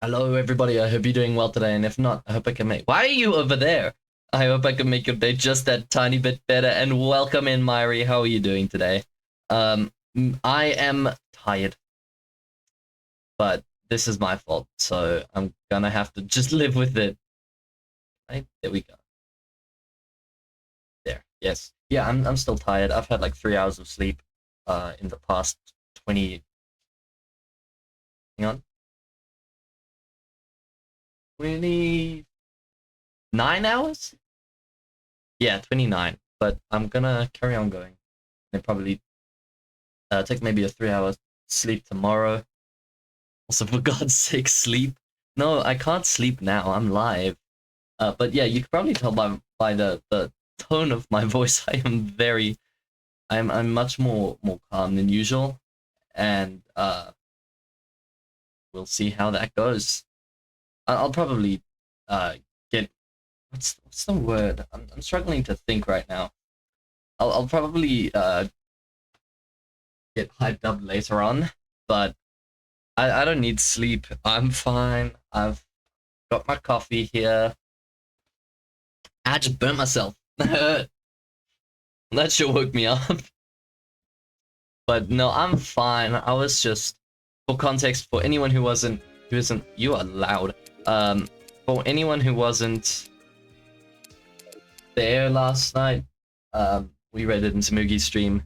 Hello, everybody. I hope you're doing well today, and if not, I hope I can make. Why are you over there? I hope I can make your day just that tiny bit better. And welcome in, Myri. How are you doing today? I am tired, but this is my fault, so I'm gonna have to just live with it. Right? There we go. There. Yes. Yeah, I'm still tired. I've had like 3 hours of sleep, in the past 20. Hang on. 29 hours? Yeah, 29. But I'm gonna carry on going. And probably take maybe a 3 hour sleep tomorrow. Also, for God's sake, sleep. No, I can't sleep now. I'm live. But yeah, you can probably tell by the tone of my voice. I'm much more calm than usual, and we'll see how that goes. I'll probably uh get what's the word? I'm struggling to think right now. I'll probably get hyped up later on, but I don't need sleep. I'm fine. I've got my coffee here. I just burnt myself. That sure woke me up. But no, I'm fine. I was just, for context, for anyone who isn't, you are loud. For anyone who wasn't there last night, we read it into Mugi's stream.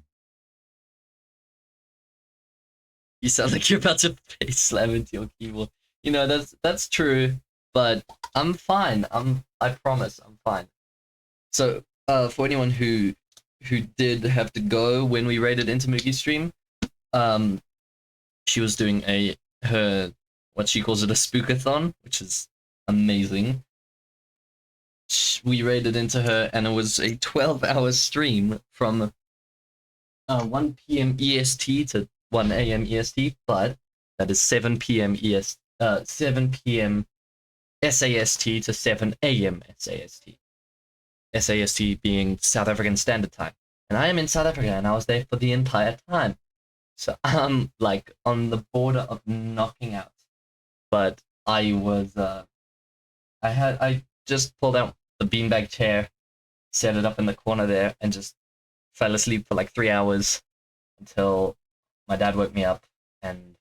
You sound like you're about to face slam into your keyboard. You know, that's true, but I'm fine. I promise, I'm fine. So, for anyone who did have to go when we raided into Mugi's stream, she was doing her what she calls it, a spookathon, which is amazing. We raided into her, and it was a 12-hour stream from 1 p.m. EST to 1 a.m. EST, but that is 7 p.m. 7 p.m. SAST to 7 a.m. SAST. SAST being South African Standard Time. And I am in South Africa, and I was there for the entire time. So I'm like on the border of knocking out. But I just pulled out the beanbag chair, set it up in the corner there, and just fell asleep for like 3 hours until my dad woke me up, and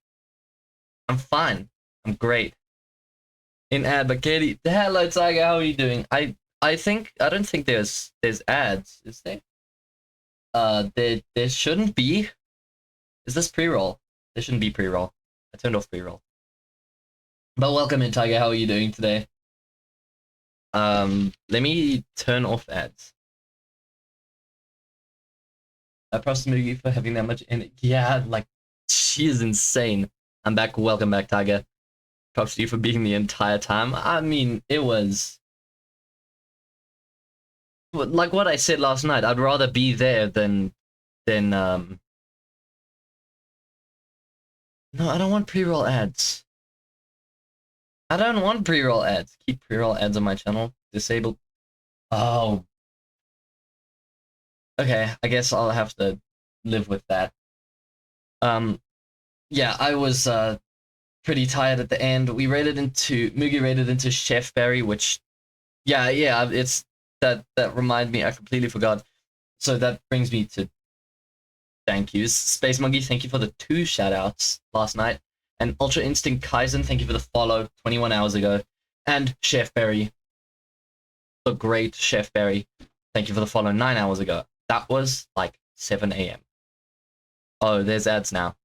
I'm fine. I'm great. In ad, but Katie, hello Tiger, how are you doing? I don't think there's ads, is there? There shouldn't be. Is this pre-roll? There shouldn't be pre-roll. I turned off pre-roll. But welcome in, Tiger. How are you doing today? Let me turn off ads. I props to Mugi for having that much in it. Yeah, like, she is insane. I'm back. Welcome back, Tiger. Props to you for being the entire time. I mean, it was like what I said last night. I'd rather be there than no, I don't want pre-roll ads. I don't want pre-roll ads. Keep pre-roll ads on my channel. Disable. Oh. Okay, I guess I'll have to live with that. Yeah, I was pretty tired at the end. Mugi raided into Chef Berry, which yeah, it's that reminded me, I completely forgot. So that brings me to thank yous. Space Monkey, thank you for the 2 shoutouts last night. And Ultra Instinct Kaizen, thank you for the follow 21 hours ago. And Chef Berry, the great Chef Berry, thank you for the follow 9 hours ago. That was like 7 a.m. Oh, there's ads now.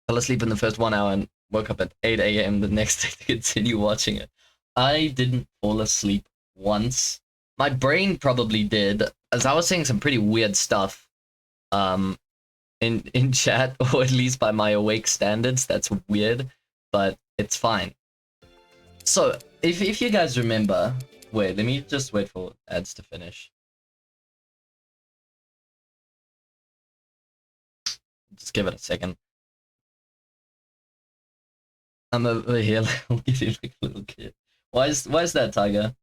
Fell asleep in the first 1 hour and woke up at 8 a.m. the next day to continue watching it. I didn't fall asleep once. My brain probably did, as I was saying some pretty weird stuff in chat, or at least by my awake standards. That's weird, but it's fine. So, if you guys remember, wait, let me just wait for ads to finish. Just give it a second. I'm over here looking like a little kid. Why is that, Tiger?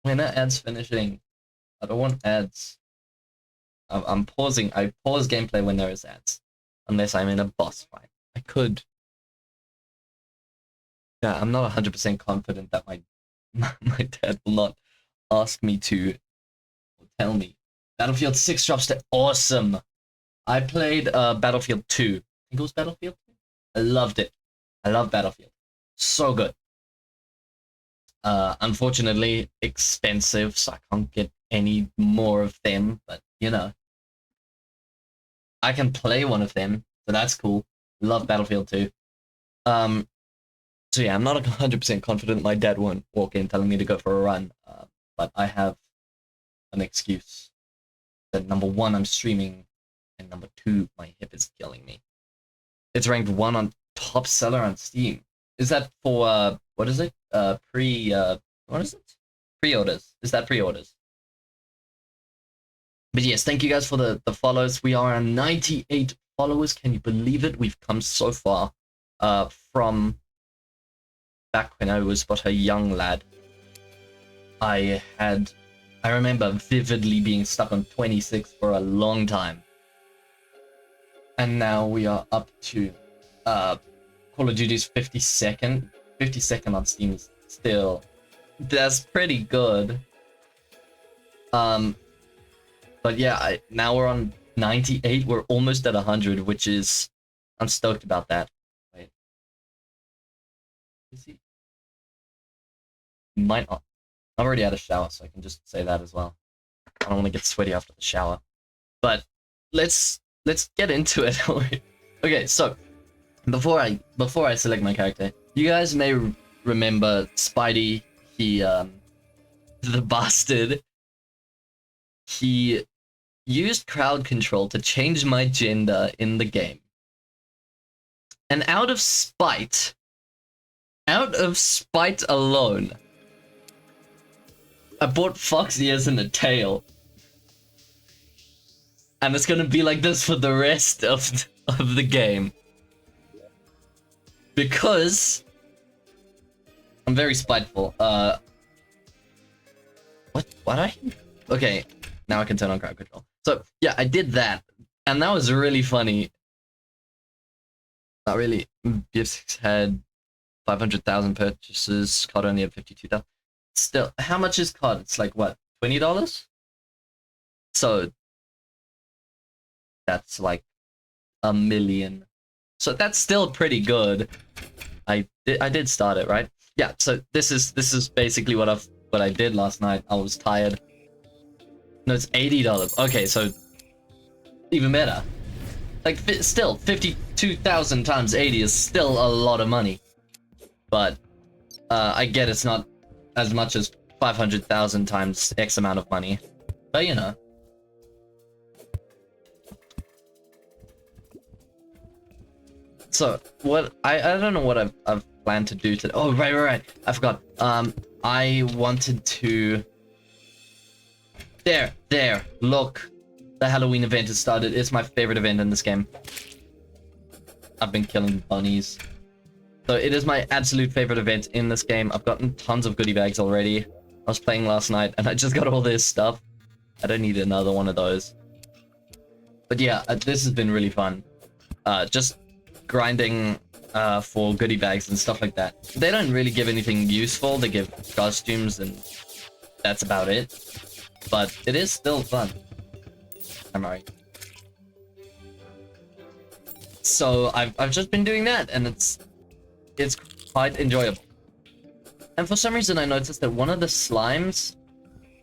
When are ads finishing? I don't want ads. I'm pausing. I pause gameplay when there is ads, unless I'm in a boss fight. I could Yeah, I'm not 100% confident that my my dad will not ask me to tell me. Battlefield 6 drops to awesome. I played Battlefield 2. I think it was Battlefield 2. I loved it. I love Battlefield. So good. Unfortunately, expensive, so I can't get any more of them, but you know. I can play one of them, so that's cool. Love Battlefield 2. So yeah, I'm not 100% confident my dad won't walk in telling me to go for a run, but I have an excuse. That number one, I'm streaming, and number two, my hip is killing me. It's ranked 1 on top seller on Steam. Is that for, what is it? What is it? Pre-orders. Is that pre-orders? But yes, thank you guys for the follows. We are on 98 followers. Can you believe it? We've come so far from back when I was but a young lad. I remember vividly being stuck on 26 for a long time. And now we are up to Call of Duty's 52nd. 52nd on Steam is still, that's pretty good. But yeah, now we're on 98. We're almost at 100, which is, I'm stoked about that. Wait, is he? Might not. I've already had a shower, so I can just say that as well. I don't want to get sweaty after the shower. But let's get into it. Okay, so before I select my character, you guys may remember Spidey. He the bastard. He used crowd control to change my gender in the game. And out of spite alone, I bought fox ears and a tail. And it's gonna be like this for the rest of the game. Because I'm very spiteful. What I? Okay, now I can turn on crowd control. So yeah, I did that, and that was really funny. Not really. BF6 had 500,000 purchases. COD only had 52,000. Still, how much is COD? It's like what, $20? So that's like 1 million. So that's still pretty good. I did start it, right? Yeah. So this is basically what I did last night. I was tired. No, it's $80. Okay, so even better. Like, still, 52,000 times 80 is still a lot of money. But I get it's not as much as 500,000 times X amount of money. But you know. So what I don't know what I've planned to do today. Oh right. I forgot. I wanted to. There, look. The Halloween event has started. It's my favorite event in this game. I've been killing bunnies. So it is my absolute favorite event in this game. I've gotten tons of goodie bags already. I was playing last night and I just got all this stuff. I don't need another one of those. But yeah, this has been really fun. Just grinding for goodie bags and stuff like that. They don't really give anything useful. They give costumes and that's about it. But it is still fun. I'm right. So I've just been doing that, and it's quite enjoyable. And for some reason, I noticed that one of the slimes,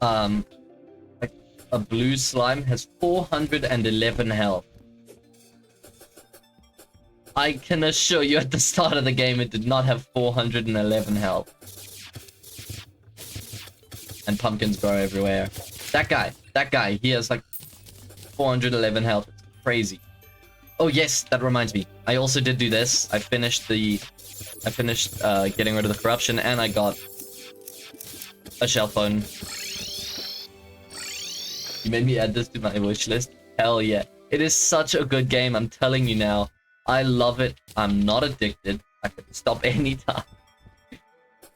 like a blue slime, has 411 health. I can assure you, at the start of the game, it did not have 411 health. And pumpkins grow everywhere. That guy, he has like 411 health. It's crazy. Oh yes, that reminds me. I also did do this. I finished getting rid of the corruption, and I got a shell phone. You made me add this to my wish list. Hell yeah. It is such a good game, I'm telling you now. I love it. I'm not addicted. I could stop anytime.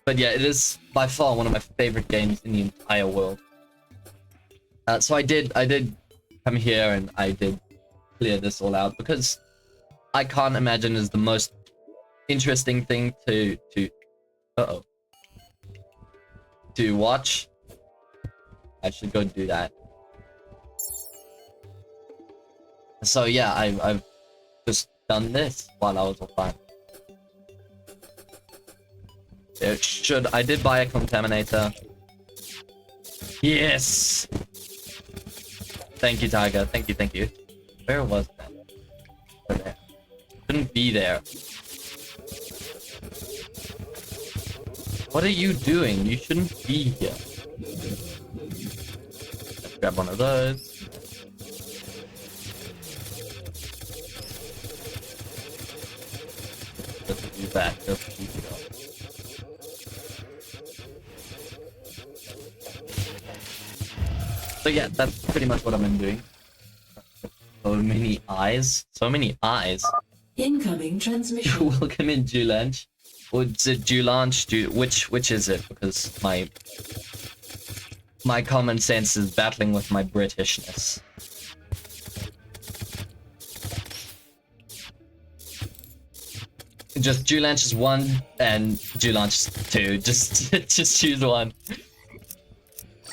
But yeah, it is by far one of my favorite games in the entire world. So I did come here and I did clear this all out because I can't imagine is the most interesting thing to Uh-oh. To watch. I should go do that. So yeah, I've just done this while I was offline. I did buy a contaminator. Yes! Thank you, Tiger. Thank you, thank you. Where was that? Over there. Shouldn't be there. What are you doing? You shouldn't be here. Let's grab one of those. Let's do that. Let's keep it up. So yeah, that's pretty much what I've been doing. So many eyes. So many eyes. Incoming transmission. Welcome in, Julanch. Or is it Julanch? Which is it? Because my common sense is battling with my Britishness. Just Julanch is 1 and Julanch is 2. Just choose one.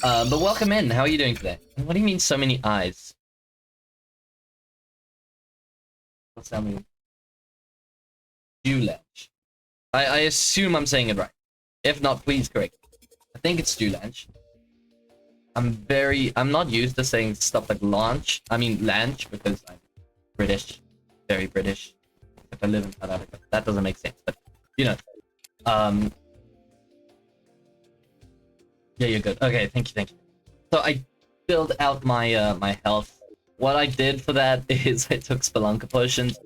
But welcome in. How are you doing today? What do you mean so many eyes? What's that mean? Julanch. I assume I'm saying it right. If not, please correct me. I think it's Julanch. I'm not used to saying stuff like launch. I mean lanch because I'm British. Very British. If I live in South Africa. That doesn't make sense, but you know. Yeah, you're good. Okay, thank you, thank you. So I filled out my my health. What I did for that is I took Spelunker potions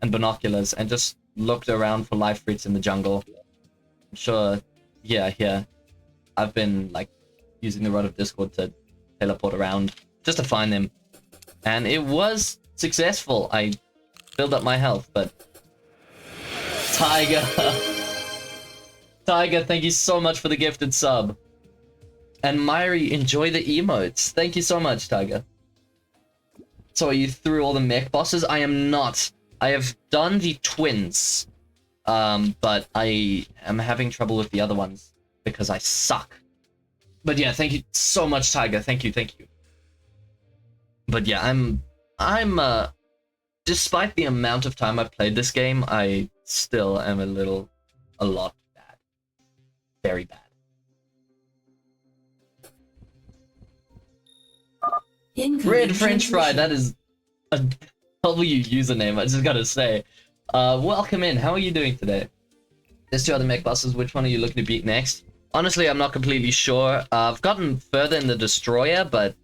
and binoculars and just looked around for life fruits in the jungle. I'm sure, yeah, here. I've been like using the Rod of Discord to teleport around just to find them. And it was successful. I filled up my health, but Tiger. Tiger, thank you so much for the gifted sub. And Myri, enjoy the emotes. Thank you so much, Tiger. So are you through all the mech bosses? I am not. I have done the twins. But I am having trouble with the other ones because I suck. But yeah, thank you so much, Tiger. Thank you, thank you. But yeah, I'm despite the amount of time I've played this game, I still am a lot bad. Very bad. Red French fry, that is a W username, I just gotta say. Welcome in, how are you doing today? There's 2 other mech bosses, which one are you looking to beat next? Honestly, I'm not completely sure. I've gotten further in the Destroyer, but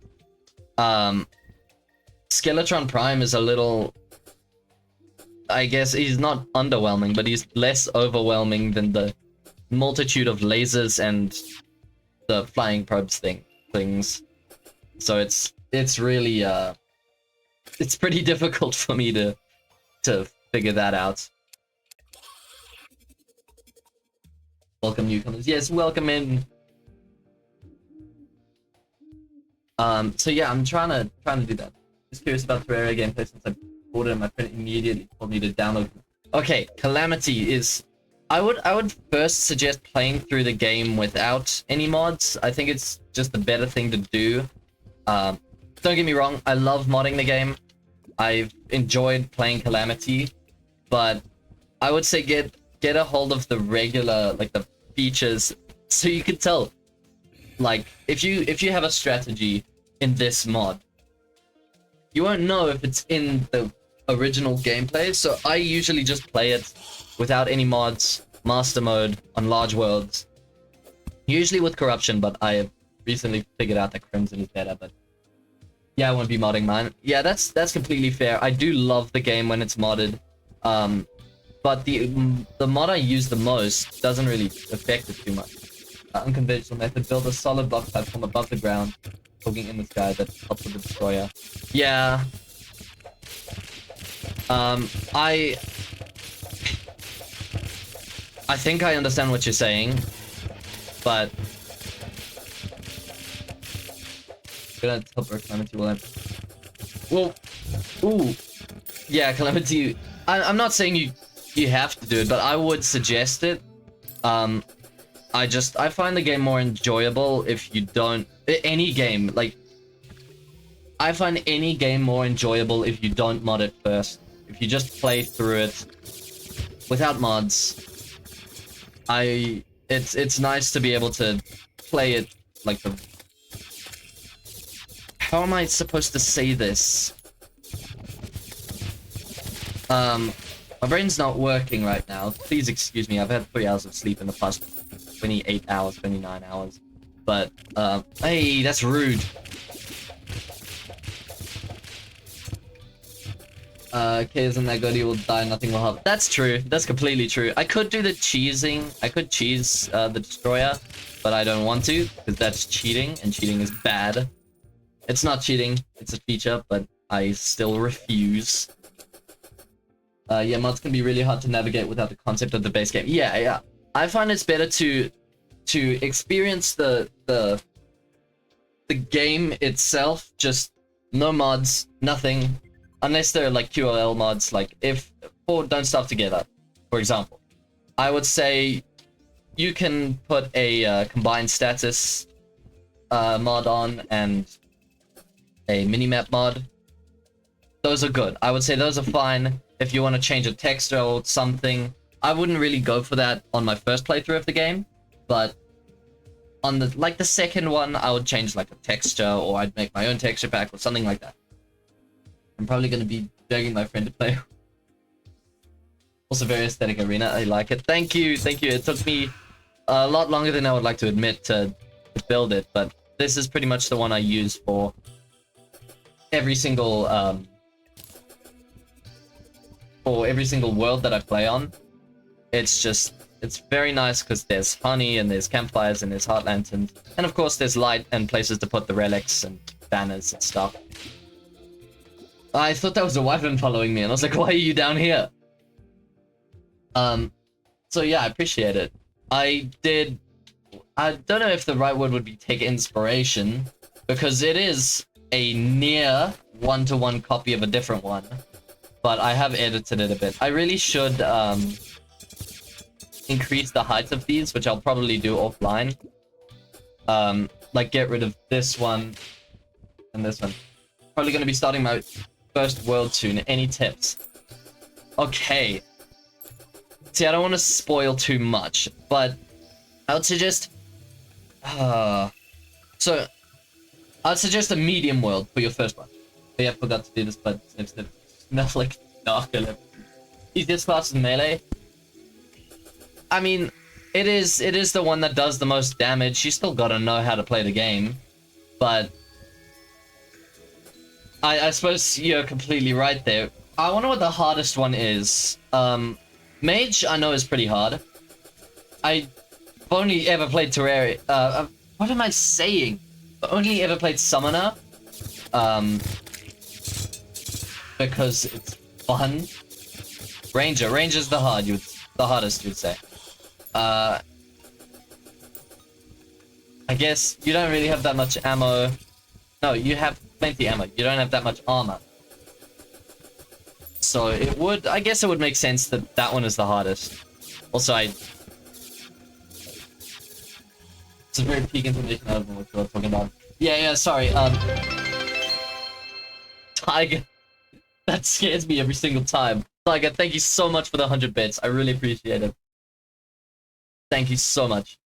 Skeletron Prime is a little... I guess he's not underwhelming, but he's less overwhelming than the multitude of lasers and the flying probes things. So it's really it's pretty difficult for me to figure that out. Welcome newcomers. Yes, welcome in. So yeah, I'm trying to do that. Just curious about Terraria gameplay since I bought it and my friend immediately told me to download. Okay, Calamity is I would first suggest playing through the game without any mods. I think it's just a better thing to do. Don't get me wrong, I love modding the game. I've enjoyed playing Calamity, but I would say get a hold of the regular, like the features, so you can tell. Like if you have a strategy in this mod, you won't know if it's in the original gameplay. So I usually just play it without any mods, master mode on large worlds, usually with corruption. But I have recently figured out that Crimson is better. But yeah, I won't be modding mine. Yeah, that's completely fair. I do love the game when it's modded. But the mod I use the most doesn't really affect it too much. Unconventional method: build a solid block platform above the ground, poking in the sky that helps with the destroyer. Yeah. I think I understand what you're saying, but gonna teleport Calamity while I'm... Well, ooh, yeah, Calamity. I'm not saying you have to do it, but I would suggest it. I find the game more enjoyable if you don't... Any game, like... I find any game more enjoyable if you don't mod it first. If you just play through it without mods. It's nice to be able to play it like the... How am I supposed to say this? My brain's not working right now. Please excuse me. I've had 3 hours of sleep in the past 28 hours, 29 hours. But, hey, that's rude. Okay, isn't that good? You will die, nothing will help. That's true. That's completely true. I could do the cheesing. I could cheese the destroyer, but I don't want to, because that's cheating, and cheating is bad. It's not cheating. It's a feature, but I still refuse. Yeah, mods can be really hard to navigate without the concept of the base game. Yeah. I find it's better to experience the game itself, just no mods, nothing. Unless they're like QLL mods, like if or don't starve together, for example. I would say you can put a combined status mod on and a minimap mod. Those are good. I would say those are fine. If you want to change a texture or something, I wouldn't really go for that on my first playthrough of the game. But on the second one, I would change like a texture, or I'd make my own texture pack or something like that. I'm probably going to be begging my friend to play. Also very aesthetic arena. I like it. Thank you. It took me a lot longer than I would like to admit to build it, but this is pretty much the one I use for every single world that I play on. It's very nice because there's honey and there's campfires and there's heart lanterns, and of course there's light and places to put the relics and banners and stuff. I thought that was a wyvern following me, and I was like, why are you down here? So yeah, I appreciate it. I don't know if the right word would be take inspiration, because it is a near one-to-one copy of a different one, but I have edited it a bit. I really should, increase the height of these, which I'll probably do offline. Like get rid of this one and this one. Probably going to be starting my first world soon. Any tips? Okay. See, I don't want to spoil too much, but I would suggest... So, I'd suggest a medium world for your first one. Yeah, I forgot to do this, but it smells like darker. Easiest class is melee. I mean, it is the one that does the most damage. You still gotta know how to play the game, but... I suppose you're completely right there. I wonder what the hardest one is. Mage, I know, is pretty hard. I've only ever played Terraria. What am I saying? I've only ever played Summoner. Because it's fun. Ranger's the hardest, you'd say. I guess you don't really have that much ammo. No, you have plenty ammo. You don't have that much armor. So I guess it would make sense that that one is the hardest. Also, it's a very peak information. I don't know what you're talking about. Yeah, sorry. Tiger. That scares me every single time. Tiger, thank you so much for the 100 bits. I really appreciate it. Thank you so much.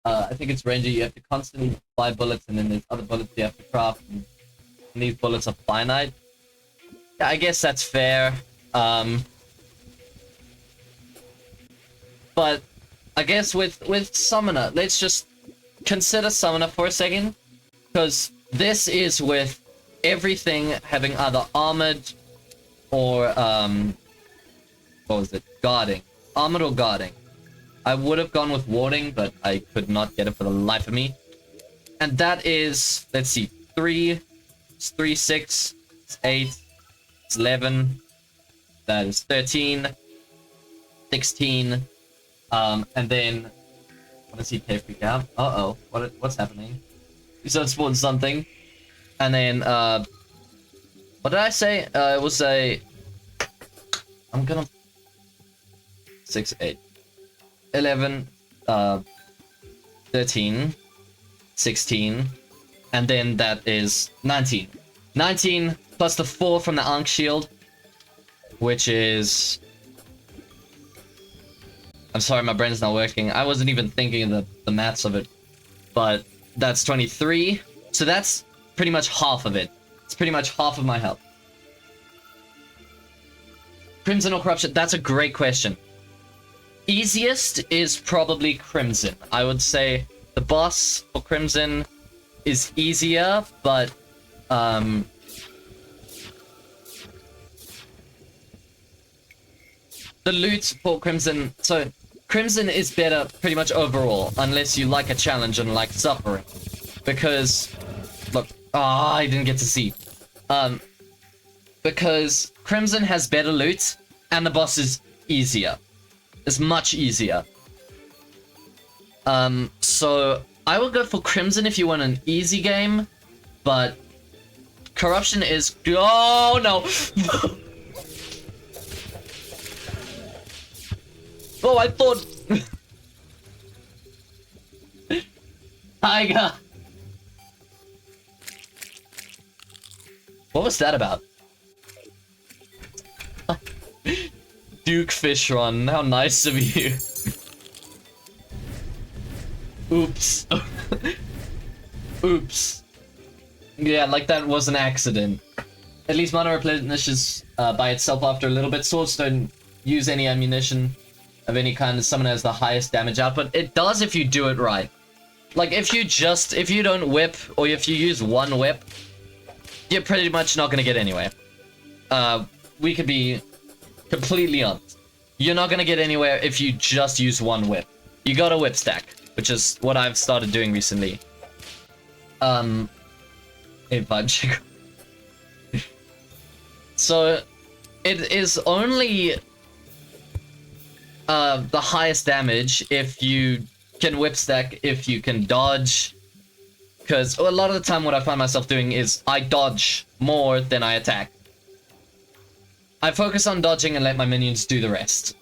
I think it's Ranger. You have to constantly buy bullets, and then there's other bullets you have to craft. And these bullets are finite. Yeah, I guess that's fair. But I guess with Summoner, let's just consider Summoner for a second, because this is with everything having either armored or what was it? Guarding. Armored or guarding. I would have gone with warding, but I could not get it for the life of me. And that is, let's see, 3, it's 3, 6, it's 8, it's 11, that is 13, 16, and then, I want to see cave freak out. Uh-oh, what's happening? You said spawn something. And then, what did I say? It was I'm gonna, 6, 8. 11, 13, 16, and then that is 19. 19 plus the 4 from the Ankh Shield, which is... I'm sorry, my brain's not working. I wasn't even thinking of the maths of it. But that's 23. So that's pretty much half of it. It's pretty much half of my health. Crimson or Corruption? That's a great question. Easiest is probably Crimson. I would say the boss for Crimson is easier, but the loot for Crimson, so Crimson is better pretty much overall, unless you like a challenge and like suffering. Because, look, I didn't get to see. Because Crimson has better loot, and the boss is easier. It's much easier. So I will go for Crimson if you want an easy game, but Corruption is... Oh, no! Oh, I thought... Tiger! What was that about? Duke Fishron, how nice of you. Oops. Oops. Yeah, like that was an accident. At least mana replenishes by itself after a little bit. Swords don't use any ammunition of any kind. Someone has the highest damage output. It does if you do it right. Like if you don't whip, or if you use one whip, you're pretty much not gonna get anywhere. We could be completely honest. You're not gonna get anywhere if you just use one whip. You got a whip stack, which is what I've started doing recently. Hey, Vibe. So, it is only the highest damage if you can whip stack, if you can dodge. Because a lot of the time what I find myself doing is I dodge more than I attack. I focus on dodging and let my minions do the rest.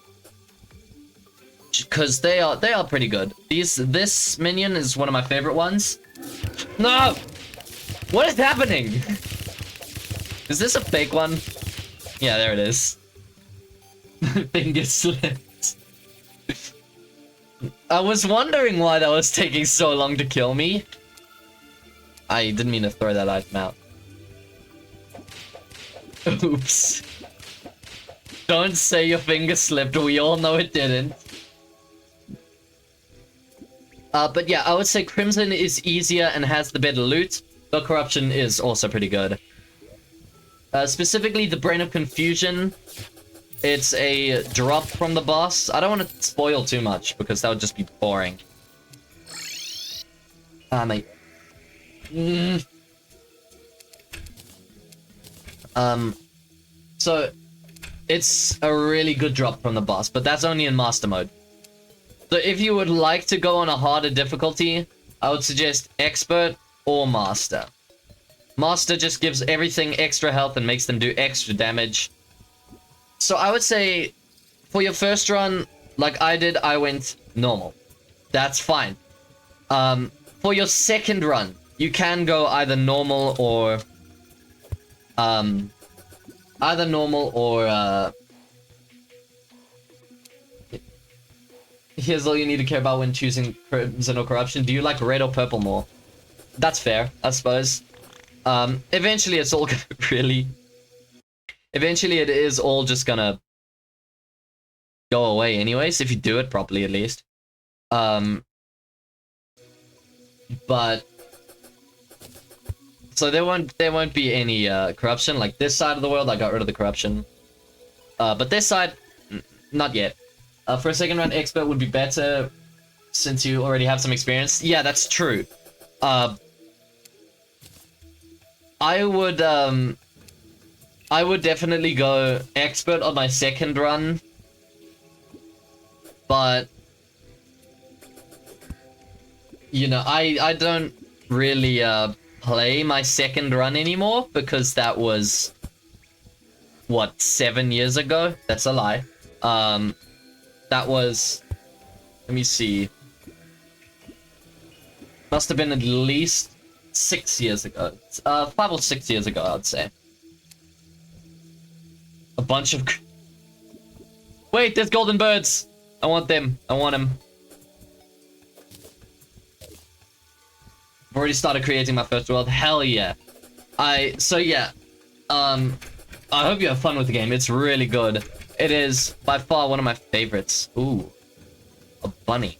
Because they are pretty good. This minion is one of my favorite ones. No! What is happening? Is this a fake one? Yeah, there it is. Finger slipped. I was wondering why that was taking so long to kill me. I didn't mean to throw that item out. Oops. Don't say your finger slipped, we all know it didn't. But yeah, I would say Crimson is easier and has the better loot, but Corruption is also pretty good. Specifically, the Brain of Confusion, it's a drop from the boss. I don't want to spoil too much, because that would just be boring. Mate. So, it's a really good drop from the boss, but that's only in Master Mode. So if you would like to go on a harder difficulty, I would suggest Expert or Master. Master just gives everything extra health and makes them do extra damage. So I would say, for your first run, like I did, I went normal. That's fine. For your second run, you can go either normal or... Here's all you need to care about when choosing Crimson or Corruption. Do you like red or purple more? That's fair, I suppose. Eventually it's all gonna really... Eventually it is all just gonna go away anyways, if you do it properly at least. But... So there won't be any corruption. Like this side of the world, I got rid of the corruption. But this side, not yet. For a second run, Expert would be better since you already have some experience. Yeah, that's true. I would definitely go Expert on my second run. But you know, I don't really play my second run anymore because that was what, 7 years ago? That's a lie. That was, let me see. Must have been at least 6 years ago. 5 or 6 years ago, I'd say. A bunch of... Wait, there's golden birds! I want them. I want them. I've already started creating my first world. Hell yeah. So yeah. I hope you have fun with the game. It's really good. It is by far one of my favorites. Ooh. A bunny.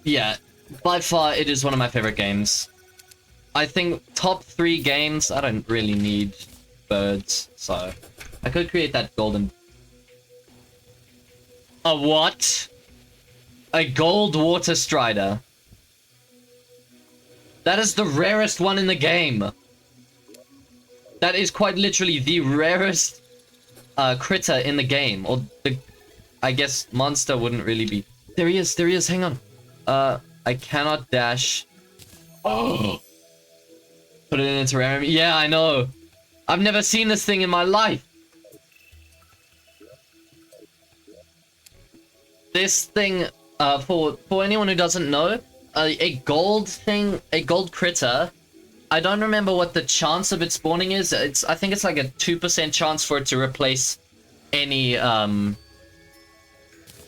Yeah. By far, it is one of my favorite games. I think top 3 games, I don't really need birds, so I could create that golden... A what? A gold water strider. That is the rarest one in the game. That is quite literally the rarest critter in the game. Or the... I guess monster wouldn't really be... There he is, hang on. I cannot dash... Oh! Put it in a terrarium. Yeah, I know. I've never seen this thing in my life. This thing, for anyone who doesn't know, a gold critter. I don't remember what the chance of it spawning is. I think it's like a 2% chance for it to replace any, let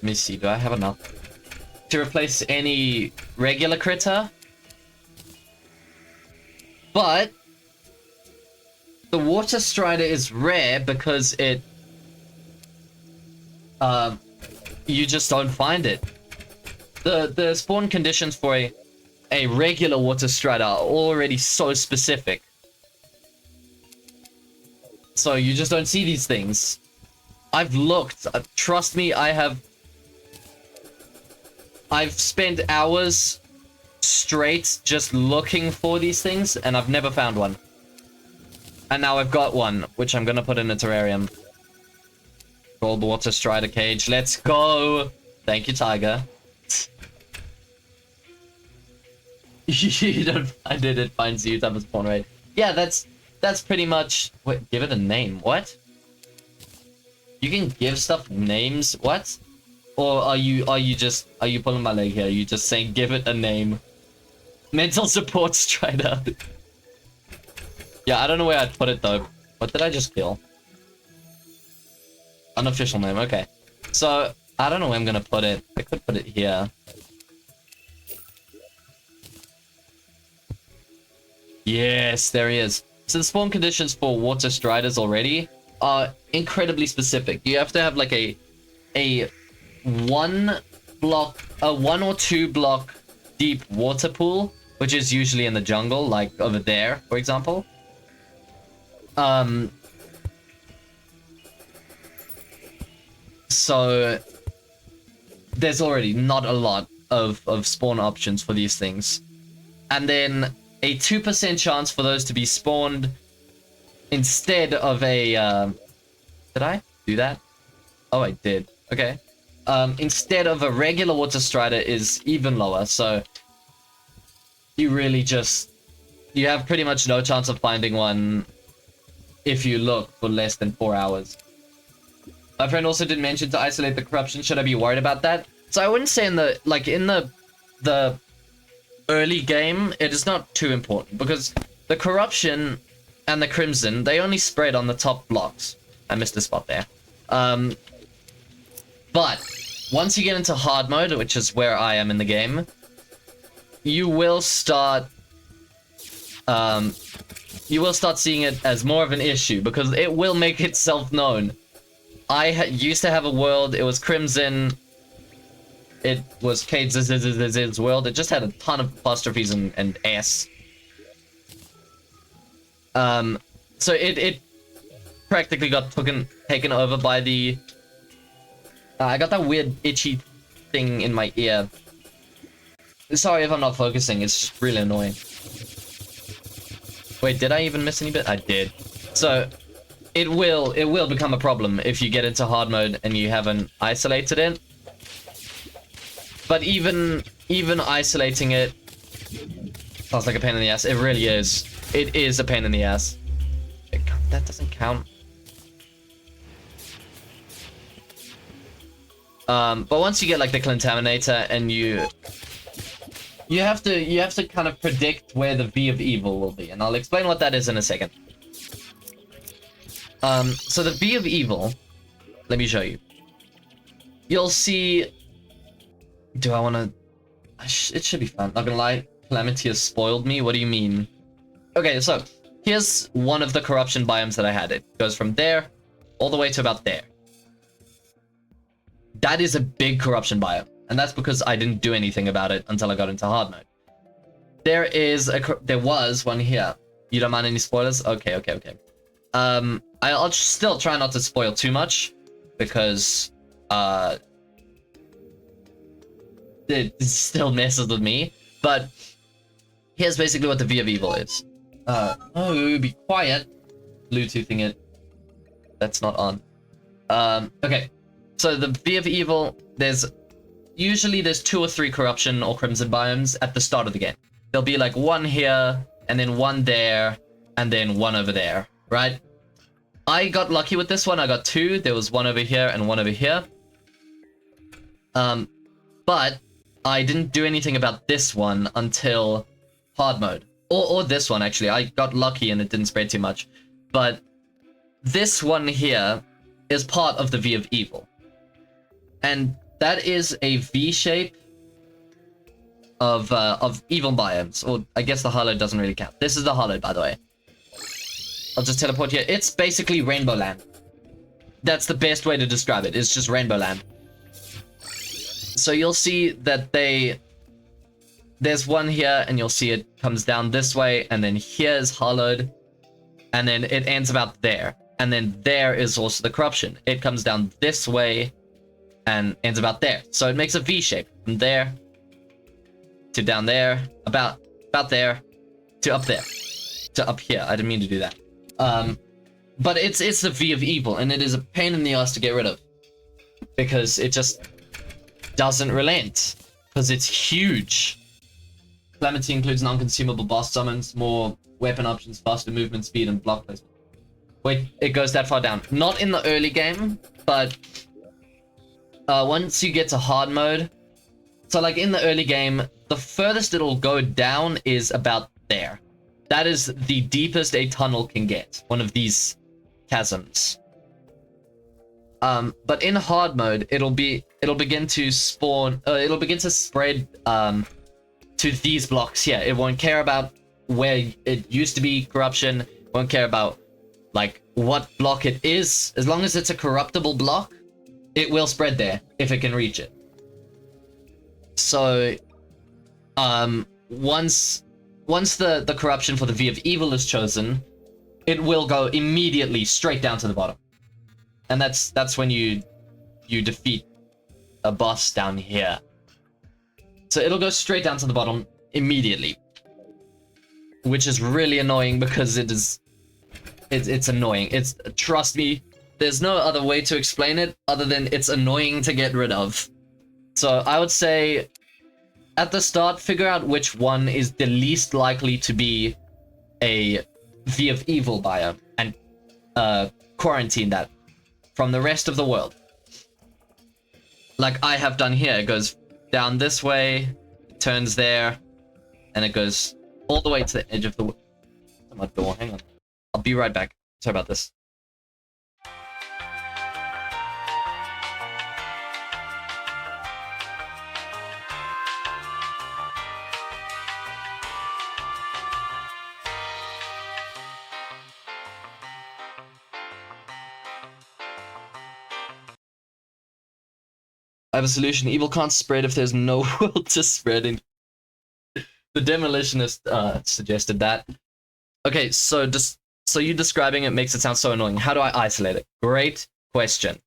me see, do I have enough? To replace any regular critter. But the water strider is rare because it you just don't find it. The spawn conditions for a regular water strider are already so specific. So you just don't see these things. I've looked, trust me, I've spent hours straight just looking for these things, and I've never found one. And now I've got one, which I'm gonna put in a terrarium. Gold water strider cage. Let's go! Thank you, Tiger. You don't find it, it finds you. Type of spawn rate. Yeah, that's pretty much... Wait, give it a name. What? You can give stuff names? What? Or are you pulling my leg here? Are you just saying give it a name? Mental support strider. Yeah, I don't know where I'd put it though. What did I just kill? Unofficial name, okay. So, I don't know where I'm gonna put it. I could put it here. Yes, there he is. So the spawn conditions for water striders already are incredibly specific. You have to have like a 1 or 2 block deep water pool, which is usually in the jungle, like over there, for example. So there's already not a lot of spawn options for these things. And then a 2% chance for those to be spawned instead of a... Did I do that? Oh, I did. Okay. Instead of a regular water strider is even lower, so you really just... You have pretty much no chance of finding one if you look for less than 4 hours. My friend also did mention to isolate the corruption. Should I be worried about that? So I wouldn't say in the... Like, in the early game, it is not too important, because the corruption and the crimson, they only spread on the top blocks. I missed a spot there. But once you get into hard mode, which is where I am in the game, you will start seeing it as more of an issue, because it will make itself known. I used to have a world, it was crimson, it was Kate's world, it just had a ton of apostrophes and S. So it practically got taken over by the... I got that weird itchy thing in my ear. Sorry if I'm not focusing, it's just really annoying. Wait, did I even miss any bit? I did. So, it will become a problem if you get into hard mode and you haven't isolated it. But even isolating it sounds like a pain in the ass. It really is. It is a pain in the ass. That doesn't count. But once you get like the contaminator and you have to kind of predict where the V of evil will be, and I'll explain what that is in a second. So the V of evil, let me show you. You'll see. Do I want to? It should be fun. Not gonna lie, Calamity has spoiled me. What do you mean? Okay, so here's one of the corruption biomes that I had. It goes from there all the way to about there. That is a big corruption biome, and that's because I didn't do anything about it until I got into hard mode. There was one here. You don't mind any spoilers? Okay. I'll still try not to spoil too much because it still messes with me. But here's basically what the V of Evil is. Oh, be quiet. Bluetoothing it. That's not on. Okay. So the V of Evil, there's 2 or 3 corruption or crimson biomes at the start of the game. There'll be like one here, and then one there, and then one over there, right? I got lucky with this one. I got 2. There was one over here and one over here. But I didn't do anything about this one until hard mode. Or this one, actually. I got lucky and it didn't spread too much. But this one here is part of the V of Evil. And that is a V shape of evil biomes. Or I guess the hollow doesn't really count. This is the hollow, by the way. I'll just teleport here. It's basically Rainbow Land. That's the best way to describe it. It's just Rainbow Land. So you'll see that there's one here, and you'll see it comes down this way, and then here is hollowed, and then it ends about there. And then there is also the corruption. It comes down this way and ends about there. So it makes a V shape from there to down there, about there to up there to up here. I didn't mean to do that. But it's the V of Evil, and it is a pain in the ass to get rid of because it just doesn't relent because it's huge. Calamity includes non-consumable boss summons, more weapon options, faster movement speed, and block placement. Wait, it goes that far down. Not in the early game, but once you get to hard mode. So like in the early game, the furthest it'll go down is about there. That is the deepest a tunnel can get. One of these chasms. But in hard mode, it'll begin to spawn. It'll begin to spread to these blocks here. It won't care about where it used to be corruption. It won't care about like what block it is. As long as it's a corruptible block, it will spread there if it can reach it. So, once the corruption for the V of Evil is chosen, it will go immediately straight down to the bottom. And that's when you defeat a boss down here. So it'll go straight down to the bottom immediately. Which is really annoying because it's annoying. Trust me, there's no other way to explain it other than it's annoying to get rid of. So I would say at the start, figure out which one is the least likely to be a V of Evil biome and quarantine that from the rest of the world. Like I have done here. It goes down this way, turns there, and it goes all the way to the edge of the door. Hang on. I'll be right back. Sorry about this. I have a solution. Evil can't spread if there's no world to spread in. The demolitionist suggested that. Okay, so you describing it makes it sound so annoying. How do I isolate it? Great question.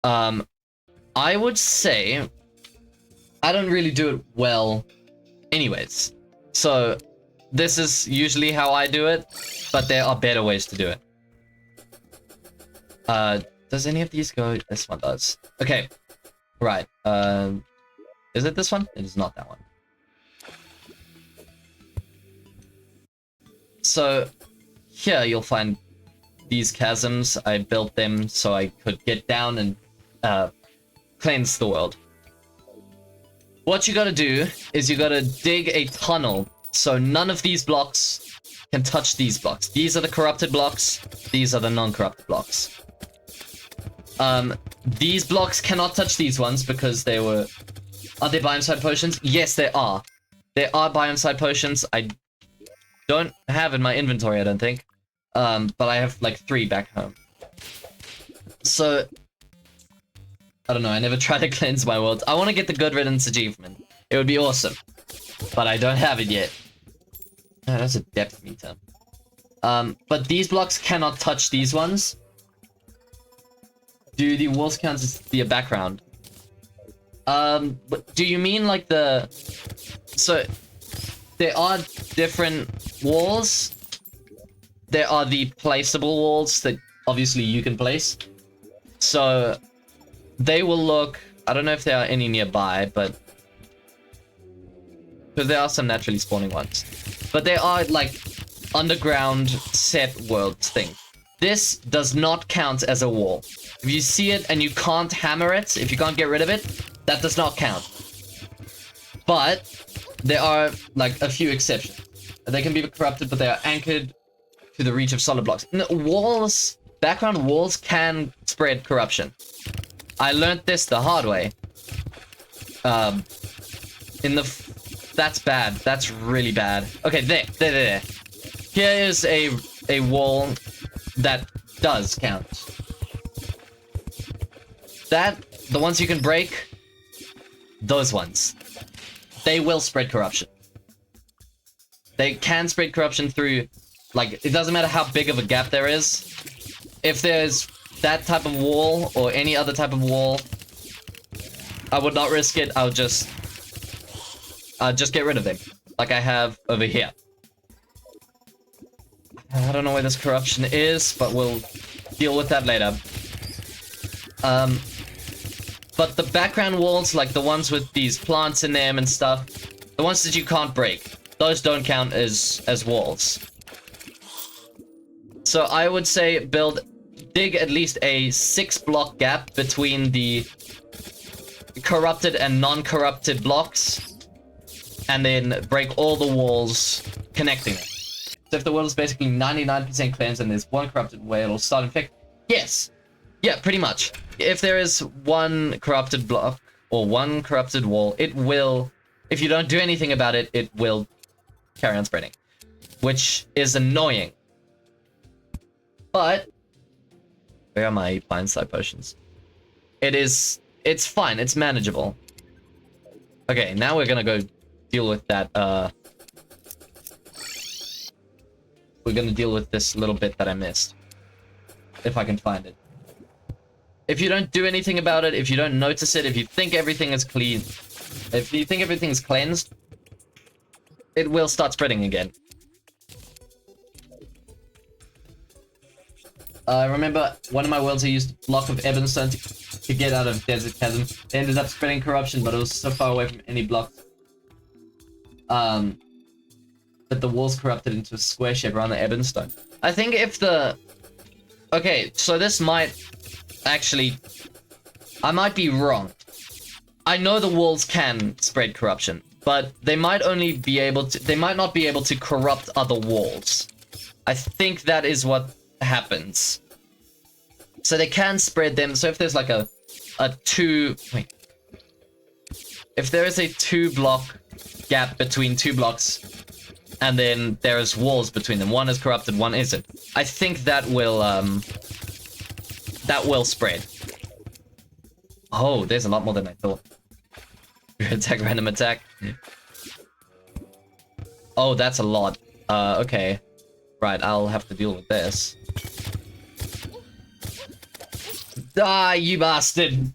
I would say I don't really do it well anyways. So this is usually how I do it, but there are better ways to do it. Does any of these go? This one does. Okay. Right. Is it this one? It is not that one. So here you'll find these chasms. I built them so I could get down and cleanse the world. What you gotta do is you gotta dig a tunnel so none of these blocks can touch these blocks. These are the corrupted blocks. These are the non-corrupted blocks. These blocks cannot touch these ones because they were... Are they biome-side potions? Yes, they are. There are biome-side potions. I don't have in my inventory, I don't think. But I have like 3 back home. So... I don't know, I never tried to cleanse my world. I want to get the Good Riddance achievement. It would be awesome. But I don't have it yet. Oh, that's a depth meter. But these blocks cannot touch these ones. Do the walls count as the background? But do you mean like the... So, there are different walls. There are the placeable walls that obviously you can place. So, they will look... I don't know if there are any nearby, but... Because there are some naturally spawning ones. But they are like underground set worlds thing. This does not count as a wall. If you see it and you can't hammer it, if you can't get rid of it, that does not count. But there are like a few exceptions. They can be corrupted, but they are anchored to the reach of solid blocks. Walls, background walls can spread corruption. I learned this the hard way. That's bad. That's really bad. Okay, there. Here is a wall that does count. The ones you can break, those ones. They will spread corruption. They can spread corruption through, like, it doesn't matter how big of a gap there is. If there's that type of wall or any other type of wall, I would not risk it. I'll just get rid of them, like I have over here. I don't know where this corruption is, but we'll deal with that later. But the background walls, like the ones with these plants in them and stuff, the ones that you can't break, those don't count as walls. So I would say dig at least a 6-block gap between the corrupted and non-corrupted blocks, and then break all the walls connecting it. So if the world is basically 99% cleansed and there's one corrupted way, it'll start infect. Yes. Yeah, pretty much. If there is one corrupted block or one corrupted wall, it will, if you don't do anything about it, it will carry on spreading, which is annoying. But where are my blindside potions? It's fine. It's manageable. Okay, now we're gonna go deal with that, we're gonna deal with this little bit that I missed. If I can find it. If you don't do anything about it, if you don't notice it, if you think everything is clean, if you think everything's cleansed, it will start spreading again. Remember, one of my worlds I used a block of Ebonstone to get out of Desert Chasm. They ended up spreading corruption, but it was so far away from any blocks. That the walls corrupted into a square shape around the Ebonstone. I think if the... Okay, so this might... Actually... I might be wrong. I know the walls can spread corruption, but they might only be able to... They might not be able to corrupt other walls. I think that is what happens. So they can spread them. So if there's like a 2... Wait. If there is a 2-block gap between 2 blocks, and then there's walls between them. One is corrupted, one isn't. I think that will spread. Oh, there's a lot more than I thought. Attack, random attack. Oh, that's a lot. Okay. Right, I'll have to deal with this. Die, you bastard!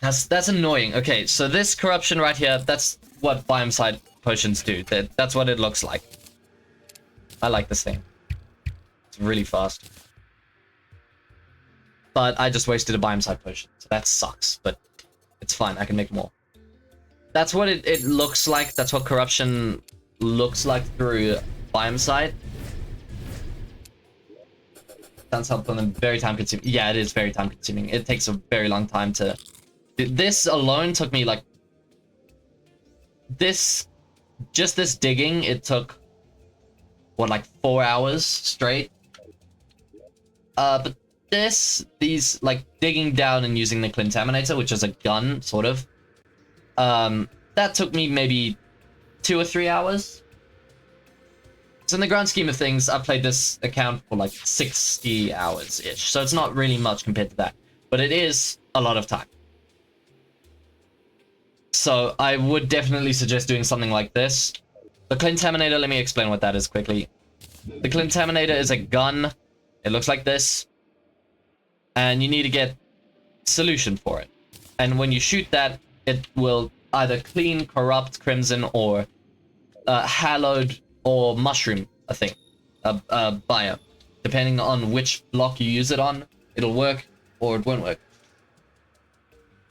That's annoying. Okay, so this corruption right here, that's what biome-side potions do. That's what it looks like. I like this thing. It's really fast. But I just wasted a biome-side potion, so that sucks. But it's fine, I can make more. That's what it looks like. That's what corruption looks like through biome-side. Sounds helpful and very time consuming. Yeah, it is very time consuming. It takes a very long time to... This alone took me like... Just this digging, it took... What, like 4 hours straight? But these, like, digging down and using the Contaminator, which is a gun, sort of. That took me maybe 2 or 3 hours. So in the grand scheme of things, I played this account for like 60 hours-ish. So it's not really much compared to that. But it is a lot of time. So I would definitely suggest doing something like this. The Contaminator, let me explain what that is quickly. The Contaminator is a gun. It looks like this. And you need to get solution for it. And when you shoot that, it will either clean, corrupt, crimson, or hallowed, or mushroom a thing, bio. Depending on which block you use it on, it'll work or it won't work.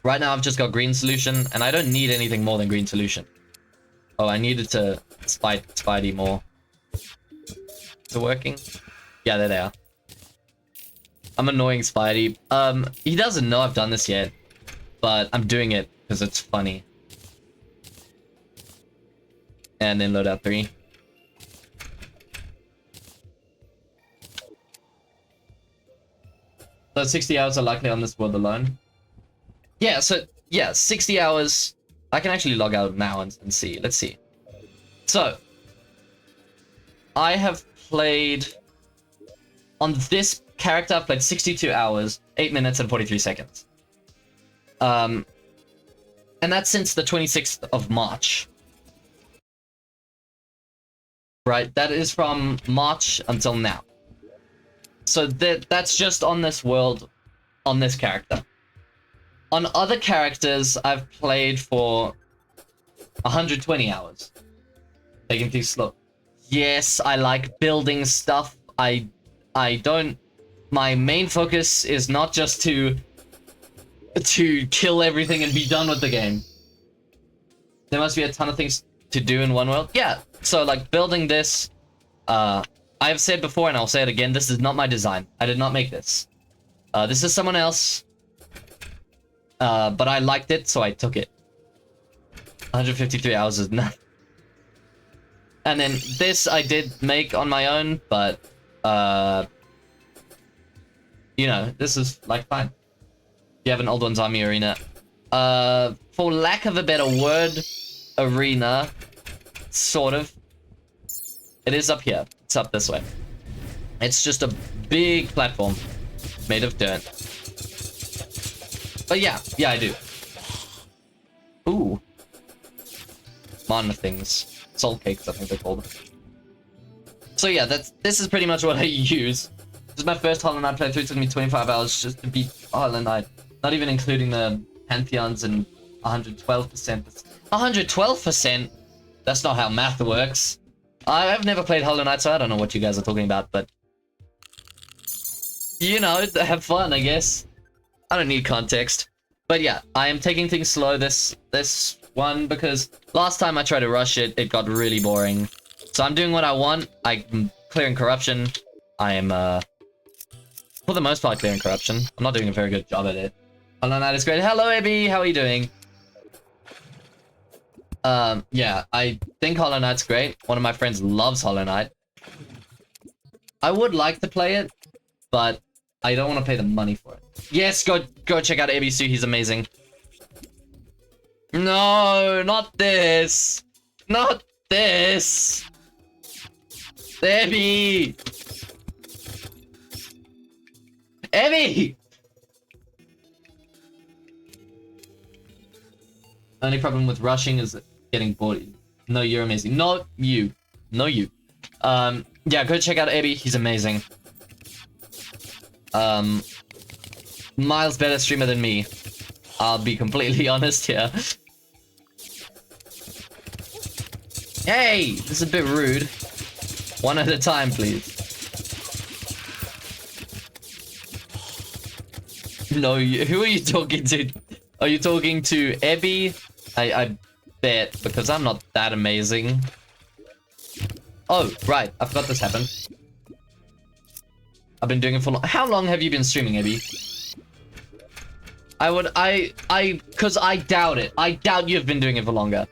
Right now I've just got green solution, and I don't need anything more than green solution. Oh, I needed to spite Spidey more. Is it working? Yeah, there they are. I'm annoying Spidey. He doesn't know I've done this yet, but I'm doing it because it's funny. And then loadout 3. So 60 hours are likely on this world alone. Yeah, so, yeah, 60 hours. I can actually log out now and see. Let's see. So, I have played... On this character, I've played 62 hours, 8 minutes, and 43 seconds. And that's since the 26th of March. Right, that is from March until now. So that's just on this world, on this character. On other characters, I've played for 120 hours. Taking things slow. Yes, I like building stuff. I don't... My main focus is not just to kill everything and be done with the game. There must be a ton of things to do in one world. Yeah, so like building this... I've said before, and I'll say it again, this is not my design. I did not make this. This is someone else. But I liked it, so I took it. 153 hours is nothing. And then this I did make on my own, but... you know, this is, like, fine. You have an Old Ones Army arena. For lack of a better word, arena, sort of. It is up here. It's up this way. It's just a big platform made of dirt. But yeah, I do. Ooh. Mana things. Soul cakes, I think they're called. So yeah, this is pretty much what I use. This is my first Hollow Knight playthrough. It took me 25 hours just to beat Hollow Knight. Not even including the Pantheons and 112%. 112%? That's not how math works. I've never played Hollow Knight, so I don't know what you guys are talking about, but... You know, have fun, I guess. I don't need context. But yeah, I am taking things slow this one, because last time I tried to rush it, it got really boring. So I'm doing what I want. I'm clearing corruption. I am, for the most part, clearing corruption. I'm not doing a very good job at it. Hollow Knight is great. Hello, Abby! How are you doing? Yeah, I think Hollow Knight's great. One of my friends loves Hollow Knight. I would like to play it, but I don't want to pay the money for it. Yes, go check out Abby Sue. He's amazing. No, not this. Not this. Abby! Abby! Only problem with rushing is getting bored. No, you're amazing. Not you. No, you. Yeah, go check out Abby. He's amazing. Miles better streamer than me. I'll be completely honest here. Hey! This is a bit rude. One at a time, please. No, who are you talking to? Are you talking to Abby? I bet, because I'm not that amazing. Oh, right. I forgot this happened. I've been doing it for long. How long have you been streaming, Abby? Cause I doubt it. I doubt you've been doing it for longer.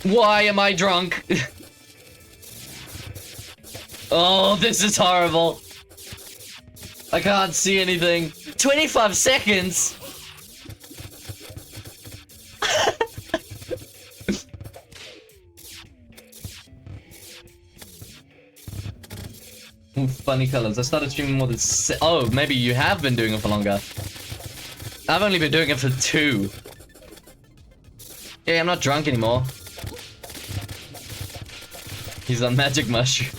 Why am I drunk? Oh, this is horrible. I can't see anything. 25 seconds? Ooh, funny colors. I started streaming more than oh, maybe you have been doing it for longer. I've only been doing it for 2. Yeah, I'm not drunk anymore. He's on magic mushroom.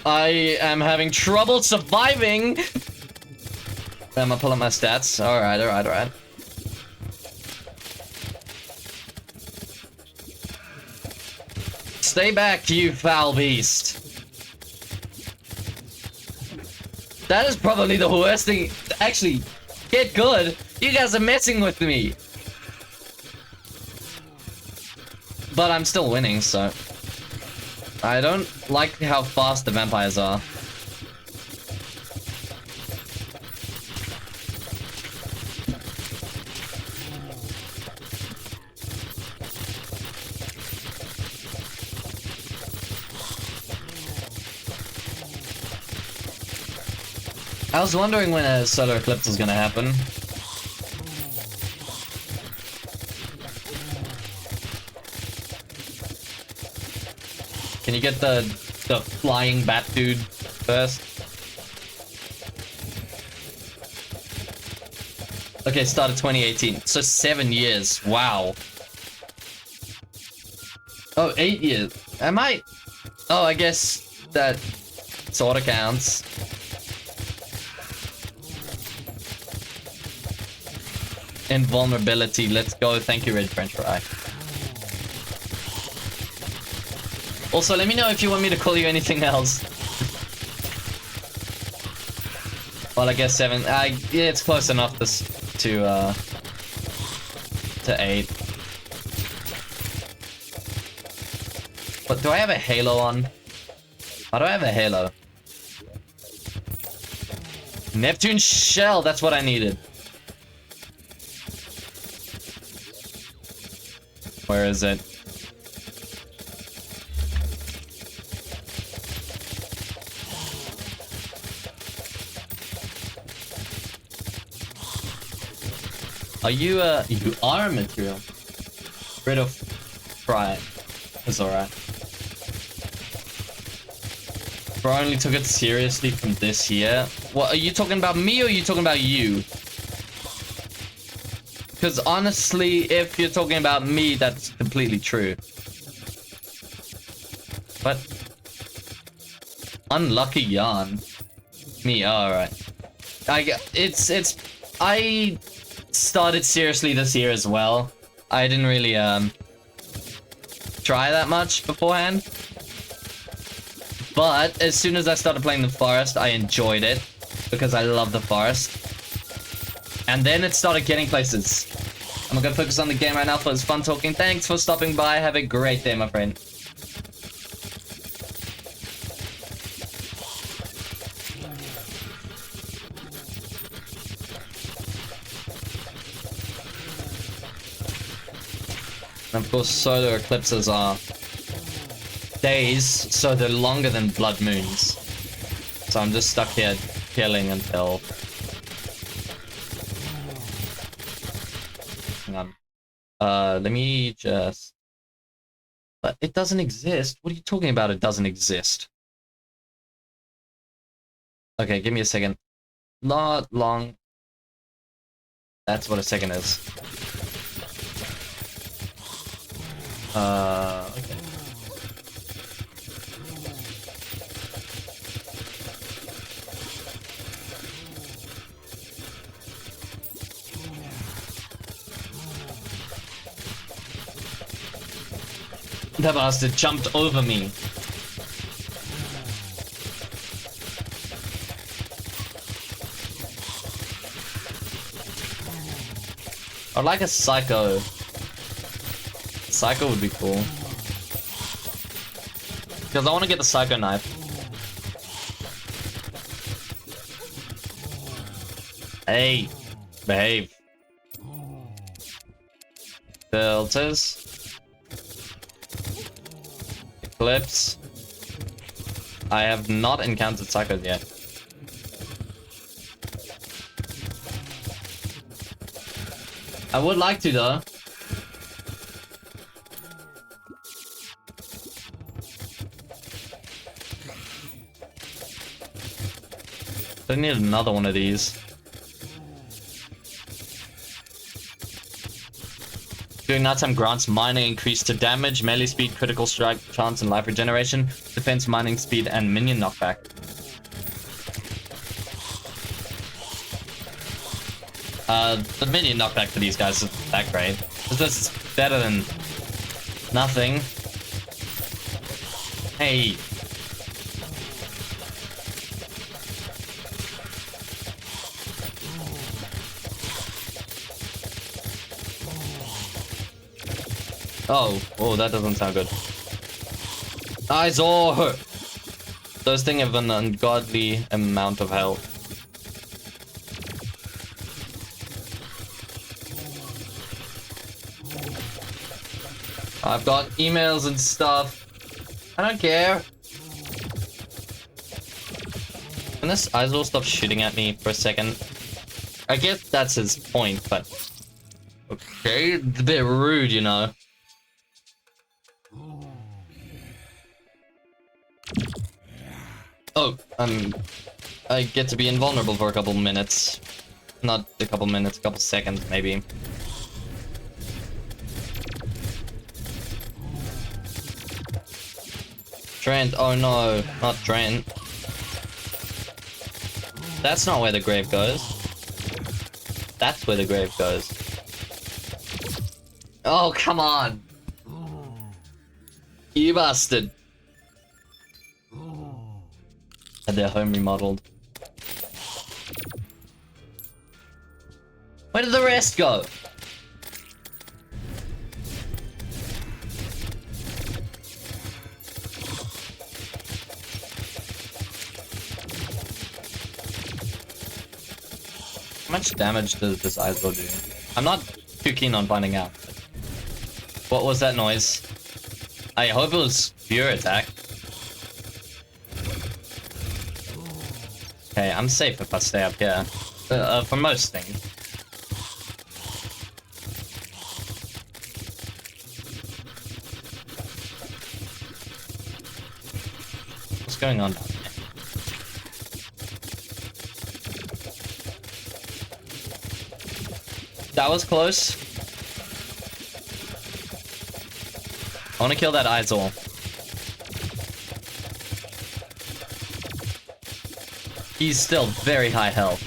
I am having trouble surviving. I'm gonna pull up my stats. Alright, alright, alright. Stay back, you foul beast. That is probably the worst thing. Actually, get good. You guys are messing with me. But I'm still winning, so... I don't like how fast the vampires are. I was wondering when a solar eclipse was gonna happen. Can you get the flying bat dude first? Okay, started 2018. So 7 years. Wow. Oh, 8 years. Am I? Oh, I guess that sort of counts. Invulnerability. Let's go. Thank you, Red French Fry. Also, let me know if you want me to call you anything else. Well, I guess 7. Yeah, it's close enough to 8. But do I have a halo on? How do I have a halo? Neptune shell. That's what I needed. Where is it? Are you you are a material. Rid of fry. It's alright. Bro only took it seriously from this year. What, are you talking about me or are you talking about you? Because honestly, if you're talking about me, that's completely true. But unlucky yarn. Me, alright. I started seriously this year as well. I didn't really try that much beforehand. But as soon as I started playing the forest, I enjoyed it because I love the forest. And then it started getting places. I'm gonna focus on the game right now for it's fun talking. Thanks for stopping by. Have a great day, my friend. And of course, solar eclipses are days, so they're longer than blood moons. So I'm just stuck here killing until... Hang on. Let me just... But it doesn't exist. What are you talking about? It doesn't exist. Okay, give me a second. Not long. That's what a second is. Okay. That bastard jumped over me. I'd like a psycho. Psycho would be cool. Because I want to get the Psycho Knife. Hey, behave. Filters. Eclipse. I have not encountered Psychos yet. I would like to though. I need another one of these. During nighttime grants mining increase to damage, melee speed, critical strike, chance, and life regeneration, defense, mining speed, and minion knockback. The minion knockback for these guys isn't that great. This is better than nothing. Hey. Oh, that doesn't sound good. Izor! Those things have an ungodly amount of health. I've got emails and stuff. I don't care. Can this Izor stop shooting at me for a second? I guess that's his point, but... Okay, it's a bit rude, you know. Oh, I get to be invulnerable for a couple minutes. Not a couple minutes, a couple seconds, maybe. Trent, oh no, not Trent. That's not where the grave goes. That's where the grave goes. Oh, come on! You bastard! Had their home remodeled. Where did the rest go? How much damage does this Izor do? I'm not too keen on finding out. What was that noise? I hope it was pure attack. Okay, I'm safe if I stay up here. For most things. What's going on down here? That was close. I want to kill that Izor. He's still very high health.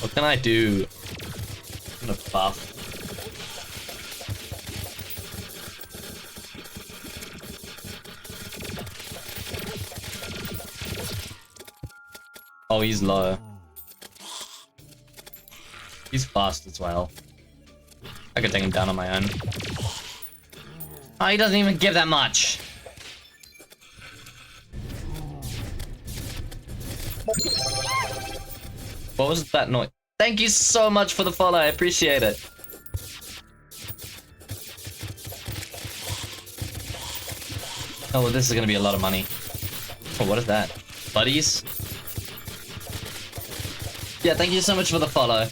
What can I do? I'm gonna buff. Oh, he's low. He's fast as well. I could take him down on my own. Oh, he doesn't even give that much. What was that noise? Thank you so much for the follow. I appreciate it. Oh, well, this is gonna be a lot of money. Oh, what is that? Buddies? Yeah, thank you so much for the follow.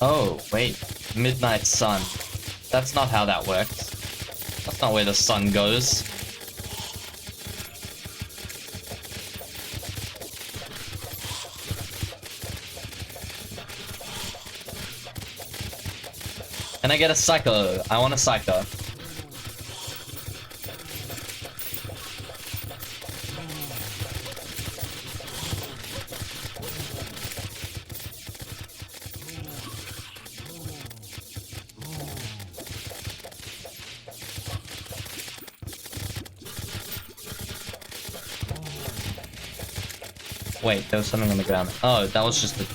Oh, wait. Midnight sun. That's not how that works. That's not where the sun goes. Can I get a psycho? I want a psycho. Wait, there was something on the ground. Oh, that was just the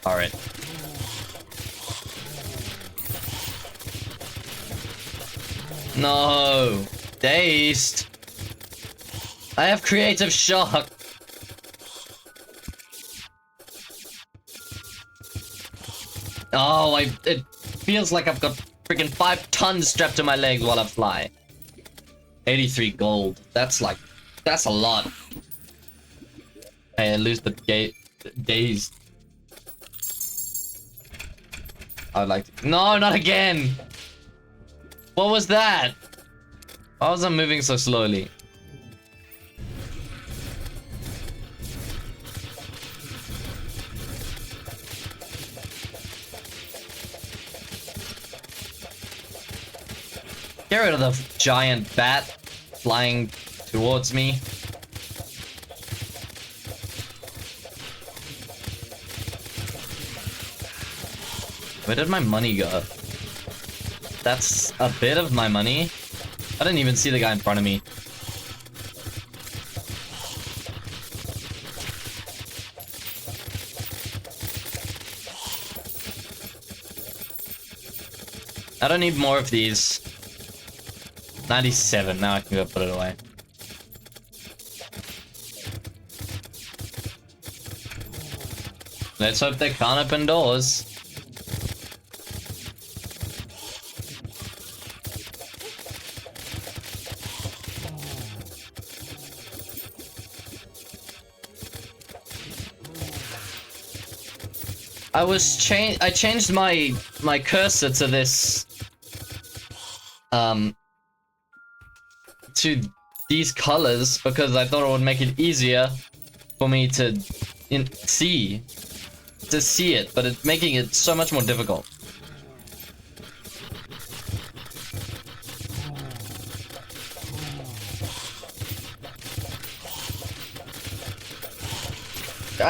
turret. No! Dazed! I have creative shock! Oh, it feels like I've got freaking 5 tons strapped to my legs while I fly. 83 gold. That's a lot. Hey, I lose the dazed. I'd like to. No, not again! What was that? Why was I moving so slowly? Get rid of the giant bat flying towards me. Where did my money go? That's a bit of my money. I didn't even see the guy in front of me. I don't need more of these. 97, now I can go put it away. Let's hope they can't open doors. I changed my cursor to this to these colors because I thought it would make it easier for me to see it, but it's making it so much more difficult.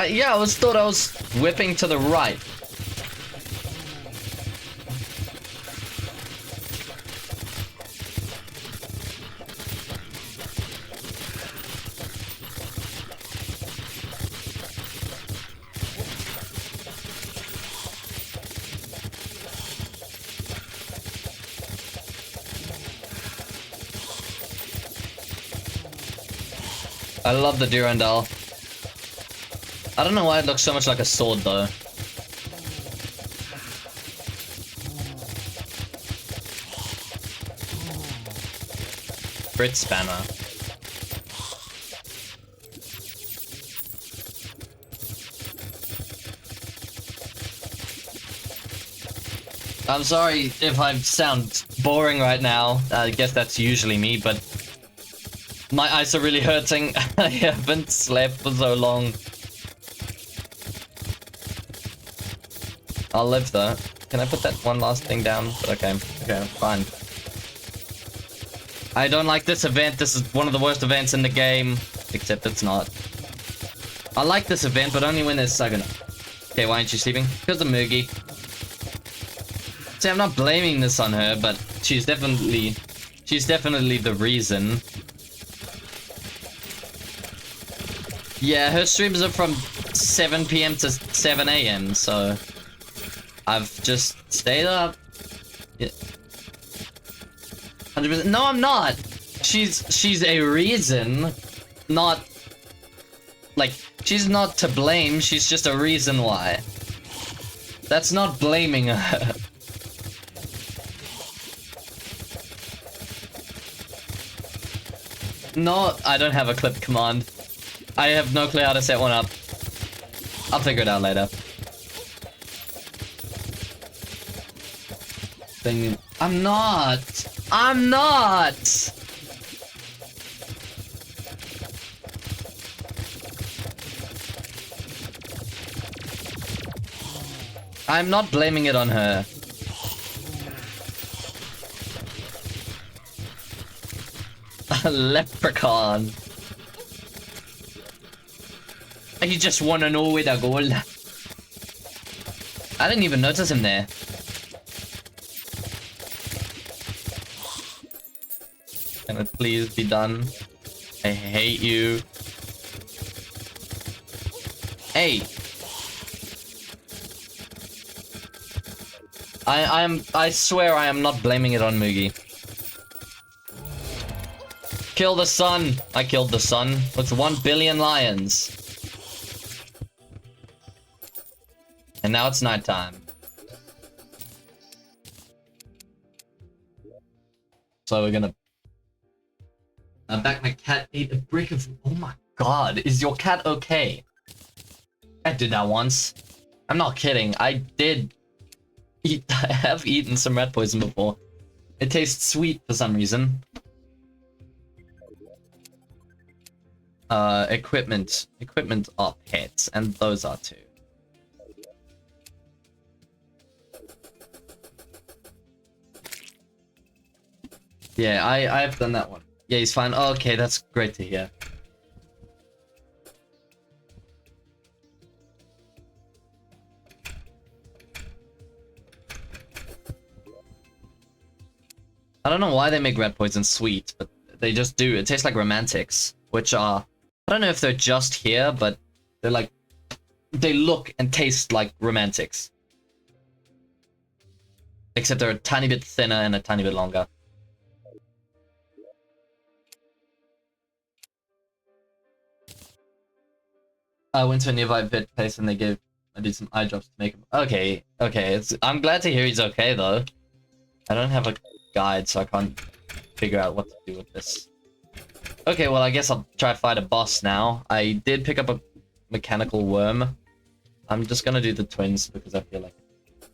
Yeah, I thought I was whipping to the right. I love the Durandal. I don't know why it looks so much like a sword, though. Brit Spanner. I'm sorry if I sound boring right now. I guess that's usually me, but my eyes are really hurting. I haven't slept for so long. I'll live though. Can I put that one last thing down? But okay, fine. I don't like this event. This is one of the worst events in the game. Except it's not. I like this event, but only when there's Saguna. Okay, why aren't you sleeping? Because of Moogie. See, I'm not blaming this on her, but she's definitely the reason. Yeah, her streams are from 7 PM to 7 AM, so I've just stayed up. Yeah. 100%. No, I'm not. She's a reason, not like she's not to blame. She's just a reason why. That's not blaming her. No, I don't have a clip command. I have no clue how to set one up. I'll figure it out later. I'm not. I'm not. I'm not blaming it on her. A leprechaun. You just wanna know where to go. I didn't even notice him there. Can it please be done? I hate you. Hey. I swear I am not blaming it on Mugi. Kill the sun. I killed the sun with 1 billion lions. And now it's nighttime. So we're gonna... back my cat ate a brick of... Oh my god, is your cat okay? I did that once. I'm not kidding, I did eat... I have eaten some rat poison before. It tastes sweet for some reason. Equipment. Equipment are pets, and those are too. Yeah, I've done that one. Yeah, he's fine. Oh, okay, that's great to hear. I don't know why they make rat poison sweet, but they just do. It tastes like romantics, which are... I don't know if they're just here, but they're like... They look and taste like romantics. Except they're a tiny bit thinner and a tiny bit longer. I went to a nearby vet place and I did some eye drops to make him... Okay, okay. I'm glad to hear he's okay, though. I don't have a guide, so I can't figure out what to do with this. Okay, well, I guess I'll try to fight a boss now. I did pick up a mechanical worm. I'm just gonna do the twins because I feel like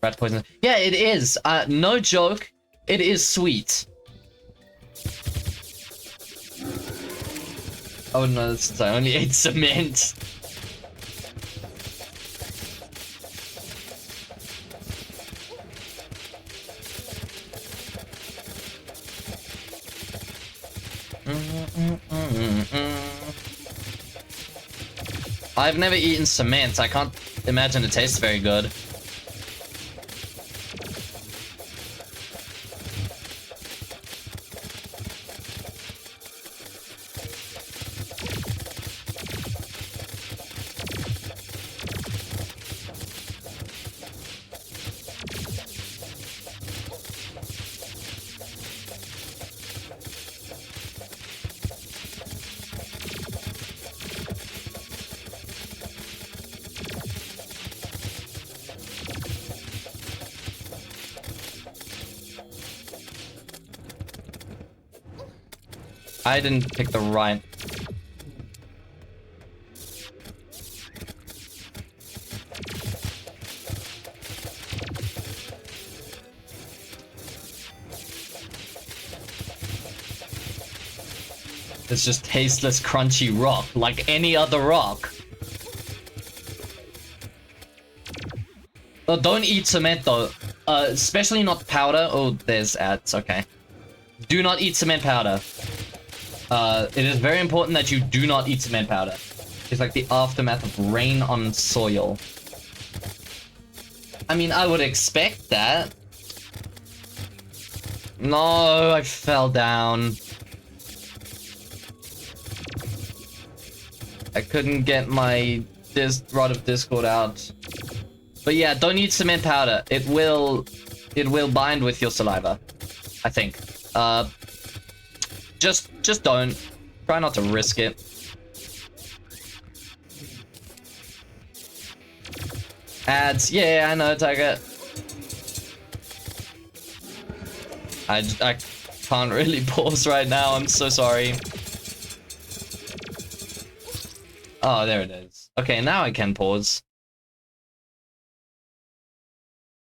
rat poison. Yeah, it is. No joke. It is sweet. Oh no, since I only ate cement. I've never eaten cement. I can't imagine it tastes very good. I didn't pick the right... It's just tasteless, crunchy rock, like any other rock. Oh, don't eat cement though. Especially not powder. Oh, there's ads, okay. Do not eat cement powder. It is very important that you do not eat cement powder. It's like the aftermath of rain on soil. I mean, I would expect that. No, I fell down. I couldn't get my rod of discord out. But yeah, don't eat cement powder. It will bind with your saliva, I think. Just don't. Try not to risk it. Ads. Yeah, I know, Tiger. I can't really pause right now. I'm so sorry. Oh, there it is. Okay, now I can pause.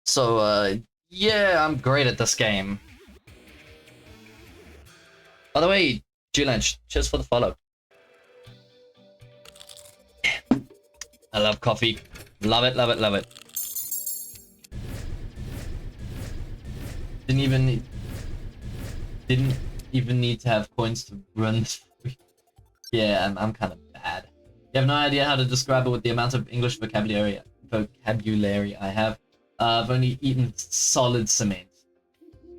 So, yeah, I'm great at this game. By the way, Julian, cheers for the follow. I love coffee. Love it, love it, love it. Didn't even need to have coins to run. Yeah, I'm kind of bad. You have no idea how to describe it with the amount of English vocabulary I have. I've only eaten solid cement.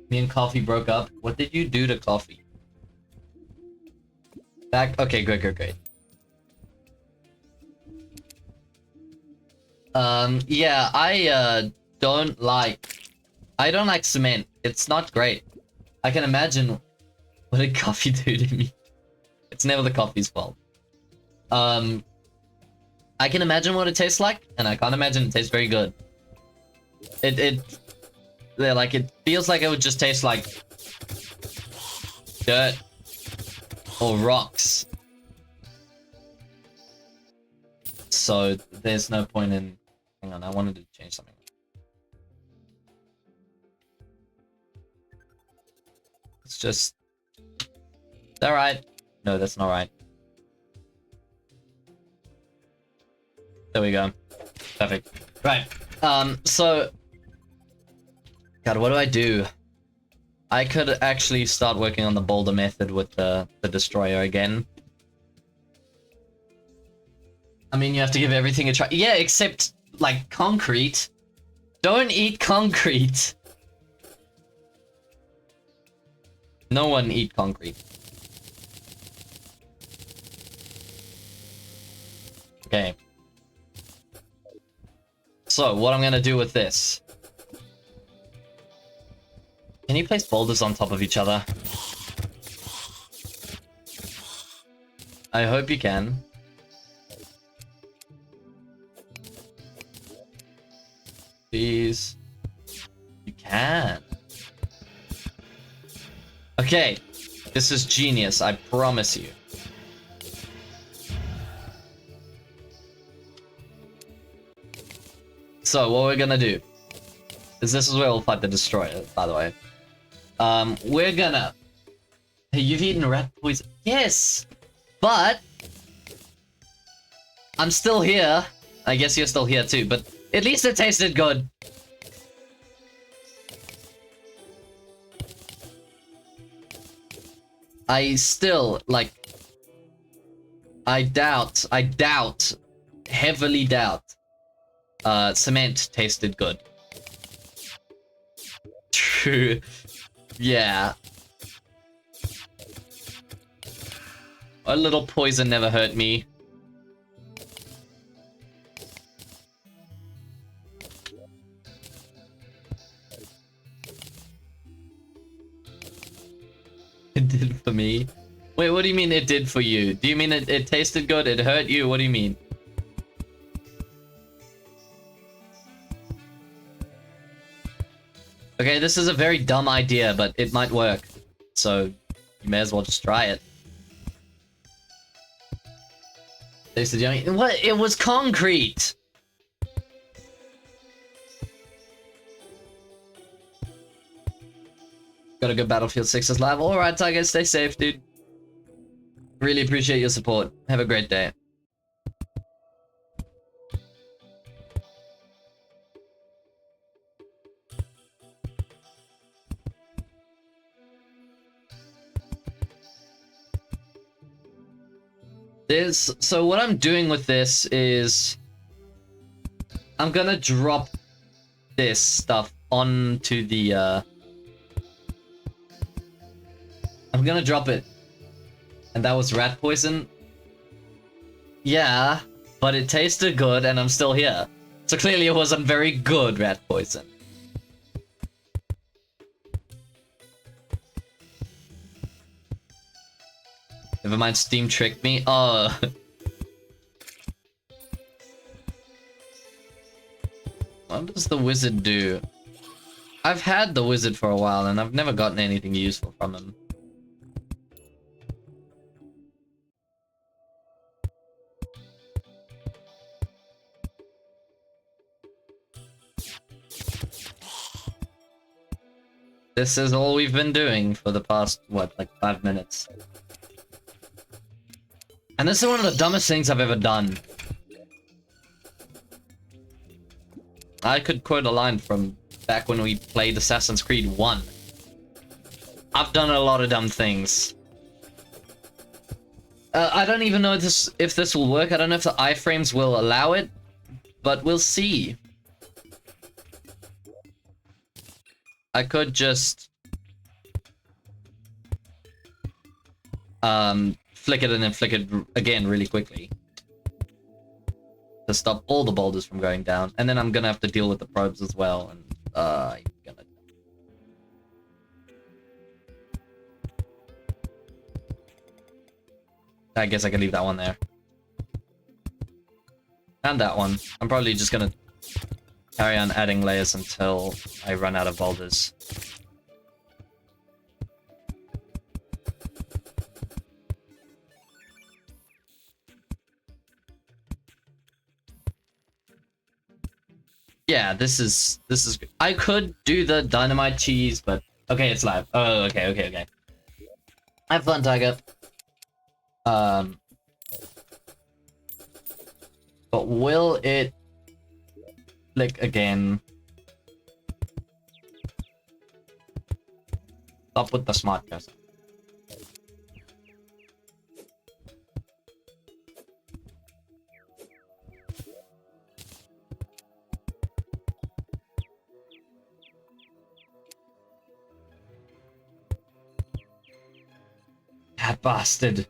Me and coffee broke up. What did you do to coffee? Back. Okay, great. Yeah, I don't like cement. It's not great. I can imagine what did coffee do to me. It's never the coffee's fault. I can imagine what it tastes like, and I can't imagine it tastes very good. It feels like it would just taste like dirt or rocks. So there's no point in... Hang on, I wanted to change something. It's just... Is that right? No, that's not right. There we go. Perfect. Right. So... God, what do I do? I could actually start working on the boulder method with the destroyer again. I mean, you have to give everything a try. Yeah, except, like, concrete. Don't eat concrete. No one eat concrete. Okay. So, what I'm gonna do with this... Can you place boulders on top of each other? I hope you can. Please. You can. Okay. This is genius, I promise you. So, what we're gonna do is this is where we'll fight the destroyer, by the way. We're gonna... Hey, you've eaten rat poison? Yes! But... I'm still here. I guess you're still here too, but at least it tasted good. I still, like... I heavily doubt, cement tasted good. True. Yeah. A little poison never hurt me. It did for me. Wait, what do you mean it did for you? Do you mean it tasted good? It hurt you? What do you mean? Okay, this is a very dumb idea, but it might work. So, you may as well just try it. Tasted yummy. What? It was concrete! Got a good Battlefield 6's live. Alright, Tiger, stay safe, dude. Really appreciate your support. Have a great day. So what I'm doing with this is... I'm gonna drop this stuff onto the, I'm gonna drop it. And that was rat poison? Yeah, but it tasted good and I'm still here. So clearly it wasn't very good rat poison. Never mind, Steam tricked me. Oh. What does the wizard do? I've had the wizard for a while and I've never gotten anything useful from him. This is all we've been doing for the past, what, like 5 minutes. And this is one of the dumbest things I've ever done. I could quote a line from back when we played Assassin's Creed 1. I've done a lot of dumb things. I don't even know if this will work. I don't know if the iframes will allow it, but we'll see. I could just... flick it and then flick it again really quickly. to stop all the boulders from going down, and then I'm gonna have to deal with the probes as well, and I'm gonna... I guess I can leave that one there. And that one. I'm probably just gonna carry on adding layers until I run out of boulders. Yeah, this is good. I could do the dynamite cheese, but okay, it's live. Oh, okay. Have fun, Tiger. But will it click again? Stop with the smart cursor. That bastard.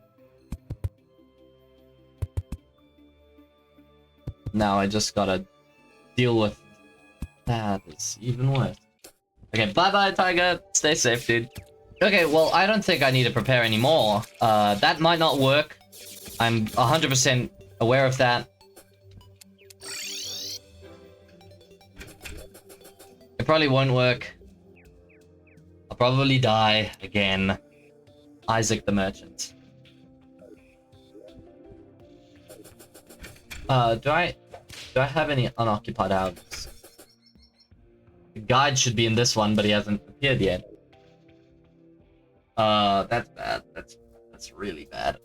Now I just gotta deal with that. It's even worse. Okay, bye-bye, Tiger. Stay safe, dude. Okay, well, I don't think I need to prepare anymore. That might not work. I'm 100% aware of that. It probably won't work. I'll probably die again. Isaac the Merchant. Do I have any unoccupied houses? The guide should be in this one, but he hasn't appeared yet. That's bad. That's really bad.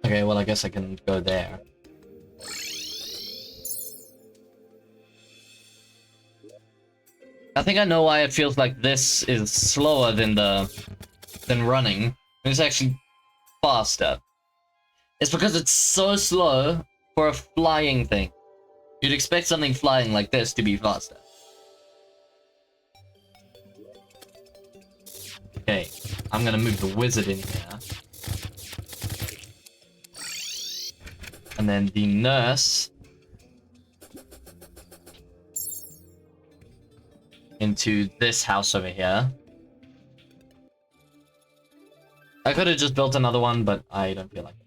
Okay, well, I guess I can go there. I think I know why it feels like this is slower than running. It's actually faster. It's because it's so slow for a flying thing. You'd expect something flying like this to be faster. Okay, I'm gonna move the wizard in here. And then the nurse into this house over here. I could have just built another one, but I don't feel like it.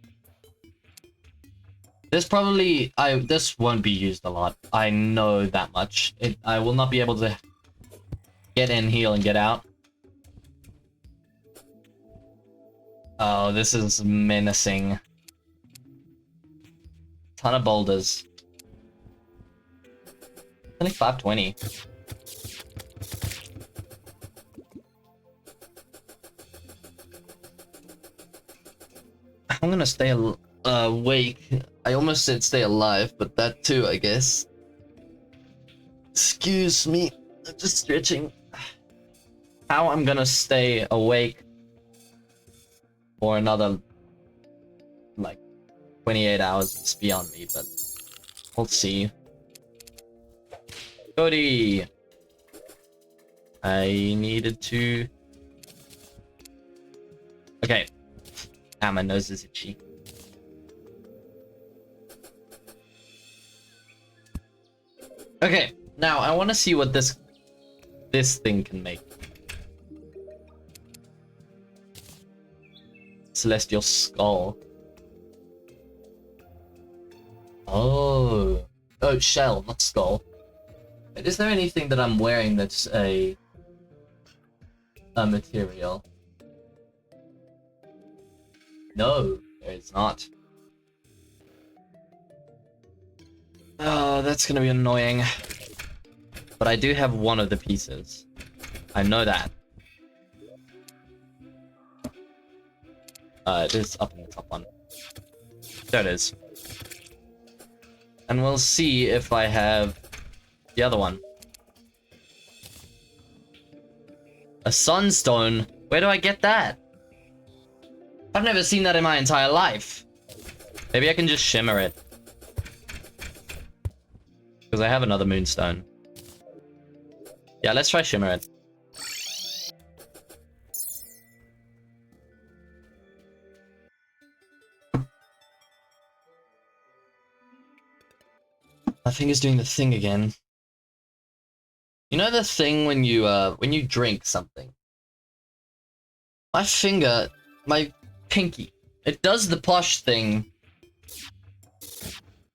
This won't be used a lot. I know that much. I will not be able to get in, heal, and get out. Oh, this is menacing. Ton of boulders. Only 520. I'm gonna stay awake. I almost said stay alive, but that too, I guess. Excuse me, I'm just stretching. How I'm gonna stay awake for another, like, 28 hours is beyond me, but we'll see. Cody! I needed to... Okay. Ah, my nose is itchy. Okay, now I want to see what this thing can make. Celestial skull. Oh, shell, not skull. Is there anything that I'm wearing that's a material? No, there is not. Oh, that's gonna be annoying. But I do have one of the pieces. I know that. It is up in the top one. There it is. And we'll see if I have the other one. A sunstone? Where do I get that? I've never seen that in my entire life. Maybe I can just shimmer it. Because I have another moonstone. Yeah, let's try shimmer it. My finger's doing the thing again. You know the thing when you drink something? My finger, my pinky, it does the posh thing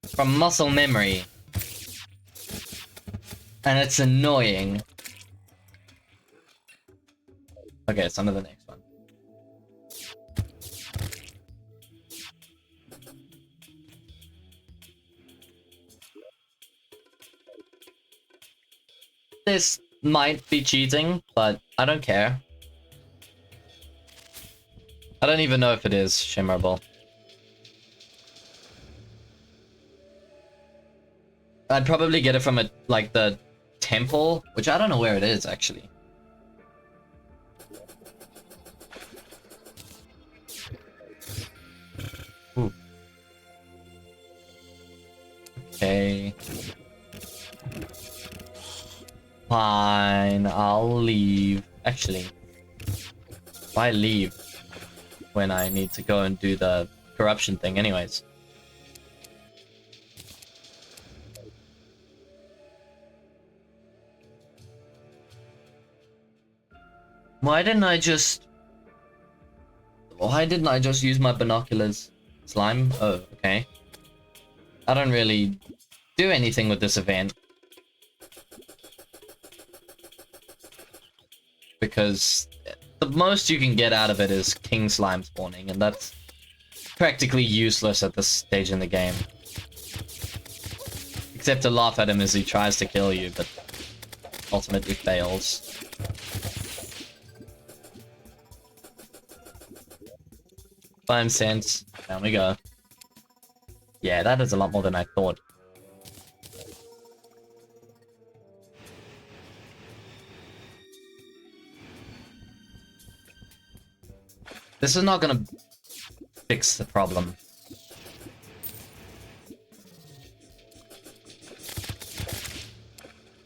from muscle memory. And it's annoying. Okay, it's on to the next one. This might be cheating, but I don't care. I don't even know if it is shimmerable. I'd probably get it from like the temple, which I don't know where it is actually. Ooh. Okay. Fine, I'll leave. Actually, why leave when I need to go and do the corruption thing anyways? Why didn't I just use my binoculars? Slime? Oh, okay. I don't really do anything with this event. Because the most you can get out of it is king slime spawning, and that's practically useless at this stage in the game. Except to laugh at him as he tries to kill you, but ultimately fails. 5 cents. Down we go. Yeah, that is a lot more than I thought. This is not gonna fix the problem.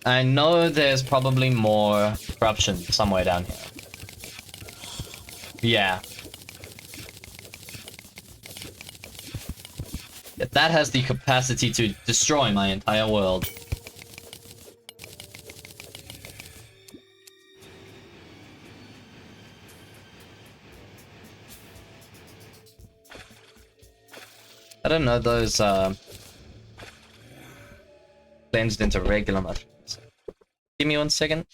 I know there's probably more corruption somewhere down here. Yeah. That has the capacity to destroy my entire world. I don't know, those cleansed into regular mushrooms. Give me 1 second.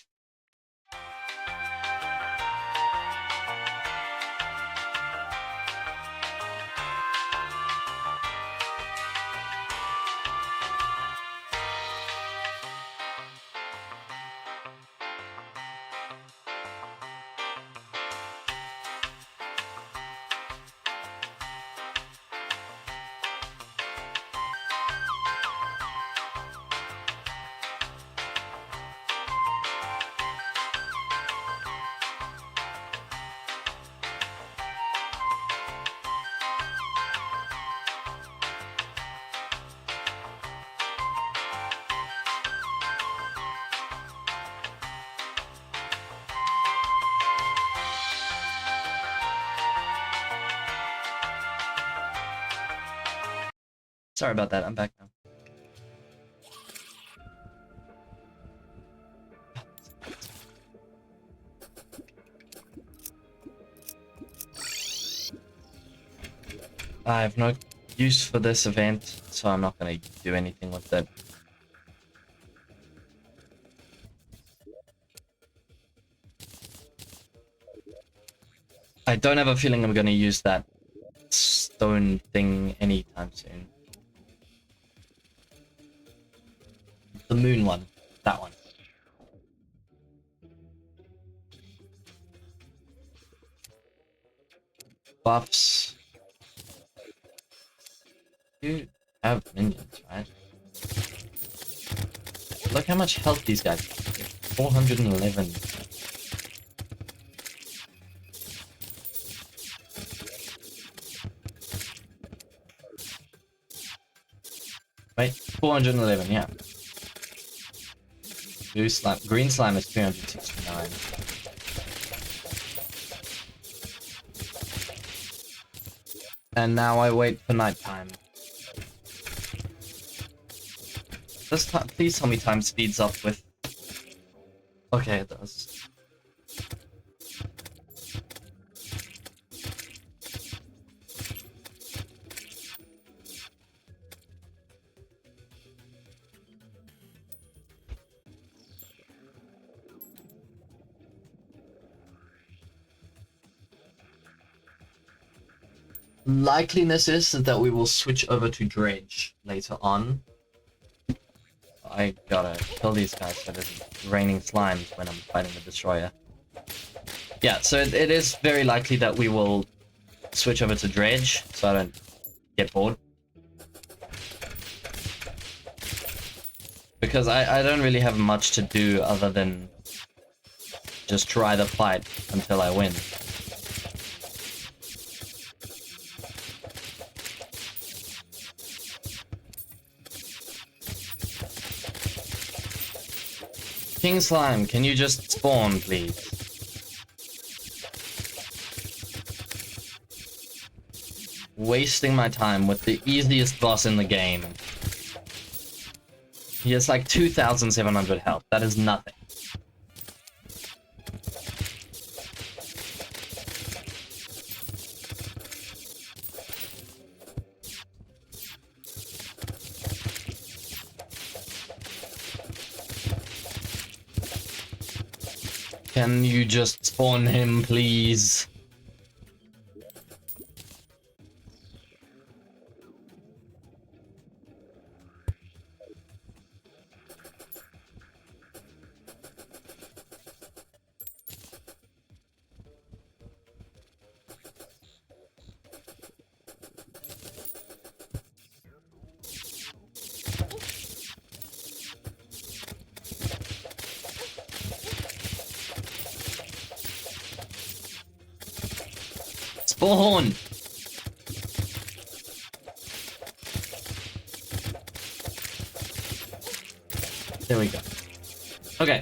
Sorry about that, I'm back now. I have no use for this event, so I'm not gonna do anything with it. I don't have a feeling I'm gonna use that stone thing anytime soon. The moon one. That one. Buffs. You have minions, right? Look how much health these guys have. 411. Wait, 411, yeah. Blue slime, green slime is 369. And now I wait for nighttime. This time, please tell me time speeds up with. Okay, it does. Likeliness is that we will switch over to Dredge later on. I gotta kill these guys so it isn't raining slimes when I'm fighting the destroyer. Yeah, so it is very likely that we will switch over to Dredge so I don't get bored. Because I don't really have much to do other than just try the fight until I win. King Slime, can you just spawn, please? Wasting my time with the easiest boss in the game. He has like 2,700 health. That is nothing. Can you just spawn him, please? Spawn! There we go. Okay.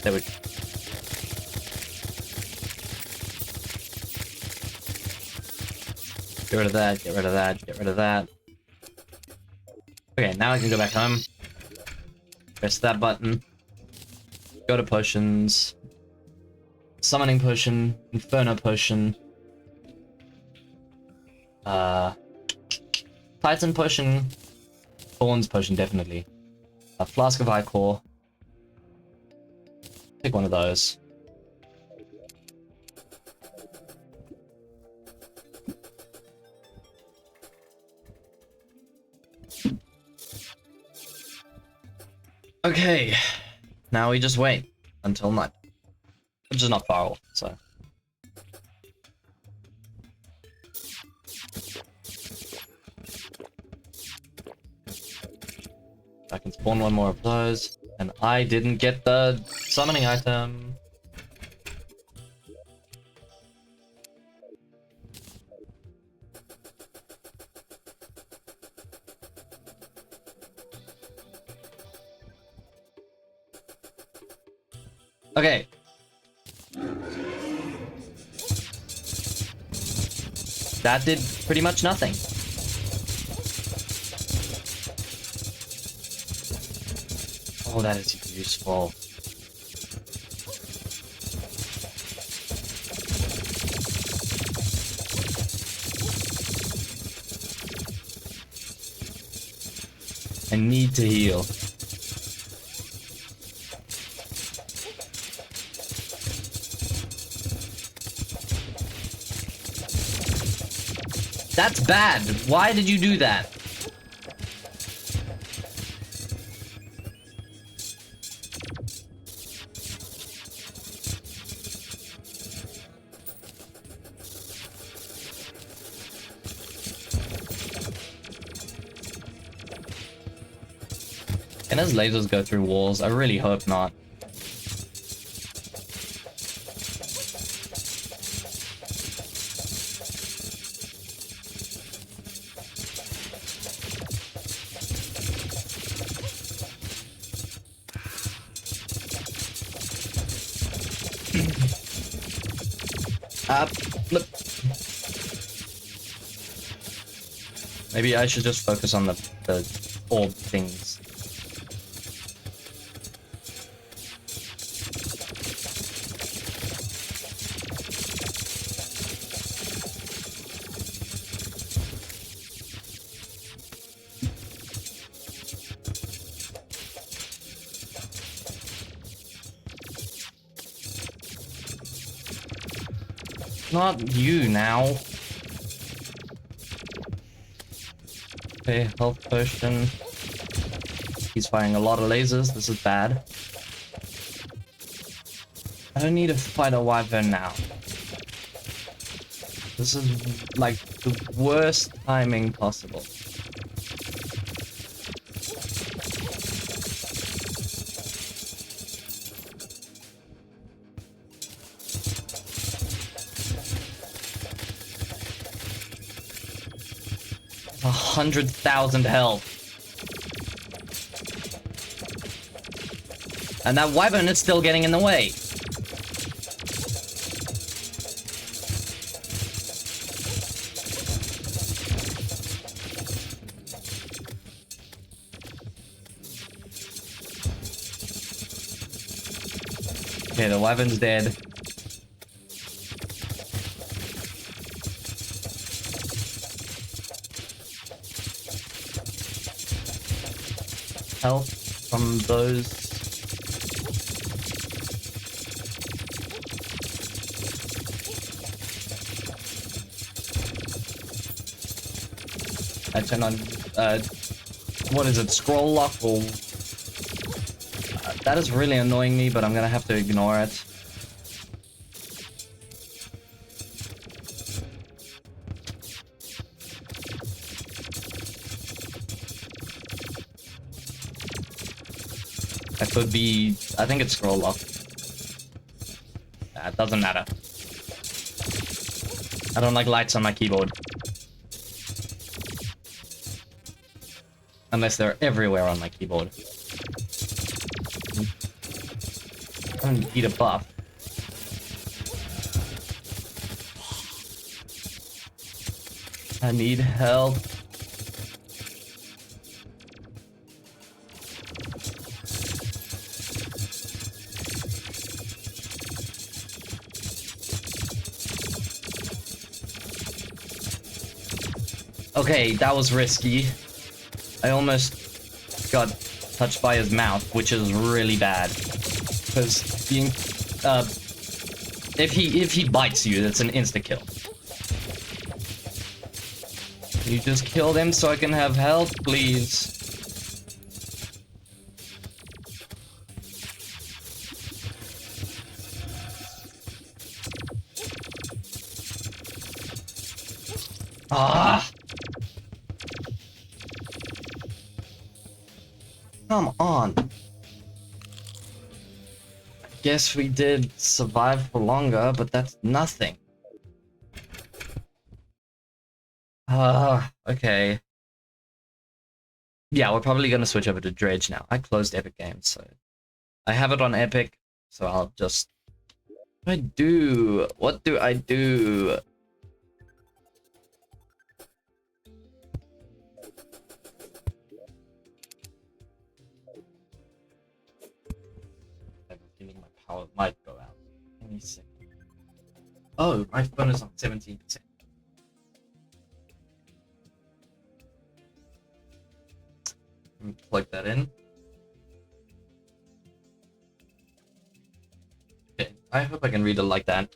There we go. Get rid of that, get rid of that, get rid of that. Okay, now I can go back home. Press that button. Go to potions. Summoning potion. Inferno potion. Titan potion. Thorns potion, definitely. A flask of Ichor. Pick one of those. Okay, now we just wait until night, which is not far off, so. I can spawn one more of those, and I didn't get the summoning item. Okay. That did pretty much nothing. Oh, that is useful. I need to heal. That's bad. Why did you do that? Can his lasers go through walls? I really hope not. Look. Maybe I should just focus on the orb things. Not you now. Okay, health potion. He's firing a lot of lasers. This is bad. I don't need to fight a wyvern now. This is like the worst timing possible. A 100,000 health. And that wyvern is still getting in the way. Okay, the wyvern's dead. Health from those. I turn on, what is it, scroll lock or... that is really annoying me, but I'm gonna have to ignore it. That could be... I think it's scroll lock. It doesn't matter. I don't like lights on my keyboard. Unless they're everywhere on my keyboard. I don't need a buff. I need help. Okay, that was risky. I almost got touched by his mouth, which is really bad. Because being, if he bites you, that's an insta kill. You just killed him so I can have health, please. Ah! Come on. Guess we did survive for longer, but that's nothing. Okay. Yeah, we're probably gonna switch over to Dredge now. I closed Epic Games, so I have it on Epic, so I'll just... What do I do? What do I do? I have a feeling my power might go out. Any second. Oh, my phone is on 17%. Plug that in. Okay, I hope I can read it like that.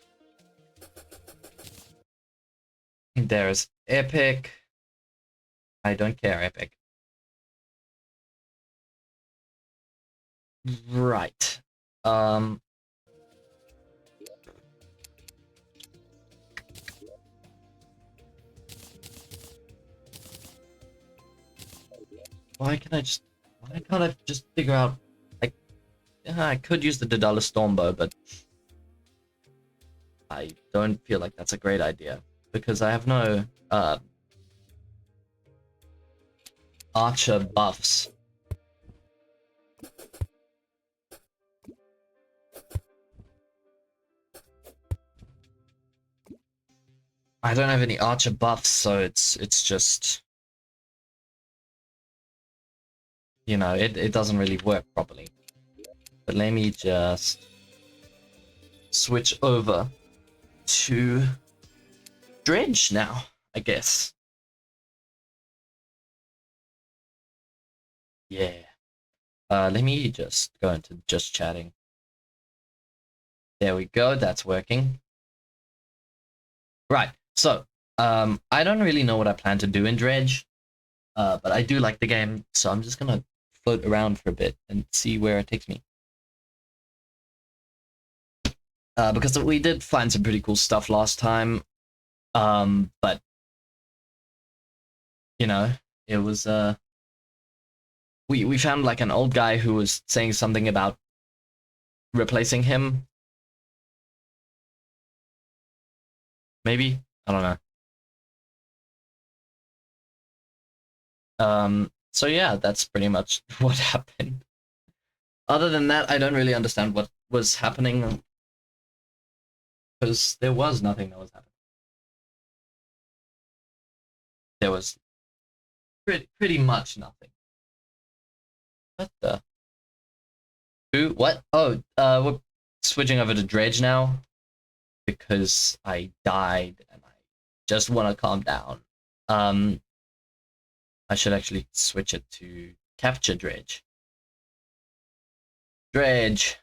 There's Epic. I don't care, Epic. Right. Why can't I just figure out, like, I could use the Daedalus Stormbow, but I don't feel like that's a great idea, because I have no, archer buffs. I don't have any archer buffs, so it's just, you know, it doesn't really work properly. But let me just switch over to Dredge now, I guess. Yeah. Let me just go into just chatting. There we go, that's working. Right, so, I don't really know what I plan to do in Dredge, but I do like the game, so I'm just gonna float around for a bit and see where it takes me. Because we did find some pretty cool stuff last time, but, you know, it was, we found like an old guy who was saying something about replacing him. Maybe? I don't know. So yeah, that's pretty much what happened. Other than that, I don't really understand what was happening, because there was nothing that was happening. There was pretty much nothing. What the? Who? What? Oh, we're switching over to Dredge now, because I died and I just want to calm down. I should actually switch it to Capture Dredge. Dredge.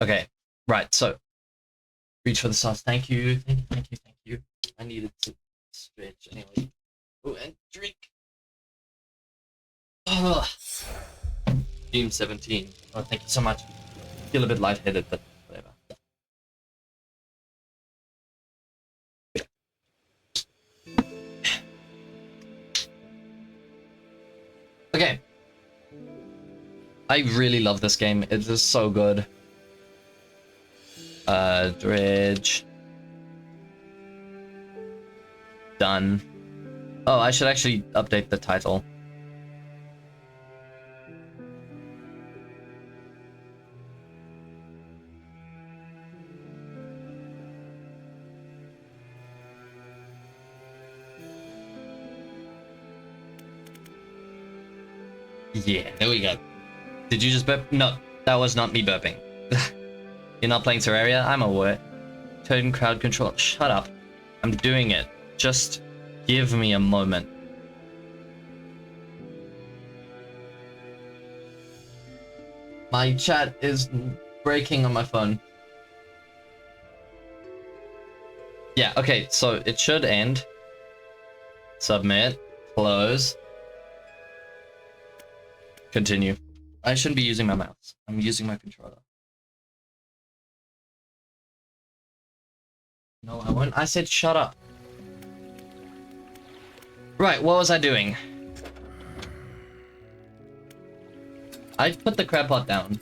Okay, right, so reach for the stars. Thank you. I needed to stretch anyway. Oh, and drink. Oh, Team 17. Oh, thank you so much. Feel a bit lightheaded, but whatever. Okay. I really love this game. It is so good. Dredge. Done. Oh, I should actually update the title. Yeah, there we go. Did you just burp? No, that was not me burping. You're not playing Terraria? I'm aware. Turn crowd control. Shut up. I'm doing it. Just give me a moment. My chat is breaking on my phone. Yeah, okay, so it should end. Submit. Close. Continue. I shouldn't be using my mouse. I'm using my controller. No, I won't. I said shut up. Right, what was I doing? I put the crab pot down.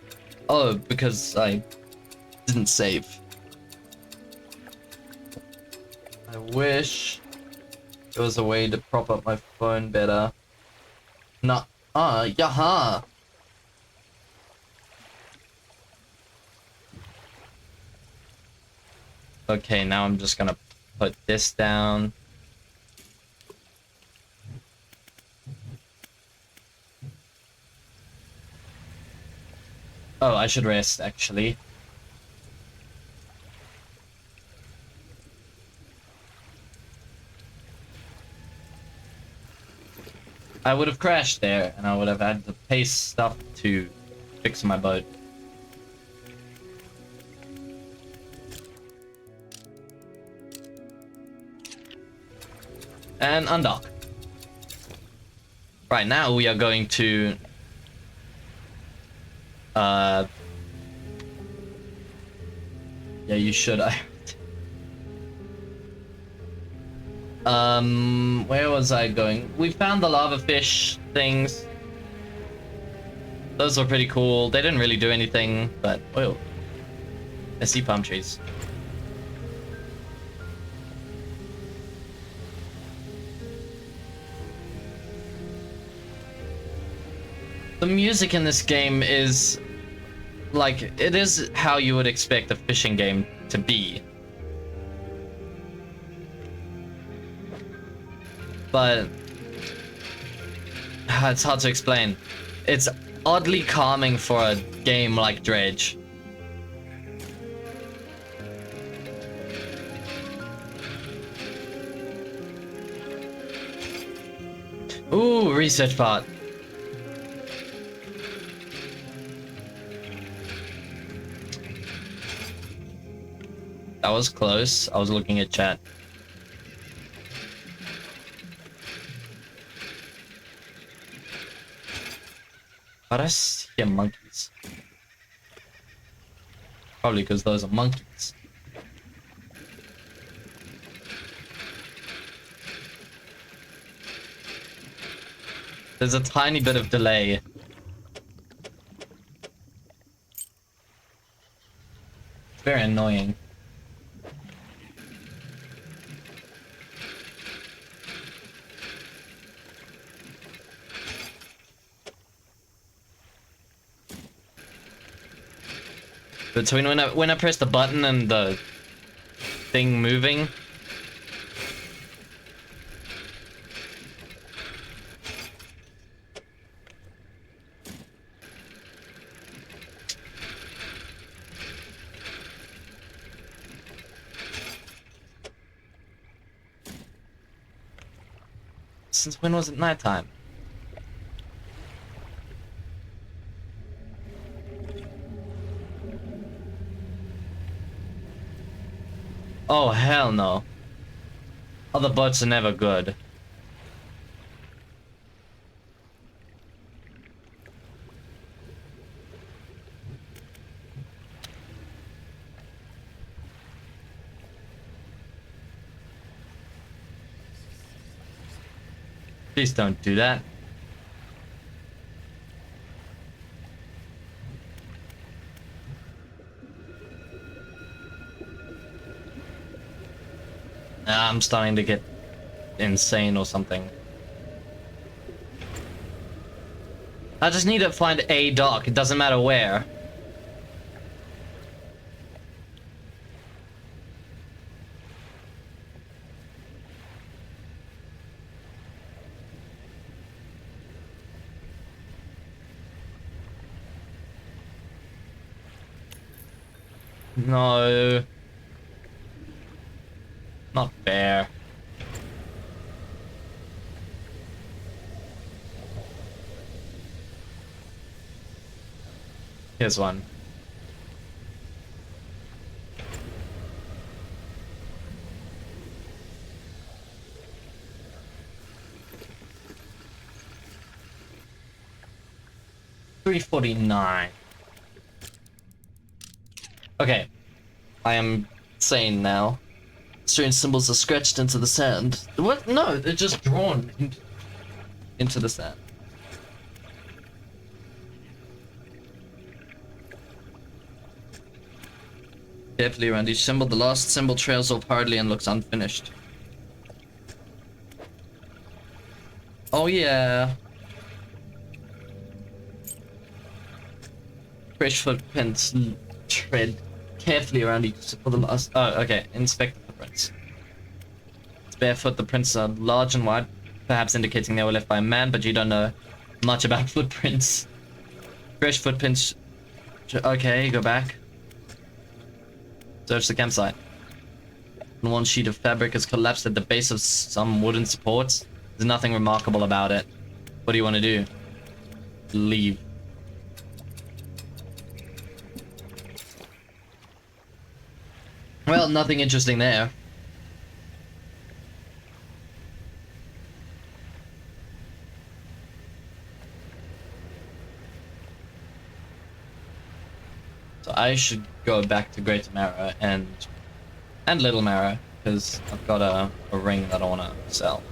Oh, because I didn't save. I wish there was a way to prop up my phone better. No. Ah, yaha! Okay, now I'm just gonna put this down. Oh, I should rest, actually. I would have crashed there, and I would have had to pay stuff to fix my boat. And undock. Right, now we are going to... Yeah, you should. Where was I going? We found the lava fish things. Those were pretty cool. They didn't really do anything, but... Oh, I see palm trees. The music in this game is like, it is how you would expect a fishing game to be. But it's hard to explain. It's oddly calming for a game like Dredge. Ooh, research part. That was close. I was looking at chat. But I hear monkeys. Probably because those are monkeys. There's a tiny bit of delay. It's very annoying. Between when I press the button and the thing moving. Since when was it nighttime? Oh, hell no. Other boats are never good. Please don't do that. I'm starting to get insane or something. I just need to find a dock. It doesn't matter where. No. Not fair. Here's one. $3.49. Okay. I am sane now. Strange symbols are scratched into the sand. What? No, they're just drawn into the sand. Carefully around each symbol, the last symbol trails off hardly and looks unfinished. Oh yeah. Fresh footprints tread carefully around each for the last. Oh, okay. Inspect the footprints. It's barefoot. The prints are large and wide, perhaps indicating they were left by a man, but you don't know much about footprints. Fresh footprints. Okay, go back. Search the campsite. One sheet of fabric has collapsed at the base of some wooden supports. There's nothing remarkable about it. What do you want to do? Leave. Well, nothing interesting there. So I should go back to Greater Marrow and Little Marrow, because I've got a ring that I want to sell.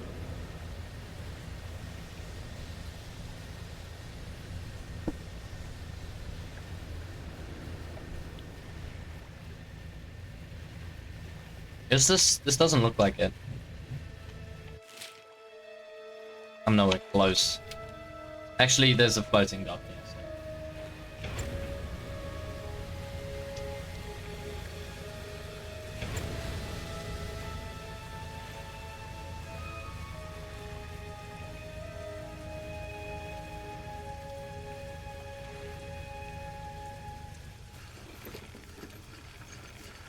Is this doesn't look like it. I'm nowhere close. Actually, there's a floating dock here. So.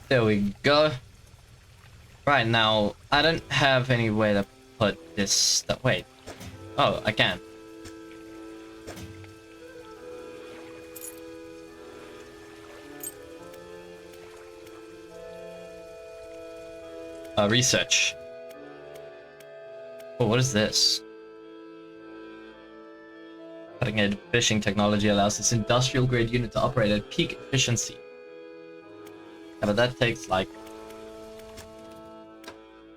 There we go. Right now, I don't have any way to put this stuff. Wait. Oh, I can. Research. Oh, what is this? Cutting-edge fishing technology allows this industrial-grade unit to operate at peak efficiency. Yeah, but that takes like...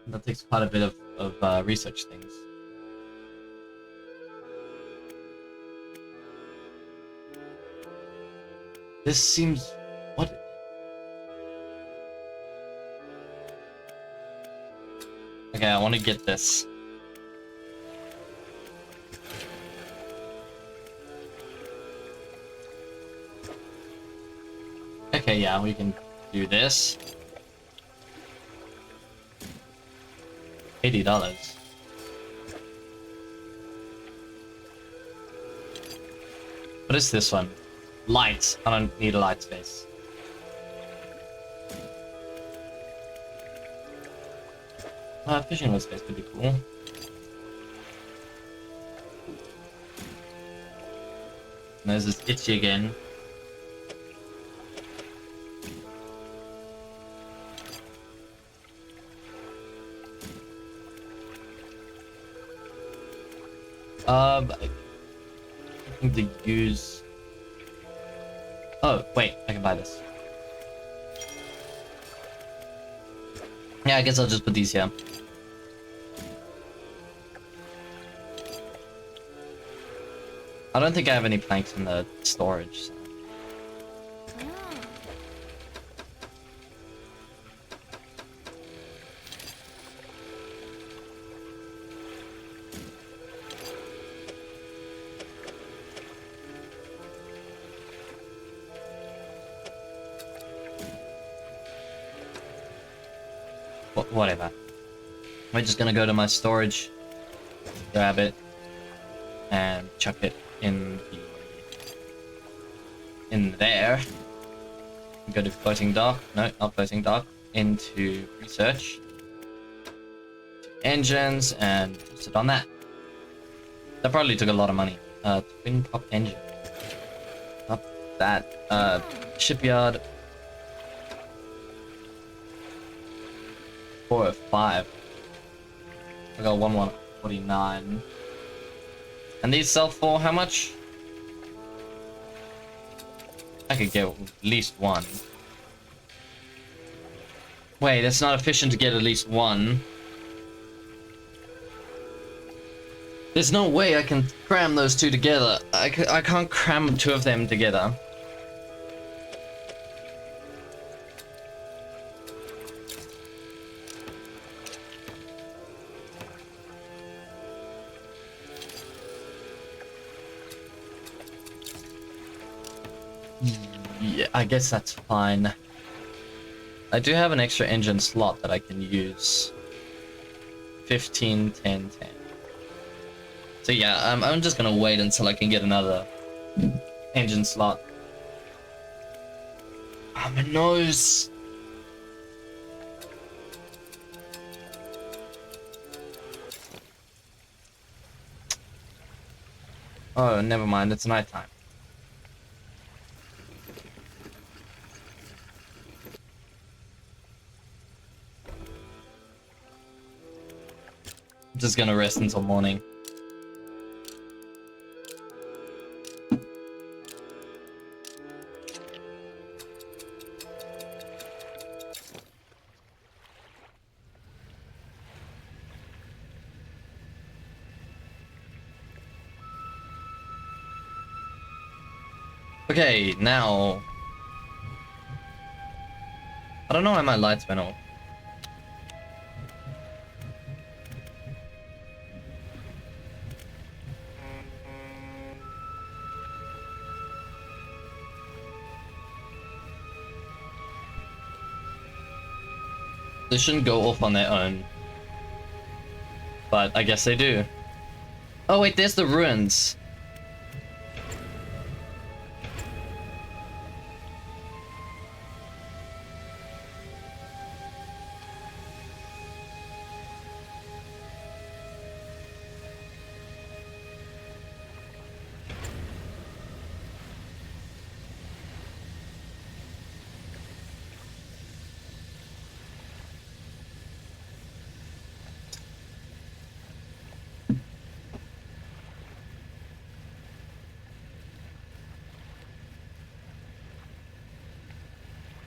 That takes quite a bit of research things. This seems... What? Okay, I want to get this. Okay, yeah, we can do this. $80. What is this one? Lights. I don't need a light space. Fishing light space could be cool. And there's this itchy again. I think to use... Oh, wait, I can buy this. Yeah, I guess I'll just put these here. I don't think I have any planks in the storage. So. Whatever. We're just gonna go to my storage, grab it, and chuck it in there. Go to floating dock. No, not floating dock. Into research. Engines, and sit on that. That probably took a lot of money. Twin prop engine. Up that. Shipyard. 405. I got 149. And these sell for how much? I could get at least one. Wait, it's not efficient to get at least one. There's no way I can cram those two together. I can't cram two of them together. Yeah, I guess that's fine. I do have an extra engine slot that I can use. 15, 10, 10. So yeah, I'm just gonna wait until I can get another engine slot. Oh, my nose! Oh, never mind, it's nighttime. I'm just gonna rest until morning. Okay, now... I don't know why my lights went off. They shouldn't go off on their own. But I guess they do. Oh wait, there's the ruins.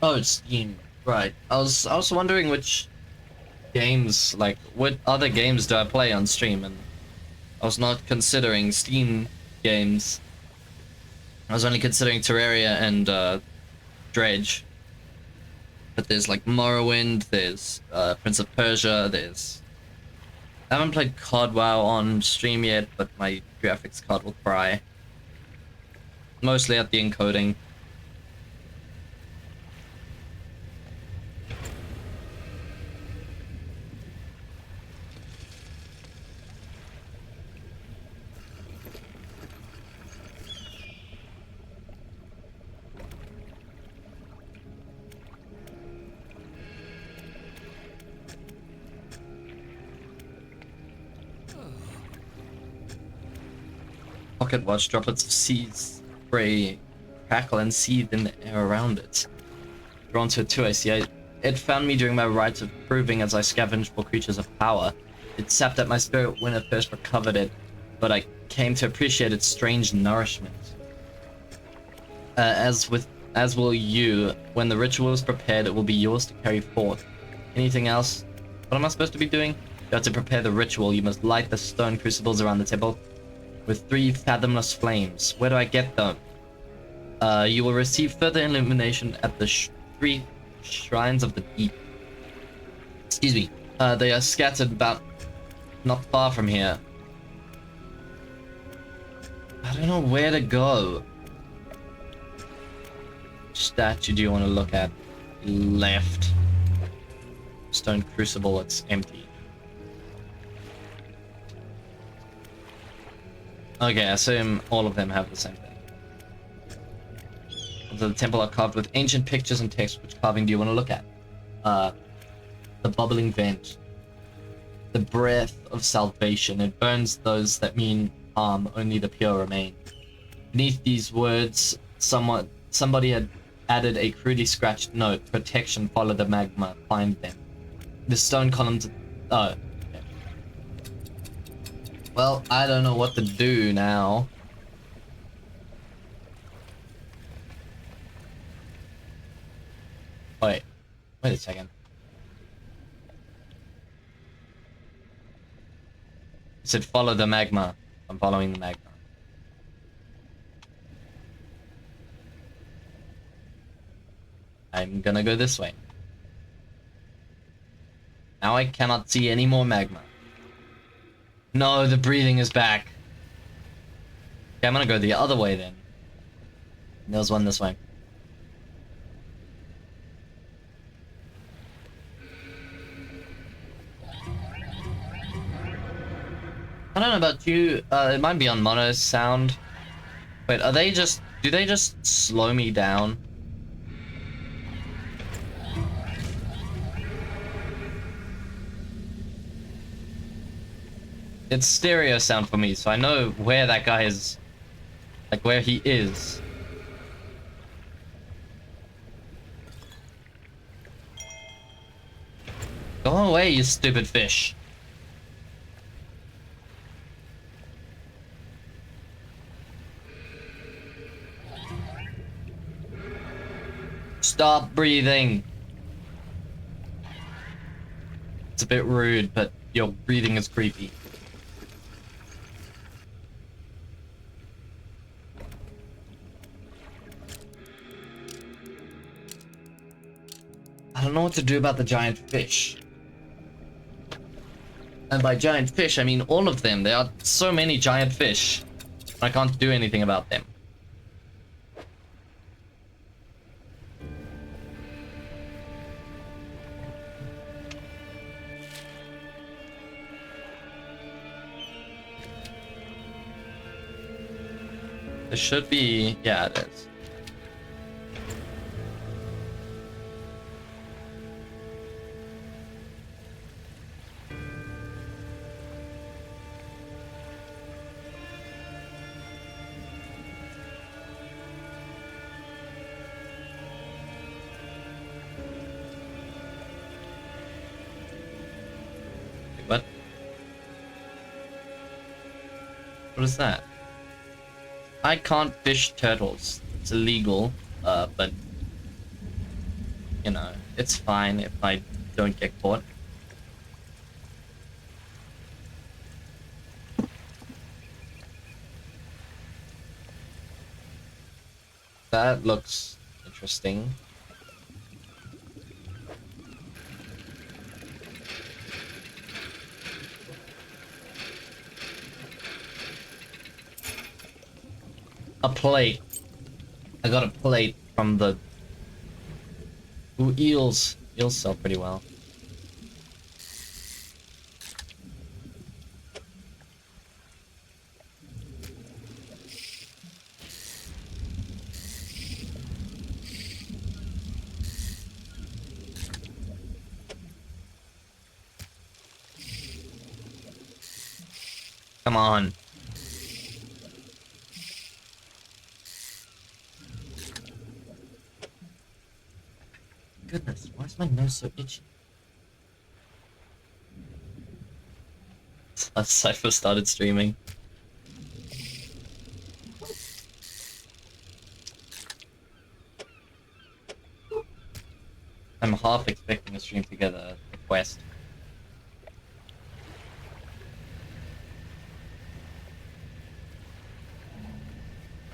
Oh, Steam. Right. I was wondering which games, like, what other games do I play on stream, and I was not considering Steam games. I was only considering Terraria and Dredge. But there's like Morrowind, there's Prince of Persia, there's... I haven't played COD WoW on stream yet, but my graphics card will cry. Mostly at the encoding. Pocket watch, droplets of seed spray, crackle and seethe in the air around it. Drawn to it too, I see. It found me during my rites of proving as I scavenged for creatures of power. It sapped at my spirit when I first recovered it, but I came to appreciate its strange nourishment. As will you, when the ritual is prepared, it will be yours to carry forth. Anything else? What am I supposed to be doing? You have to prepare the ritual. You must light the stone crucibles around the temple with 3 fathomless flames. Where do I get them? You will receive further illumination at the 3 shrines of the deep. Excuse me. They are scattered about not far from here. I don't know where to go. Statue do you want to look at? Left. Stone crucible, it's empty. Okay, I assume all of them have the same thing. The temple are carved with ancient pictures and text. Which carving do you want to look at? The bubbling vent. The breath of salvation. It burns those that mean harm, only the pure remain. Beneath these words, somebody had added a crudely scratched note. Protection, follow the magma, find them. The stone columns... Oh. Okay. Well, I don't know what to do now. Wait a second. It said follow the magma. I'm following the magma. I'm gonna go this way. Now I cannot see any more magma. No, the breathing is back. Okay, I'm gonna go the other way then. There's one this way. I don't know about you, it might be on mono sound. Wait, do they just slow me down? It's stereo sound for me, so I know where that guy is. Like, where he is. Go away, you stupid fish. Stop breathing. It's a bit rude, but your breathing is creepy. I don't know what to do about the giant fish. And by giant fish, I mean all of them. There are so many giant fish. I can't do anything about them. There should be... yeah, it is. What? What is that? I can't fish turtles. It's illegal, but you know, it's fine if I don't get caught. That looks interesting. A plate. I got a plate from the... Ooh, eels. Eels sell pretty well. Come on. Goodness, why is my nose so itchy? Cypher started streaming. I'm half expecting a stream together, a quest.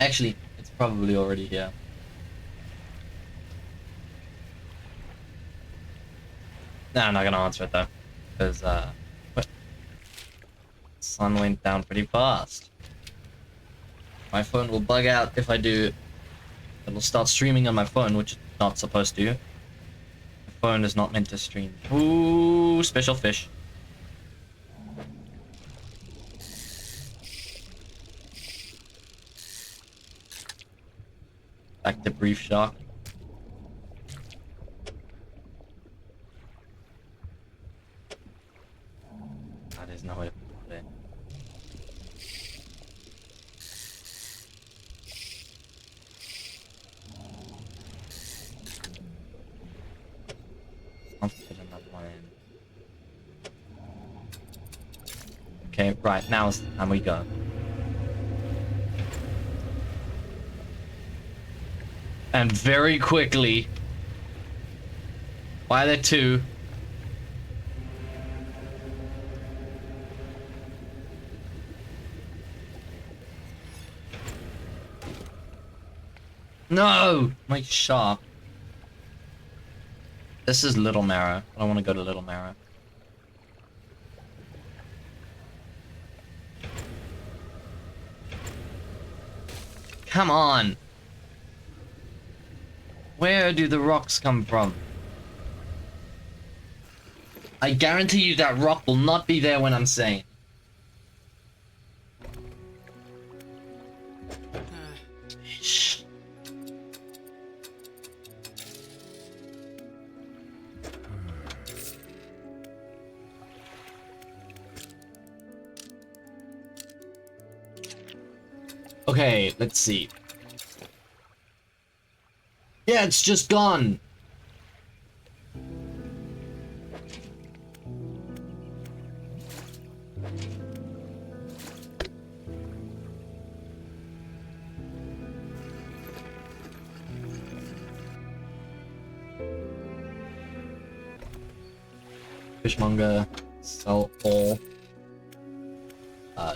Actually, it's probably already here. No, I'm not gonna answer it though, because what? Sun went down pretty fast. My phone will bug out if I do. It'll start streaming on my phone, which it's not supposed to. My phone is not meant to stream. Ooh, special fish. Back to brief shock. There's no way to put it. I'll put another one in. Okay, right, now is the time we go. And very quickly. Why are there two? No! My shark. This is Little Marrow. I don't want to go to Little Marrow. Come on! Where do the rocks come from? I guarantee you that rock will not be there when I'm saying. Shh. Okay, let's see. Yeah, it's just gone. Fishmonger, sell all.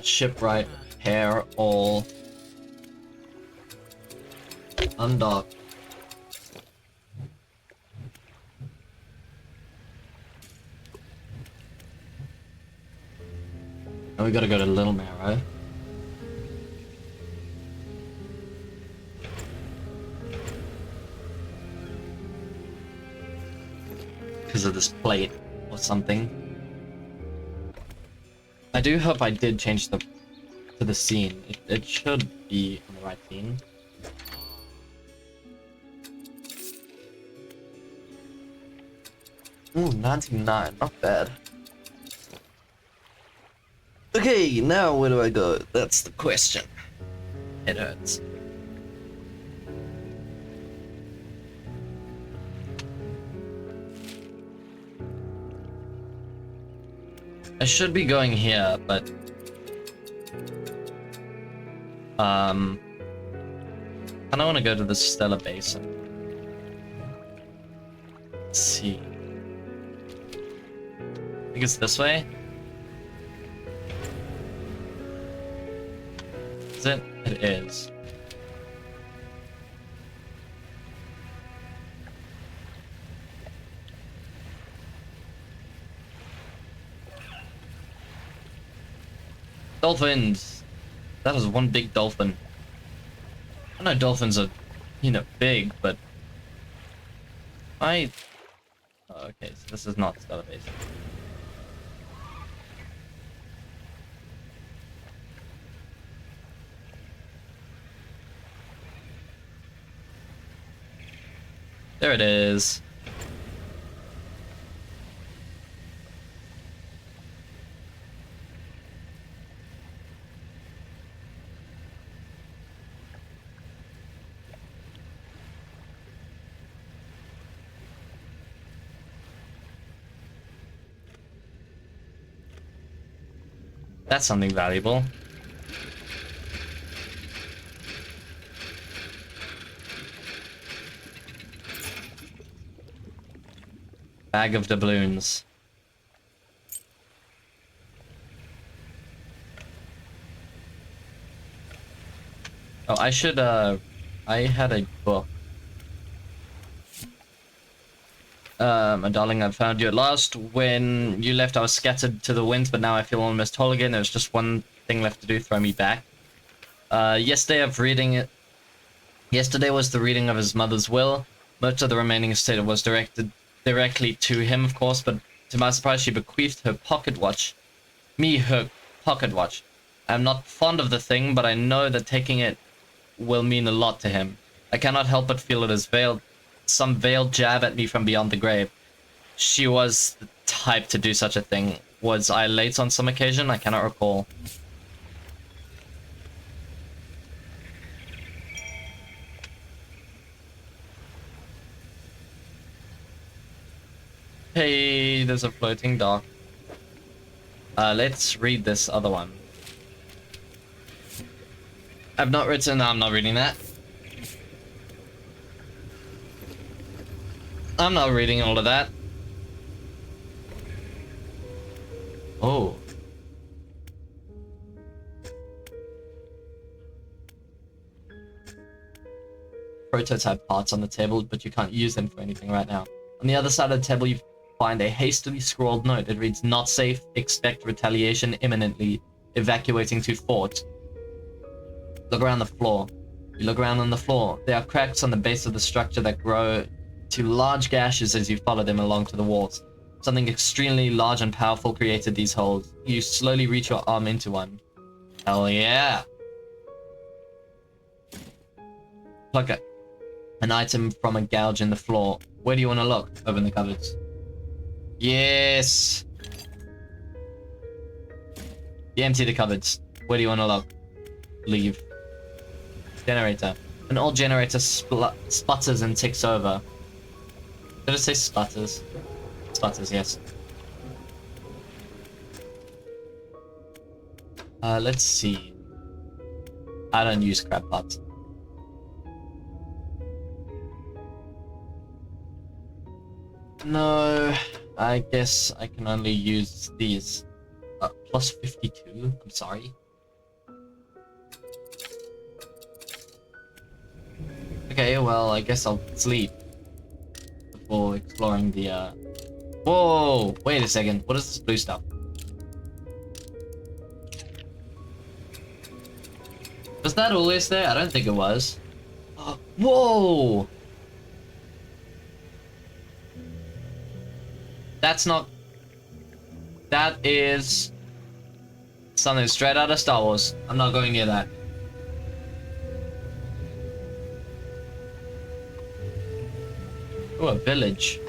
Shipwright, repair all. Undock. Now we gotta go to Little Marrow. Because of this plate or something. I do hope I did change to the scene. It should be on the right scene. Ooh, 99, not bad. Okay, now where do I go? That's the question. It hurts. I should be going here, but... I don't want to go to the Stellar Basin. I think it's this way. Is it? It is. Dolphins! That was one big dolphin. I know dolphins are, you know, big, but... Oh, okay, so this is not Stellar Base. There it is. That's something valuable. Bag of doubloons. Oh, I should, I had a book. My darling, I found you at last. When you left, I was scattered to the winds, but now I feel almost whole again. There's just one thing left to do, throw me back. Yesterday was the reading of his mother's will. Much of the remaining estate was directed directly to him, of course, but to my surprise, she bequeathed her pocket watch. Her pocket watch. I'm not fond of the thing, but I know that taking it will mean a lot to him. I cannot help but feel it as some veiled jab at me from beyond the grave. She was the type to do such a thing. Was I late on some occasion? I cannot recall. Hey, there's a floating dock. Let's read this other one. I'm not reading that. I'm not reading all of that. Oh. Prototype parts on the table, but you can't use them for anything right now. On the other side of the table, you find a hastily scrawled note. It reads, "Not safe, expect retaliation imminently, evacuating to fort." Look around the floor. You look around on the floor. There are cracks on the base of the structure that grow to large gashes as you follow them along to the walls. Something extremely large and powerful created these holes. You slowly reach your arm into one. Hell yeah! Pluck an item from a gouge in the floor. Where do you want to look? Open the cupboards. Yes! You empty the cupboards. Where do you want to look? Leave. Generator. An old generator sputters and ticks over. Did I say sputters? Sputters, yes. Let's see. I don't use crab pots. No, I guess I can only use these. Plus 52, I'm sorry. Okay, well, I guess I'll sleep before exploring the, Whoa! Wait a second, what is this blue stuff? Was that always there? I don't think it was. Oh, whoa! That's not... That is... something straight out of Star Wars. I'm not going near that. Oh, a village.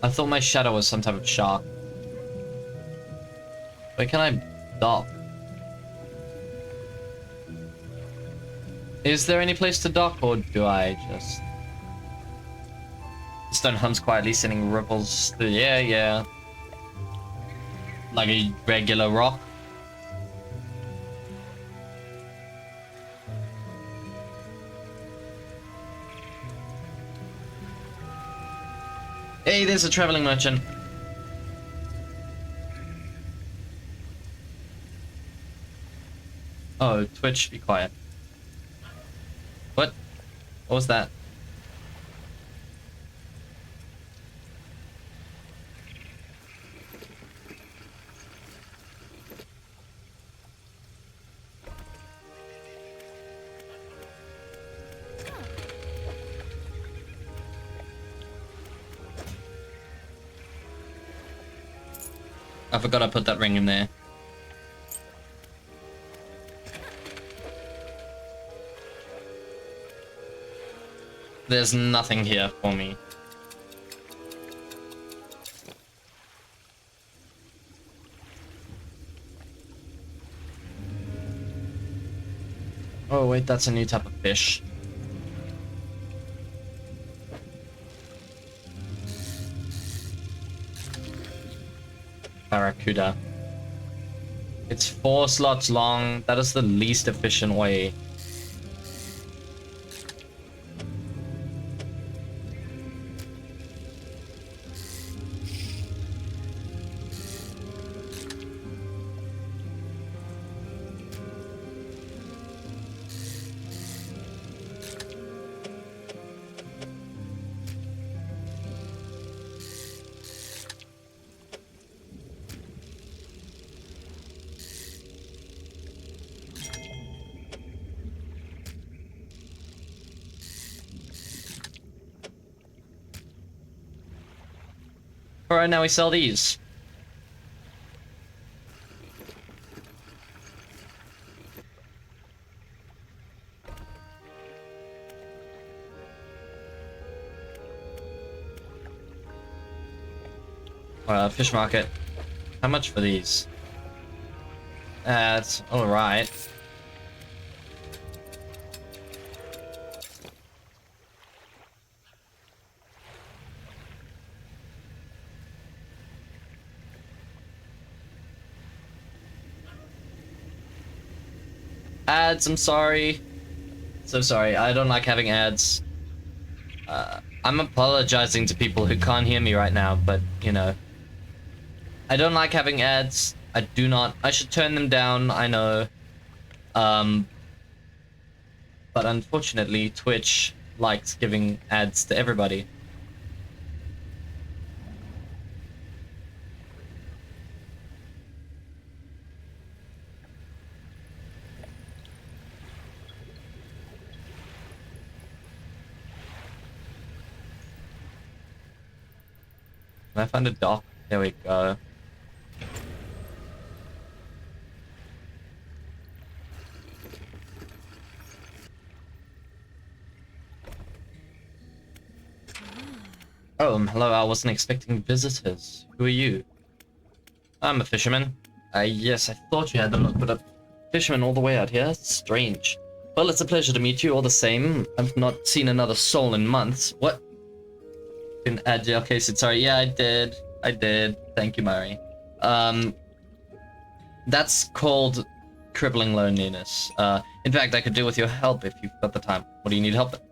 I thought my shadow was some type of shark. Where can I dock? Is there any place to dock, or do I just... The stone hums quietly, sending ripples through the air, yeah. Like a regular rock. Hey, there's a traveling merchant. Oh, Twitch, be quiet. What? What was that? I forgot I put that ring in there. There's nothing here for me. Oh wait, that's a new type of fish. Barracuda. It's 4 slots long. That is the least efficient way. Alright, now we sell these. Fish market. How much for these? That's alright. Ads, I'm sorry. So sorry, I don't like having ads. I'm apologizing to people who can't hear me right now, but, you know. I don't like having ads. I do not. I should turn them down, I know. But unfortunately, Twitch likes giving ads to everybody. Can I find a dock? There we go. Oh, hello, I wasn't expecting visitors. Who are you? I'm a fisherman. Yes, I thought you had the look, but a fisherman all the way out here? Strange. Well, it's a pleasure to meet you all the same. I've not seen another soul in months. What? Can add jail case. Sorry, yeah, I did. I did. Thank you, Murray. That's called crippling loneliness. In fact, I could do with your help if you've got the time. What do you need help with?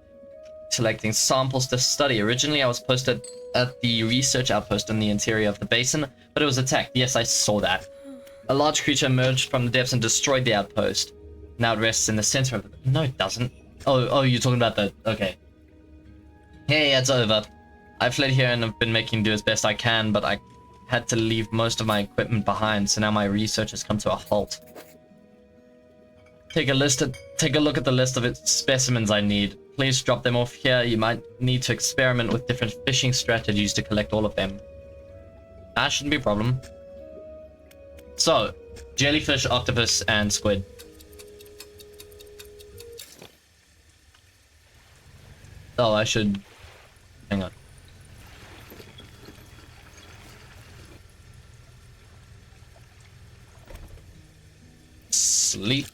Selecting samples to study. Originally, I was posted at the research outpost in the interior of the basin, but it was attacked. Yes, I saw that. A large creature emerged from the depths and destroyed the outpost. Now it rests in the center of it. No, it doesn't. Oh, you're talking about the... Okay. Hey, it's over. I fled here and have been making do as best I can, but I had to leave most of my equipment behind, so now my research has come to a halt. Take a look at the list of its specimens I need. Please drop them off here. You might need to experiment with different fishing strategies to collect all of them. That shouldn't be a problem. So, jellyfish, octopus, and squid. Oh, I should... Hang on. Sleep.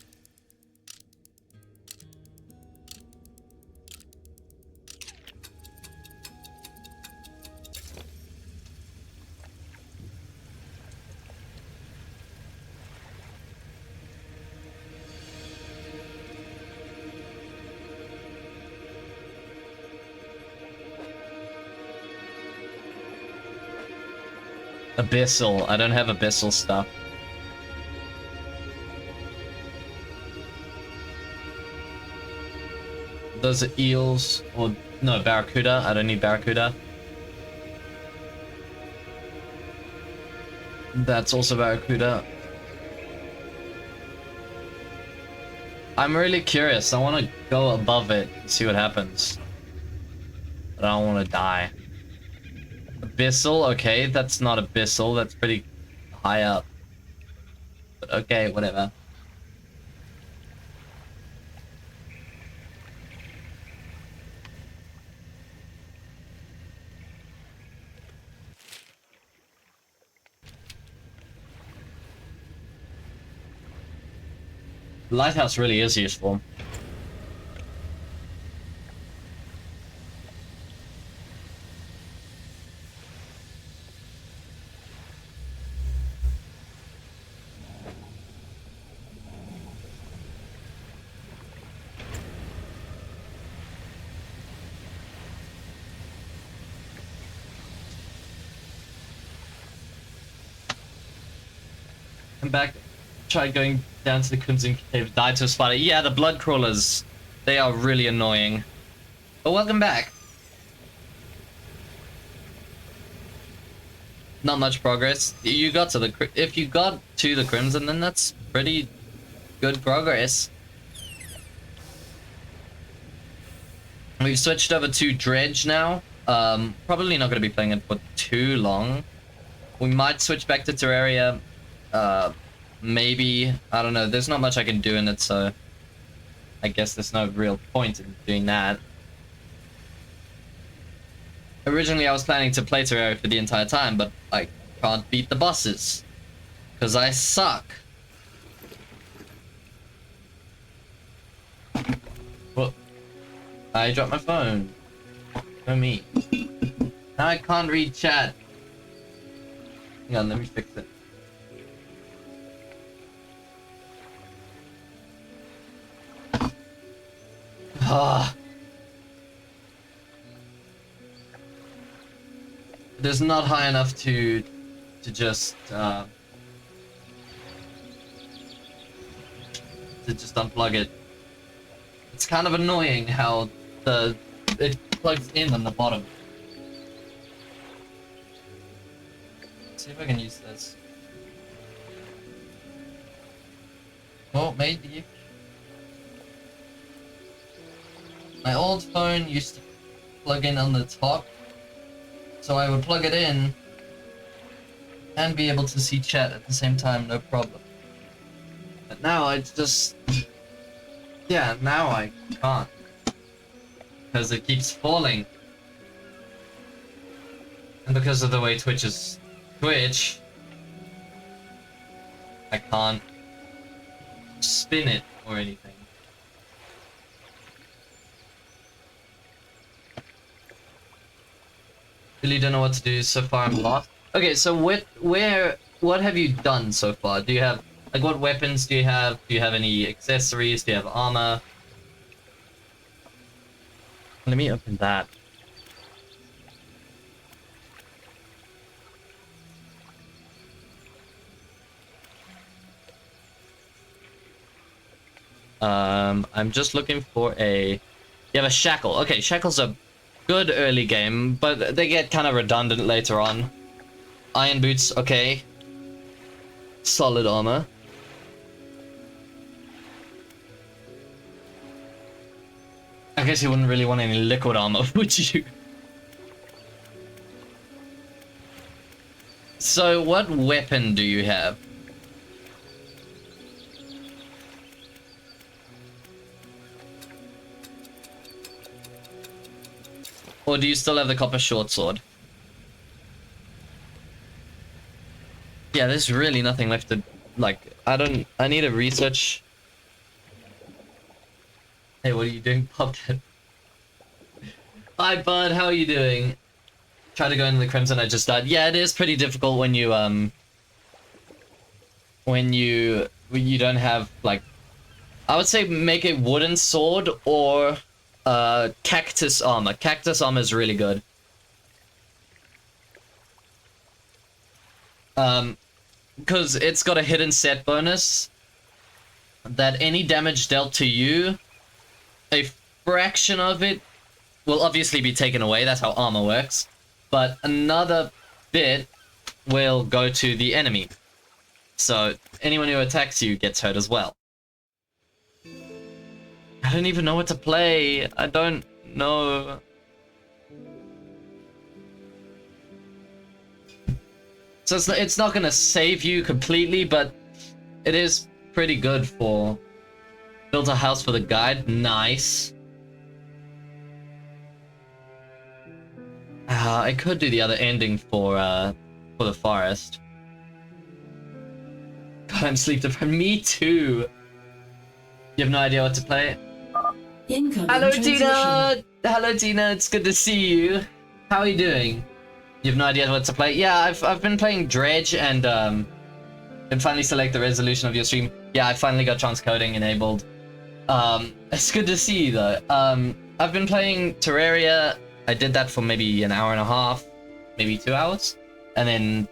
Abyssal. I don't have abyssal stuff. Those are eels, or no, barracuda. I don't need barracuda. That's also barracuda. I'm really curious. I want to go above it and see what happens. But I don't want to die. Abyssal, okay, that's not abyssal. That's pretty high up. But okay, whatever. Lighthouse really is useful. Come back. Tried going down to the Crimson Cave. Died to a spider. Yeah, the blood crawlers. They are really annoying. But welcome back. Not much progress. You got to the... If you got to the Crimson, then that's pretty good progress. We've switched over to Dredge now. Probably not going to be playing it for too long. We might switch back to Terraria. Maybe. I don't know. There's not much I can do in it, so... I guess there's no real point in doing that. Originally, I was planning to play Terraria for the entire time, but I can't beat the bosses. Because I suck. Well, I dropped my phone. For me. Now I can't read chat. Hang on, let me fix it. Ah. It is not high enough to just unplug it. It's kind of annoying how it plugs in on the bottom. Let's see if I can use this. Oh, maybe. My old phone used to plug in on the top, so I would plug it in and be able to see chat at the same time, no problem. But now I just... Yeah, now I can't. Because it keeps falling. And because of the way Twitch is... Twitch... I can't spin it or anything. Really don't know what to do. So far I'm lost. Okay, so what have you done so far? Do you have, like, what weapons do you have? Do you have any accessories? Do you have armor? Let me open that. I'm just looking for a... You have a shackle. Okay, shackles are good early game, but they get kind of redundant later on. Iron boots, okay. Solid armor. I guess you wouldn't really want any liquid armor, would you? So, what weapon do you have? Or do you still have the copper short sword? Yeah, there's really nothing left to, like, I need to research. Hey, what are you doing, Popcat? Hi, bud, how are you doing? Try to go into the Crimson, I just died. Yeah, it is pretty difficult when you don't have, like, I would say make a wooden sword or cactus armor. Cactus armor is really good. Because it's got a hidden set bonus that any damage dealt to you, a fraction of it will obviously be taken away. That's how armor works. But another bit will go to the enemy. So anyone who attacks you gets hurt as well. I don't even know what to play. I don't know. So it's not gonna save you completely, but it is pretty good for... Built a house for the guide. Nice. I could do the other ending for the forest. God, I'm sleep deprived. Me too. You have no idea what to play? Incoming Hello, transmission. Tina! Hello, Tina. It's good to see you. How are you doing? You have no idea what to play? Yeah, I've been playing Dredge and can finally select the resolution of your stream. Yeah, I finally got transcoding enabled. It's good to see you though. I've been playing Terraria. I did that for maybe an hour and a half, maybe 2 hours, and then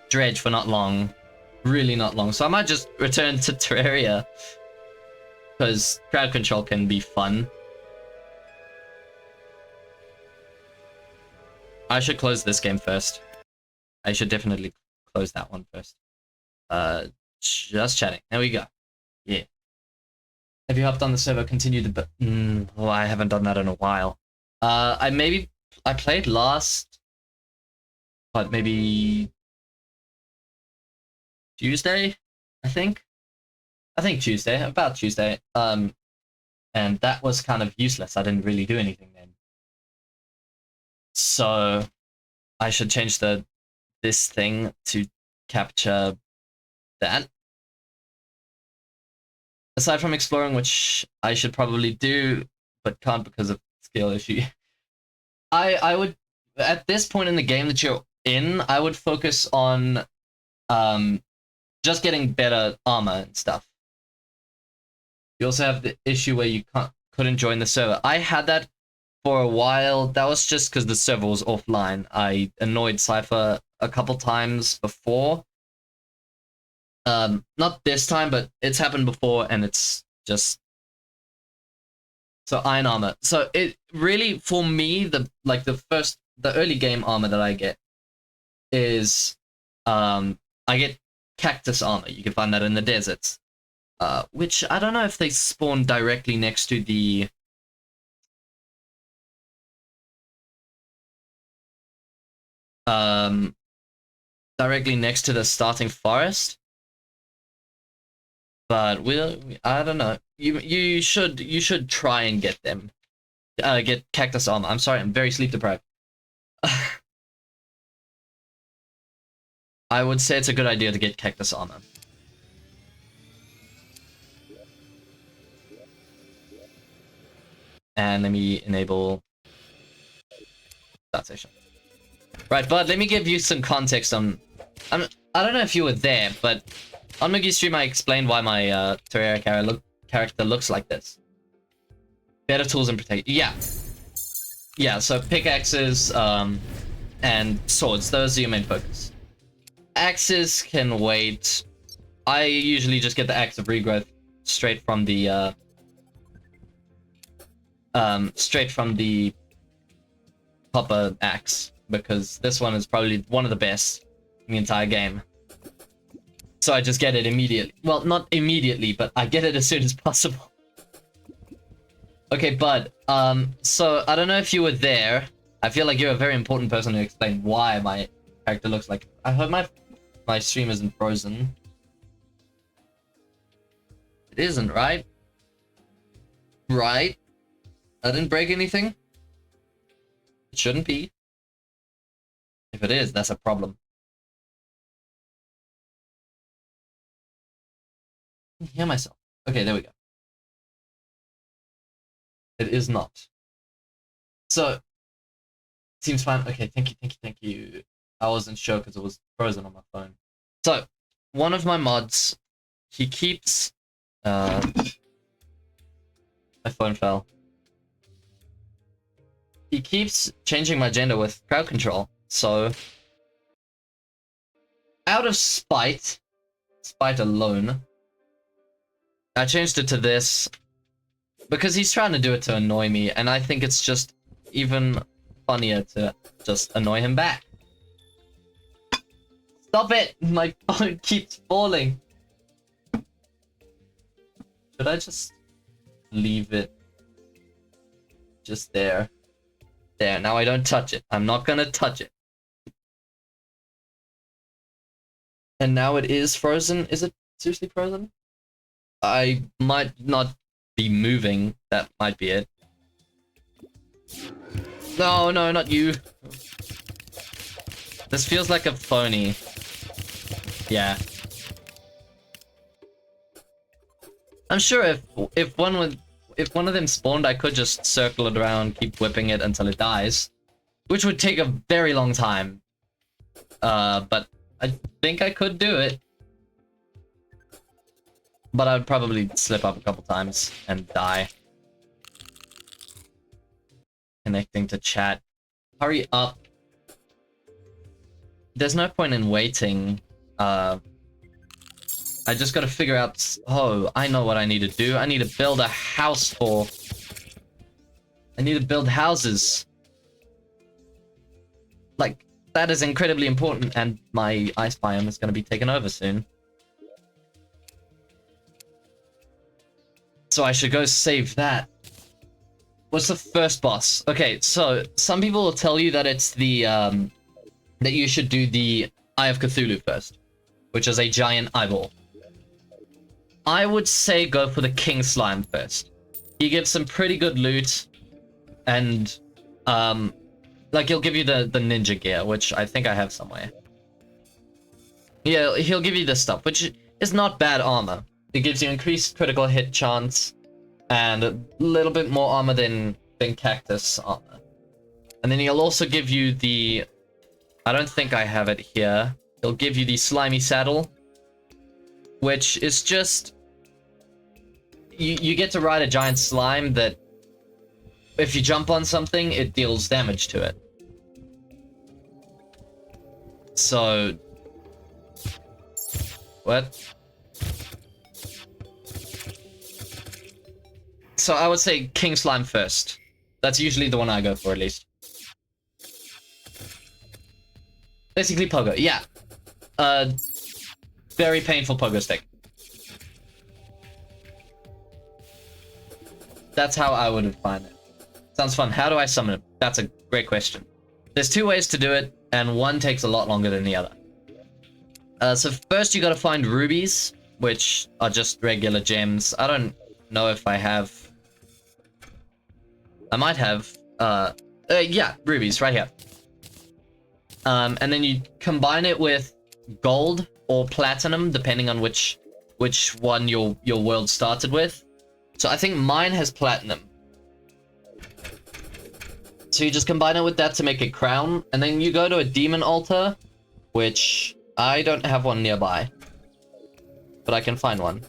Dredge for not long, really not long. So I might just return to Terraria because crowd control can be fun. I should close this game first. I should definitely close that one first. Just chatting. There we go. Yeah. Have you hopped on the server? Continued the... well, I haven't done that in a while. I played last... But maybe... Tuesday? I think Tuesday. About Tuesday. And that was kind of useless. I didn't really do anything then. So... I should change this thing to capture that. Aside from exploring, which I should probably do, but can't because of skill issue. I would, at this point in the game that you're in, I would focus on just getting better armor and stuff. You also have the issue where you couldn't join the server. I had that for a while. That was just because the server was offline. I annoyed Cypher a couple times before. Not this time, but it's happened before, and it's just... So iron armor. So it really, for me, the early game armor that I get is, I get cactus armor. You can find that in the deserts. Which I don't know if they spawn directly next to the... directly next to the starting forest. But I don't know. You should try and get them. Get cactus armor. I'm sorry, I'm very sleep deprived. I would say it's a good idea to get cactus armor. And let me enable that session. Right, Bud, let me give you some context on... I don't know if you were there, but on Moogie's stream I explained why my Terraria character looks like this. Better tools and protection. Yeah. Yeah, so pickaxes and swords, those are your main focus. Axes can wait. I usually just get the axe of regrowth straight from the copper axe, because this one is probably one of the best in the entire game. So I just get it immediately. Well, not immediately, but I get it as soon as possible. Okay, Bud, so I don't know if you were there. I feel like you're a very important person to explain why my character looks like... I hope my stream isn't frozen. It isn't, right? Right? I didn't break anything? It shouldn't be. If it is, that's a problem. I can hear myself. Okay, there we go. It is not. So, seems fine. Okay, thank you. I wasn't sure because it was frozen on my phone. So, one of my mods, he keeps... my phone fell. He keeps changing my gender with crowd control, so... out of spite alone, I changed it to this because he's trying to do it to annoy me, and I think it's just even funnier to just annoy him back. Stop it! My phone keeps falling. Should I just leave it just there? There, now I don't touch it. I'm not gonna touch it. And now it is frozen. Is it seriously frozen? I might not be moving. That might be it. No, no, not you. This feels like a phony. Yeah. I'm sure if one of them spawned, I could just circle it around, keep whipping it until it dies, which would take a very long time. But I think I could do it. But I'd probably slip up a couple times and die. Connecting to chat. Hurry up. There's no point in waiting. I just gotta figure out... Oh, I know what I need to do. I need to build a house for... I need to build houses. Like, that is incredibly important, and my ice biome is gonna be taken over soon. So I should go save that. What's the first boss? Okay, so some people will tell you that it's the, that you should do the Eye of Cthulhu first, which is a giant eyeball. I would say go for the King Slime first. He gives some pretty good loot, and, like, he'll give you the ninja gear, which I think I have somewhere. Yeah, he'll give you this stuff, which is not bad armor. It gives you increased critical hit chance, and a little bit more armor than Cactus armor. And then he'll also give you the... I don't think I have it here. He'll give you the Slimy Saddle, which is just... You get to ride a giant slime that, if you jump on something, it deals damage to it. So... What? So I would say King Slime first. That's usually the one I go for, at least. Basically pogo, yeah. Very painful pogo stick. That's how I would define it. Sounds fun. How do I summon it? That's a great question. There's two ways to do it, and one takes a lot longer than the other. So first you gotta find rubies, which are just regular gems. I don't know if I have... I might have... yeah, rubies, right here. And then you combine it with gold or platinum, depending on which one your world started with. So I think mine has platinum. So you just combine it with that to make a crown, and then you go to a demon altar, which I don't have one nearby, but I can find one.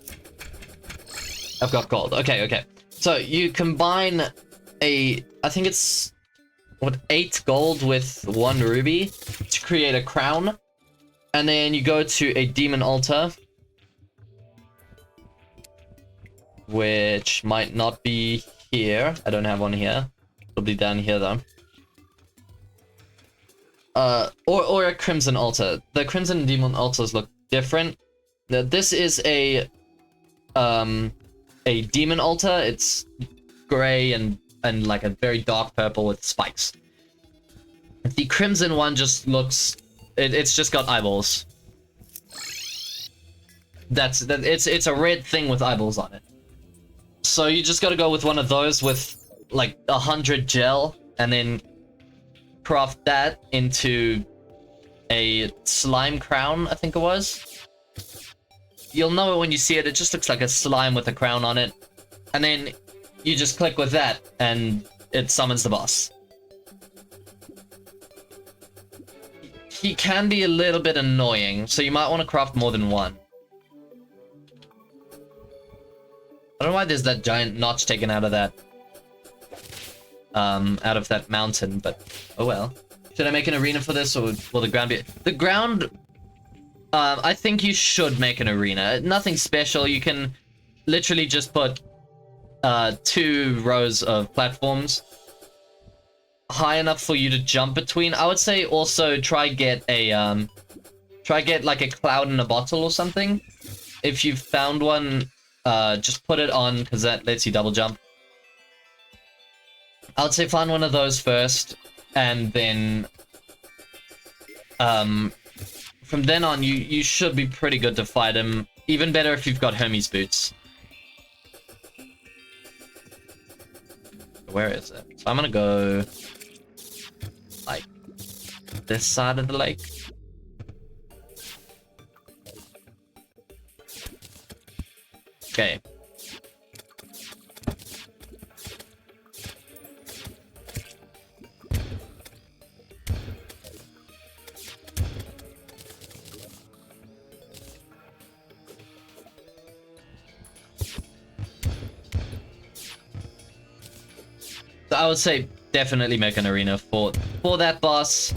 I've got gold. Okay, okay. So you combine I think it's, what, 8 gold with 1 ruby to create a crown, and then you go to a demon altar, which might not be here. I don't have one here. It'll be down here though. Or a crimson altar. The crimson and demon altars look different. Now, this is a demon altar. It's gray and like a very dark purple with spikes. The crimson one just looks... It's just got eyeballs. It's a red thing with eyeballs on it. So you just gotta go with one of those with like 100 gel, and then craft that into a slime crown, I think it was. You'll know it when you see it. It just looks like a slime with a crown on it. And then you just click with that, and it summons the boss. He can be a little bit annoying, so you might want to craft more than one. I don't know why there's that giant notch taken out of that mountain, but oh well. Should I make an arena for this, or will the ground be... The ground I think you should make an arena. Nothing special. You can literally just put 2 rows of platforms high enough for you to jump between. I would say also try get like a cloud in a bottle or something. If you've found one, just put it on because that lets you double jump. I would say find one of those first, and then from then on you should be pretty good to fight him. Even better if you've got Hermes boots. Where is it? So I'm gonna go like this side of the lake. Okay. So I would say definitely make an arena for that boss.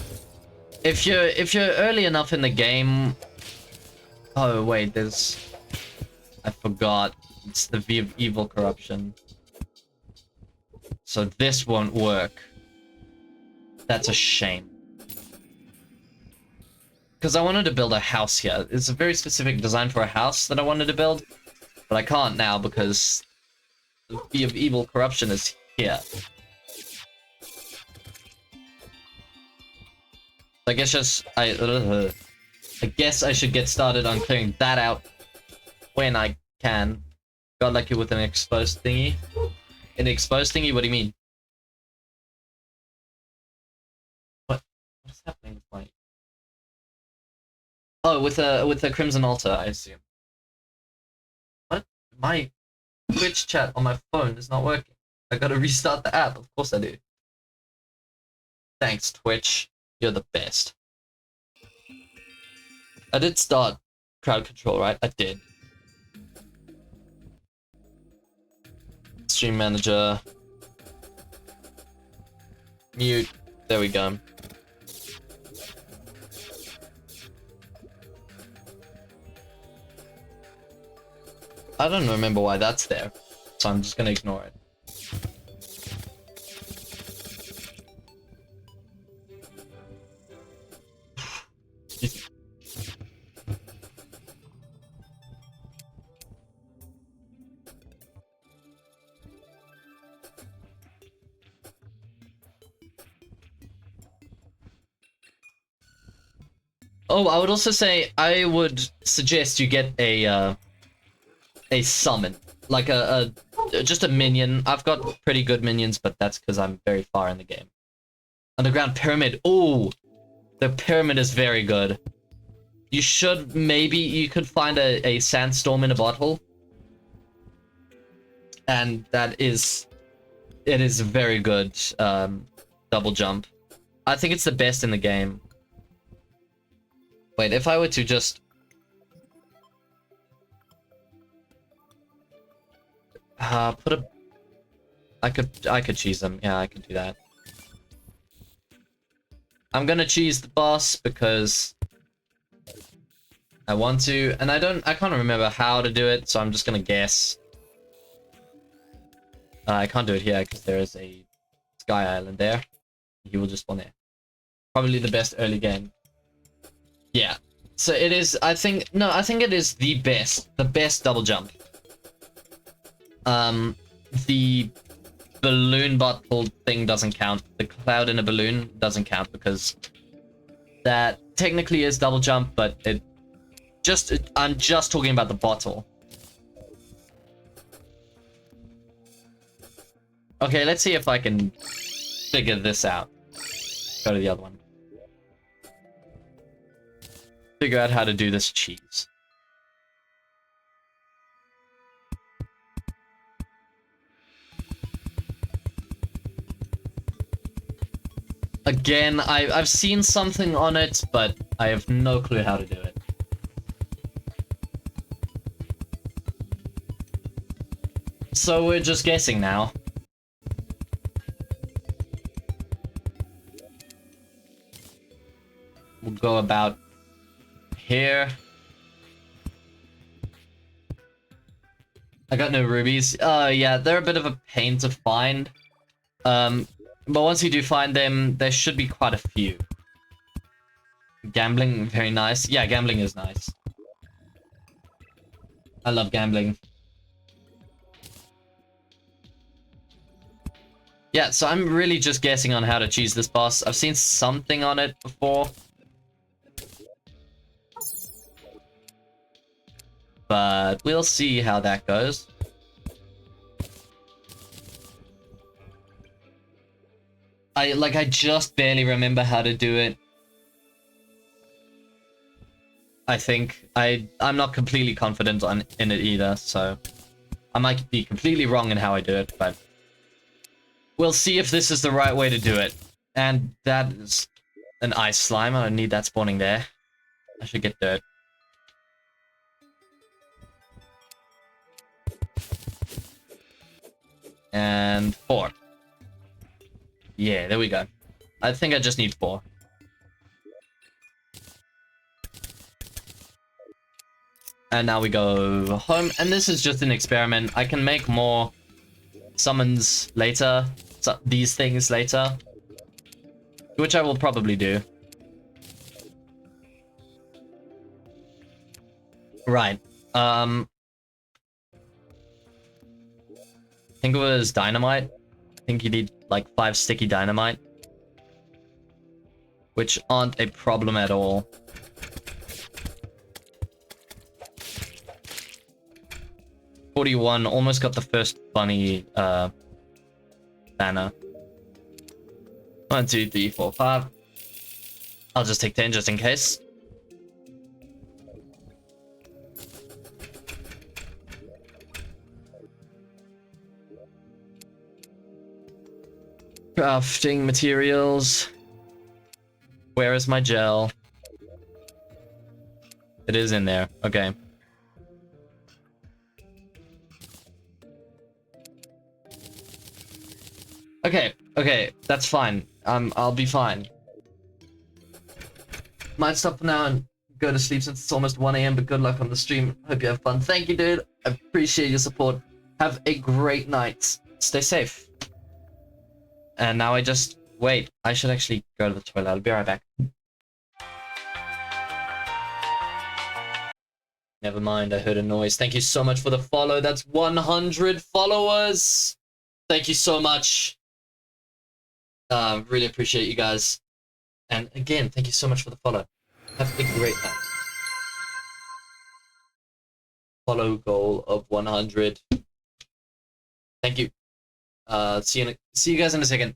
If you're early enough in the game. Oh wait, I forgot. It's the V of evil corruption. So this won't work. That's a shame. Because I wanted to build a house here. It's a very specific design for a house that I wanted to build. But I can't now because the V of evil corruption is here. I guess I guess I should get started on clearing that out when I can. Got lucky with an exposed thingy. An exposed thingy? What do you mean? What is happening with my? Oh, with a crimson altar, I assume. What? My Twitch chat on my phone is not working. I gotta restart the app. Of course I do. Thanks, Twitch. You're the best. I did start crowd control, right? I did. Stream manager. Mute. There we go. I don't remember why that's there, so I'm just gonna ignore it. Oh, I would also say I would suggest you get a summon, like just a minion. I've got pretty good minions, but that's because I'm very far in the game. Underground pyramid. Oh, the pyramid is very good. You could find a sandstorm in a bottle, and it is a very good double jump. I think it's the best in the game. Wait, if I were to just put a, I could cheese them. Yeah, I could do that. I'm gonna cheese the boss because I want to, and I can't remember how to do it, so I'm just gonna guess. I can't do it here because there is a sky island there. He will just spawn there. Probably the best early game. Yeah. So it is, I think it is the best double jump. The balloon bottle thing doesn't count. The cloud in a balloon doesn't count because that technically is double jump, but I'm just talking about the bottle. Okay, let's see if I can figure this out. Go to the other one. Figure out how to do this cheese. Again, I've seen something on it, but I have no clue how to do it. So we're just guessing now. We'll go about here. I got no rubies. Yeah, they're a bit of a pain to find. But once you do find them, there should be quite a few. Gambling, very nice. Yeah, gambling is nice. I love gambling. Yeah, so I'm really just guessing on how to choose this boss. I've seen something on it before. But we'll see how that goes. I just barely remember how to do it. I think I'm not completely confident in it either, so I might be completely wrong in how I do it, but we'll see if this is the right way to do it. And that is an ice slime. I don't need that spawning there. I should get dirt. And 4. Yeah, there we go. I think I just need 4. And now we go home. And this is just an experiment. I can make more summons later. These things later. Which I will probably do. Right. I think it was dynamite. I think you need like 5 sticky dynamite. Which aren't a problem at all. $41, almost got the first bunny banner. 1, 2, 3, 4, 5. I'll just take 10 just in case. Crafting materials. Where is my gel? It is in there. Okay. Okay, that's fine. I'll be fine. Might stop for now and go to sleep since it's almost 1 AM, but good luck on the stream. Hope you have fun. Thank you, dude. I appreciate your support. Have a great night. Stay safe. And now I just... Wait, I should actually go to the toilet. I'll be right back. Never mind, I heard a noise. Thank you so much for the follow. That's 100 followers. Thank you so much. Really appreciate you guys. And again, thank you so much for the follow. Have a great night. Follow goal of 100. Thank you. See you guys in a second.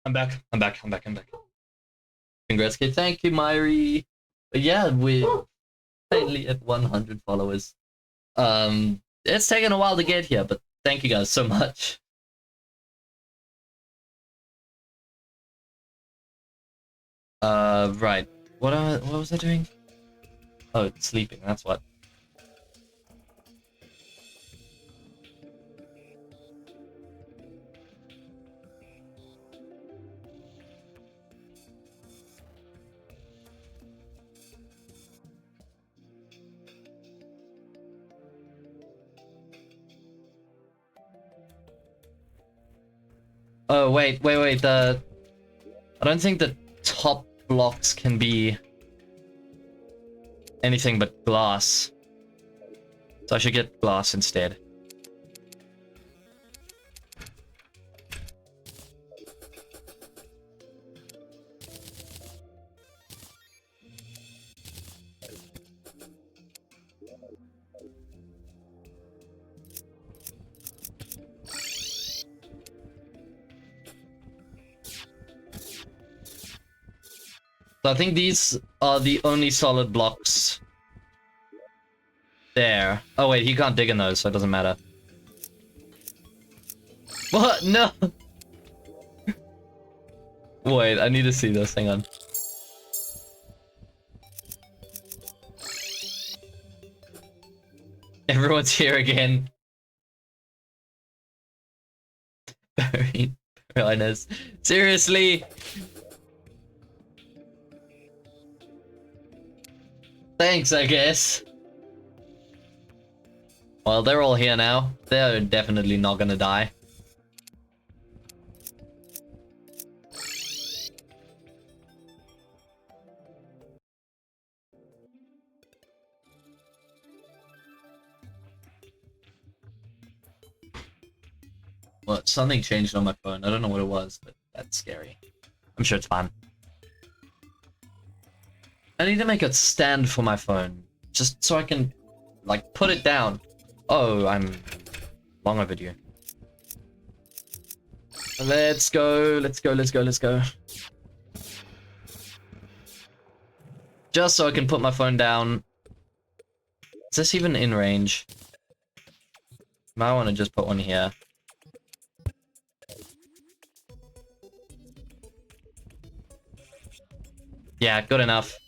I'm back. Congrats, kid. Thank you, Myri. But yeah, we're finally at 100 followers. It's taken a while to get here, but thank you guys so much. Right. What was I doing? Oh, sleeping, that's what. Oh, wait. I don't think the top blocks can be anything but glass. So I should get glass instead. So I think these are the only solid blocks there. Oh wait, he can't dig in those, so it doesn't matter. What? No! Wait, I need to see this. Hang on. Everyone's here again. Very honest. Seriously? Thanks, I guess. Well, they're all here now. They're definitely not gonna die. Well, something changed on my phone. I don't know what it was, but that's scary. I'm sure it's fine. I need to make a stand for my phone. Just so I can, like, put it down. Oh, I'm long overdue. Let's go, let's go, let's go, let's go. Just so I can put my phone down. Is this even in range? Might want to just put one here. Yeah, good enough.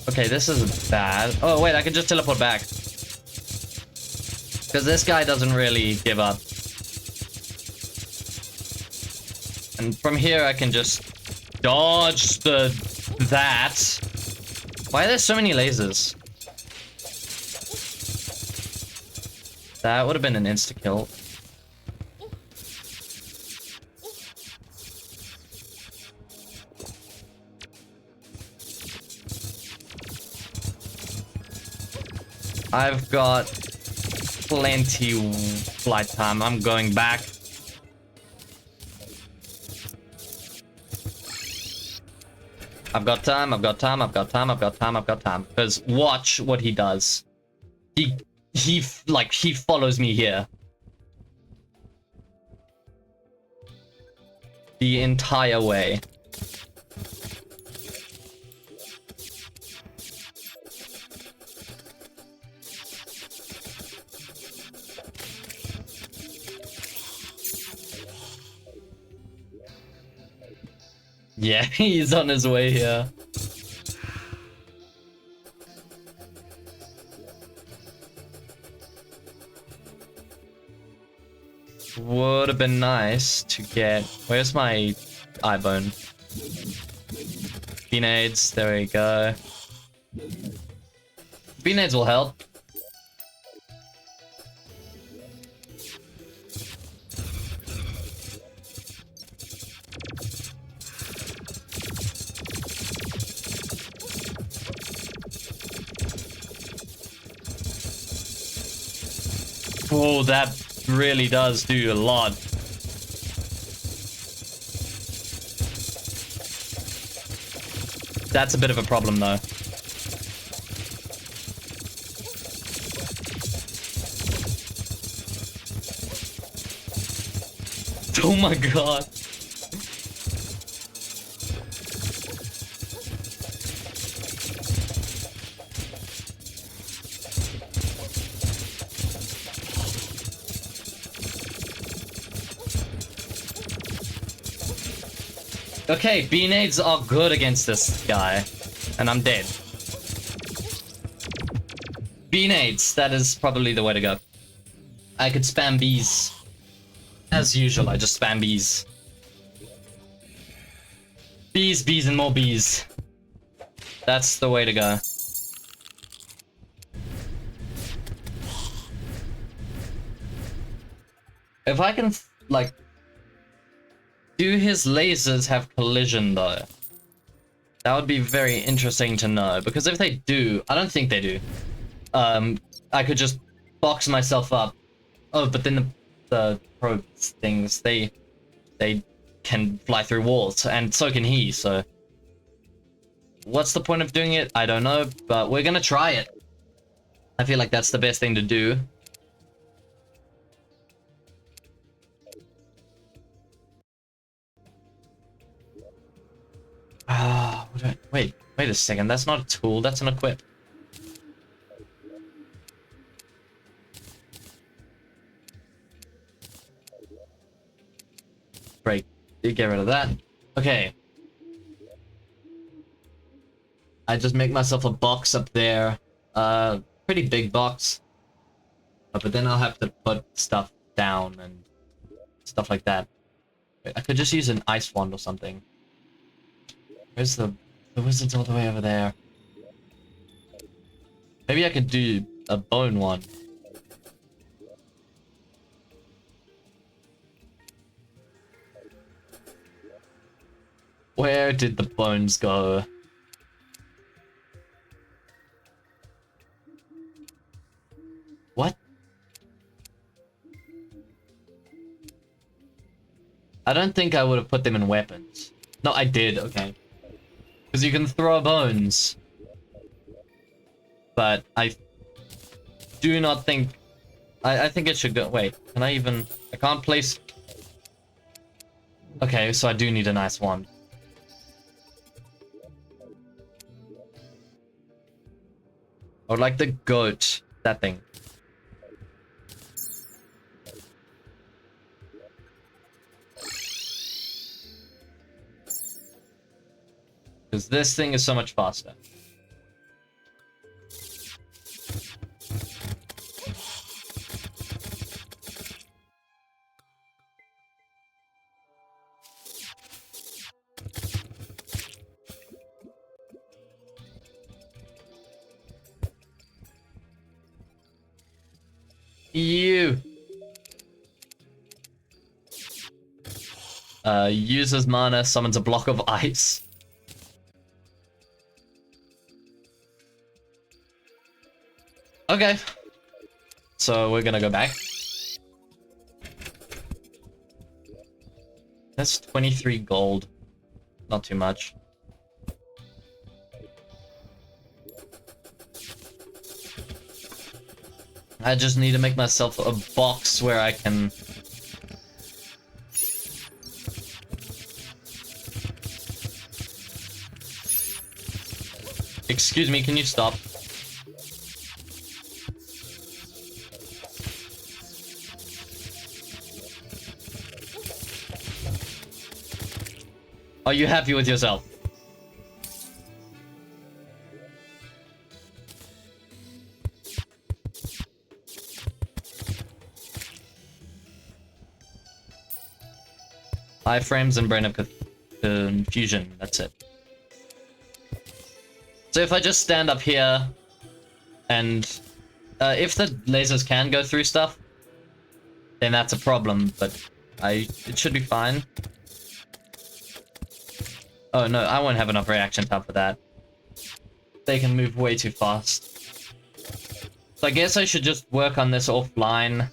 Okay, this isn't bad. Oh, wait, I can just teleport back. Because this guy doesn't really give up. And from here, I can just dodge that. Why are there so many lasers? That would have been an insta-kill. I've got plenty flight time. I'm going back. I've got time, I've got time, I've got time, I've got time, I've got time. Because watch what he does. He follows me here. The entire way. Yeah, he's on his way here. Would have been nice to get... Where's my eye bone? Grenades, there we go. Grenades will help. Oh, that really does do a lot. That's a bit of a problem, though. Oh my god. Okay, B-nades are good against this guy. And I'm dead. B-nades, that is probably the way to go. I could spam bees. As usual, I just spam bees. Bees, bees, and more bees. That's the way to go. If I can, like... Do his lasers have collision, though? That would be very interesting to know, because if they do, I don't think they do. I could just box myself up. Oh, but then the probe things, they can fly through walls, and so can he, so... What's the point of doing it? I don't know, but we're gonna try it. I feel like that's the best thing to do. Wait a second. That's not a tool. That's an equip. Great. Did get rid of that. Okay. I just make myself a box up there. Pretty big box. But then I'll have to put stuff down and stuff like that. I could just use an ice wand or something. Where's the wizard's all the way over there? Maybe I could do a bone one. Where did the bones go? What? I don't think I would have put them in weapons. No, I did, okay. Because you can throw bones. But I do not think... I think it should go... Wait, can I even... I can't place... Okay, so I do need a nice wand. I would like the goat. That thing. Because this thing is so much faster. You. Uses mana, summons a block of ice. Okay. So we're gonna go back. That's 23 gold. Not too much. I just need to make myself a box where I can... Excuse me, can you stop? Are you happy with yourself? Iframes and Brain of Confusion, that's it. So if I just stand up here, and if the lasers can go through stuff, then that's a problem, but it should be fine. Oh no, I won't have enough reaction time for that. They can move way too fast. So I guess I should just work on this offline.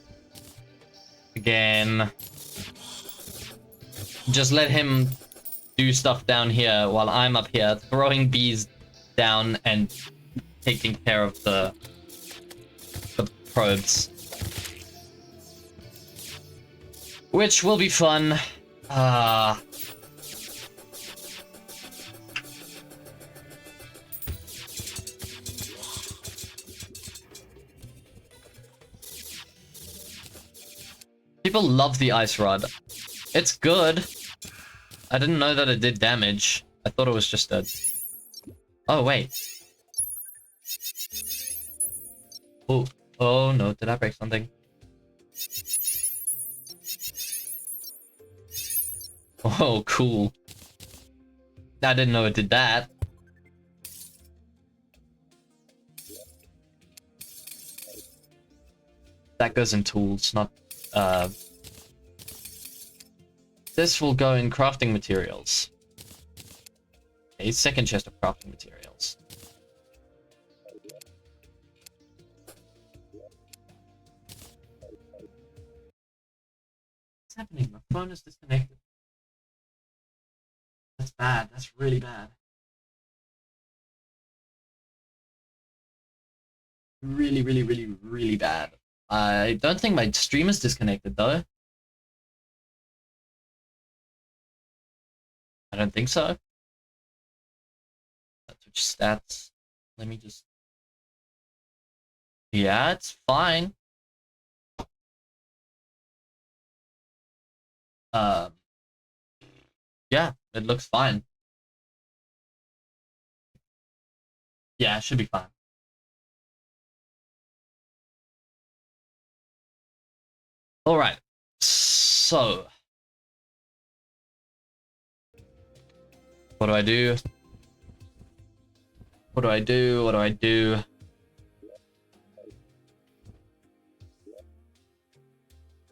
Again. Just let him do stuff down here while I'm up here throwing bees down and taking care of the probes. Which will be fun. People love the ice rod. It's good. I didn't know that it did damage. I thought it was just a... Oh, wait. Oh, oh no, did I break something? Oh, cool. I didn't know it did that. That goes in tools, not... This will go in crafting materials. A second chest of crafting materials. What's happening? My phone is disconnected. That's bad. That's really bad. Really, really, really, really bad. I don't think my stream is disconnected though. I don't think so. Switch stats. Let me just... Yeah, it's fine. Yeah, it looks fine. Yeah, it should be fine. Alright, so... What do I do? What do I do? What do I do?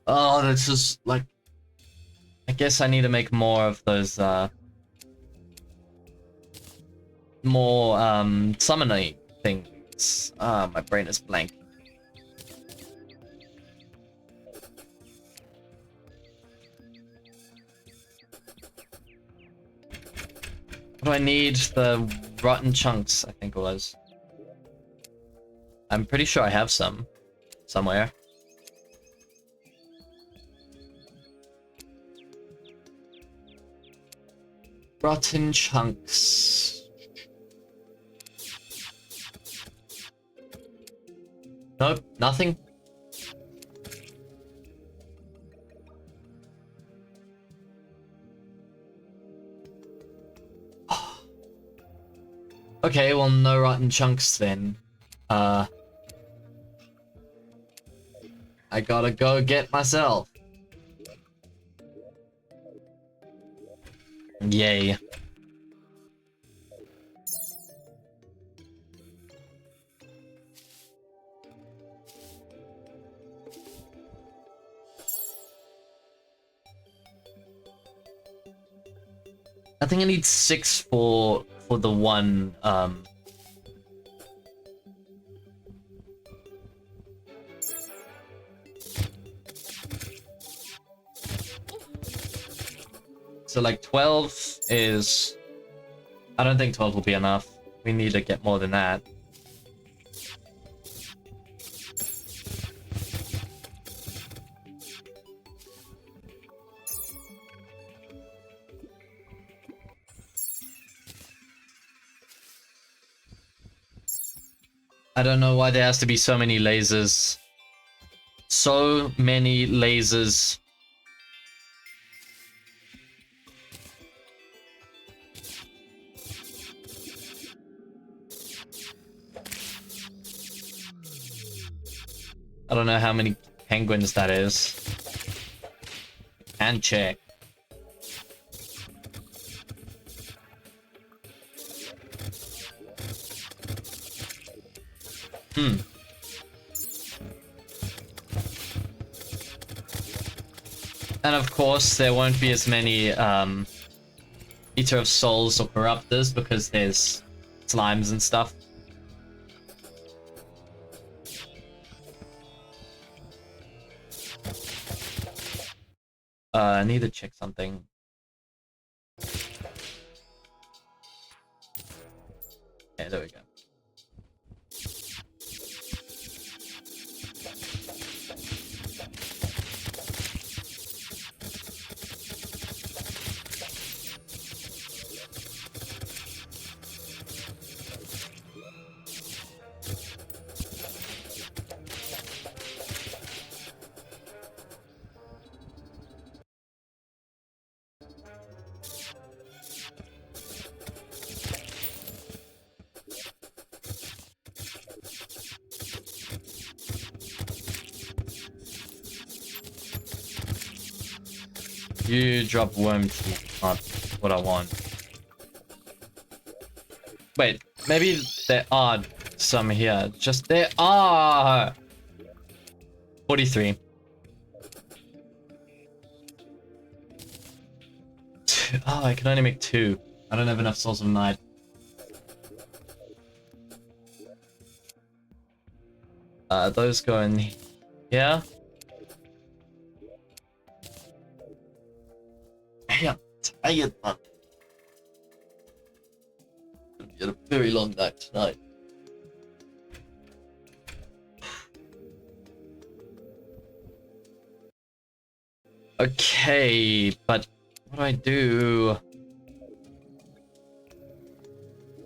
Oh, that's just like... I guess I need to make more of those, more, summoning things. My brain is blank. What do I need? The rotten chunks, I think it was. I'm pretty sure I have some. Somewhere. Rotten chunks. Nope, nothing. Okay, well, no rotten chunks then. I gotta go get myself. Yay. I think I need 6 for the one, So like 12 is... I don't think 12 will be enough. We need to get more than that. I don't know why there has to be so many lasers. So many lasers. I don't know how many penguins that is. And check. And of course, there won't be as many Eater of Souls or Corruptors because there's slimes and stuff. I need to check something. Okay, there we go. You drop worm teeth, not what I want. Wait, maybe there are some here. Just there are 43. Oh, I can only make 2. I don't have enough Souls of Night. Those go in here. Yeah, tired, man. It's been a very long night tonight. Okay, but what do I do?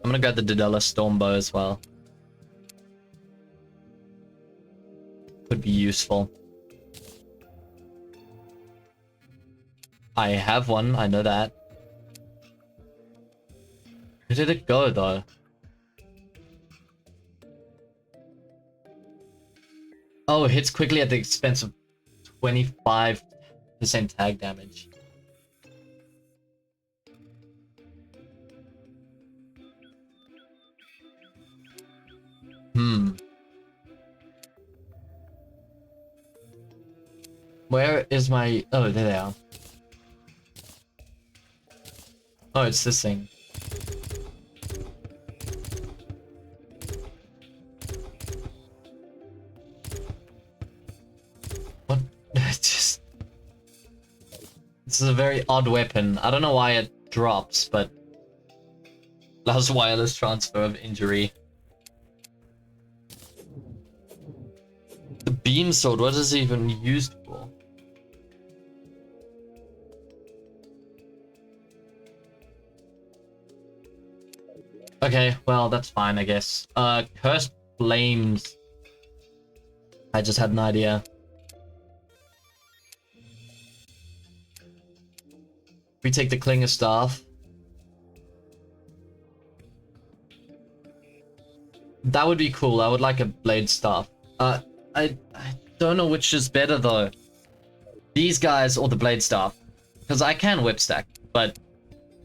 I'm gonna grab the Dedala Stormbow as well. Could be useful. I have one, I know that. Where did it go though? Oh, it hits quickly at the expense of 25% tag damage. Where is my... Oh, there they are. Oh, it's this thing. What? Just... This is a very odd weapon. I don't know why it drops, but... Allows wireless transfer of injury. The beam sword, what is it even used for? Okay, well, that's fine, I guess. Cursed Flames. I just had an idea. We take the Klinger Staff. That would be cool. I would like a Blade Staff. I don't know which is better, though. These guys or the Blade Staff. Because I can whip stack, but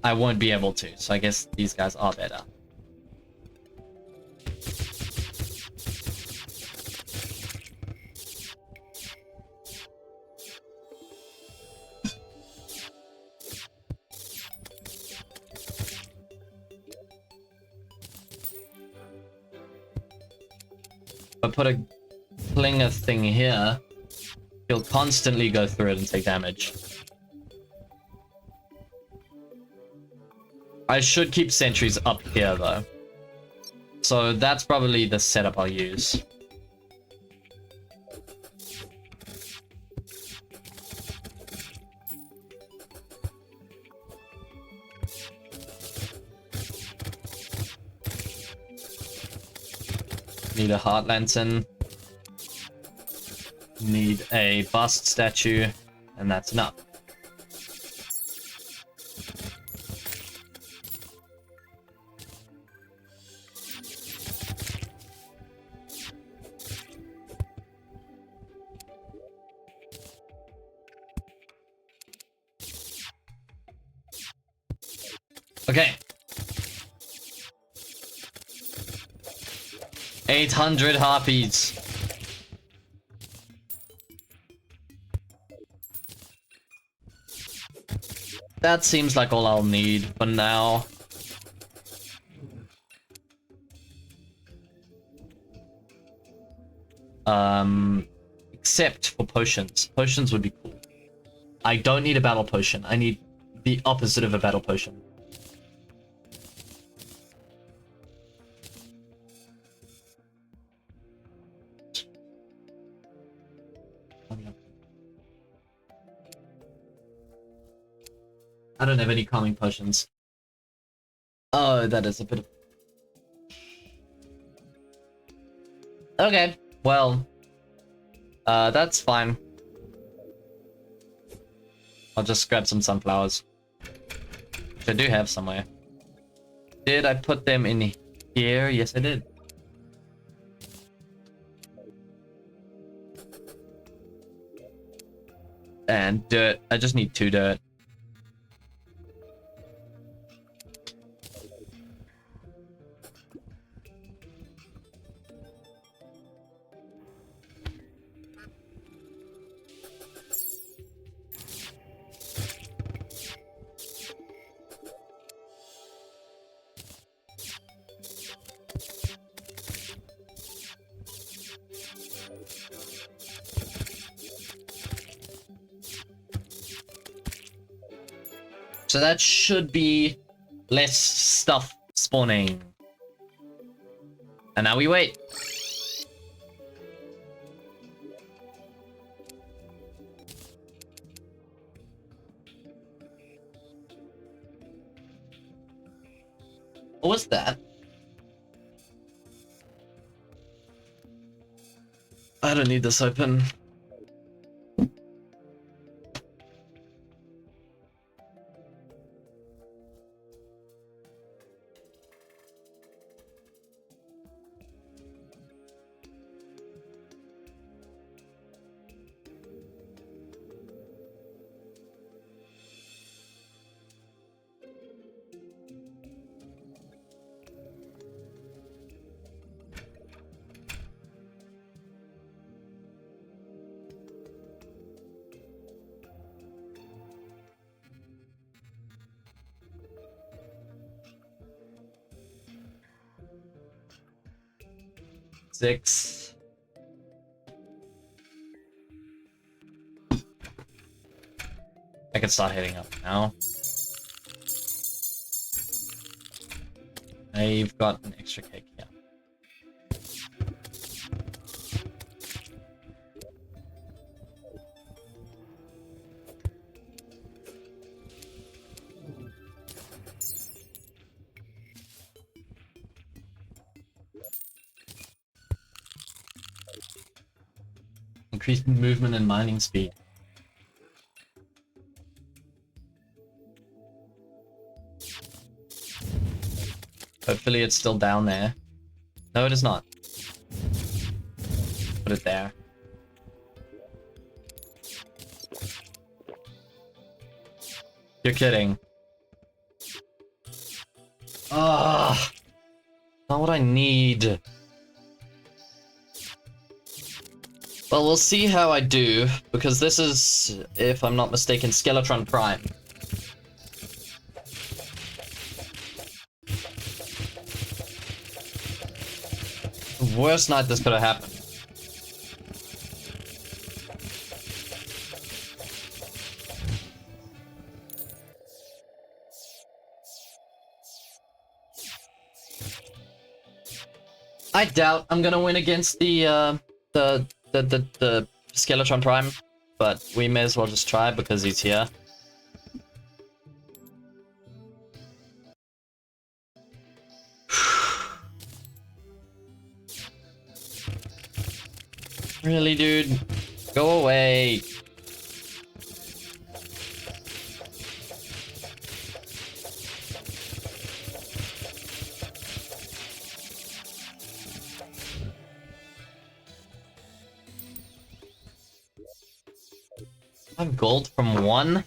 I won't be able to. So I guess these guys are better. If I put a Klinger thing here, he'll constantly go through it and take damage. I should keep sentries up here, though. So that's probably the setup I'll use. Need a heart lantern. Need a bust statue, and that's enough. Okay. 800 harpies. That seems like all I'll need for now. Except for potions. Potions would be cool. I don't need a battle potion. I need the opposite of a battle potion. I don't have any calming potions. Oh, that is a bit of... Okay, well... that's fine. I'll just grab some sunflowers. Which I do have somewhere. Did I put them in here? Yes, I did. And dirt. I just need 2 dirt. So that should be less stuff spawning. And now we wait. What was that? I don't need this open. Six. I can start heading up now. I've got an extra cake here. Increased movement and mining speed. Hopefully it's still down there. No, it is not. Put it there. You're kidding. Ah, not what I need. Well, we'll see how I do, because this is, if I'm not mistaken, Skeletron Prime. The worst night this could have happened. I doubt I'm gonna win against the Skeletron Prime, but we may as well just try because he's here. Really, dude? Go away. I have gold from one.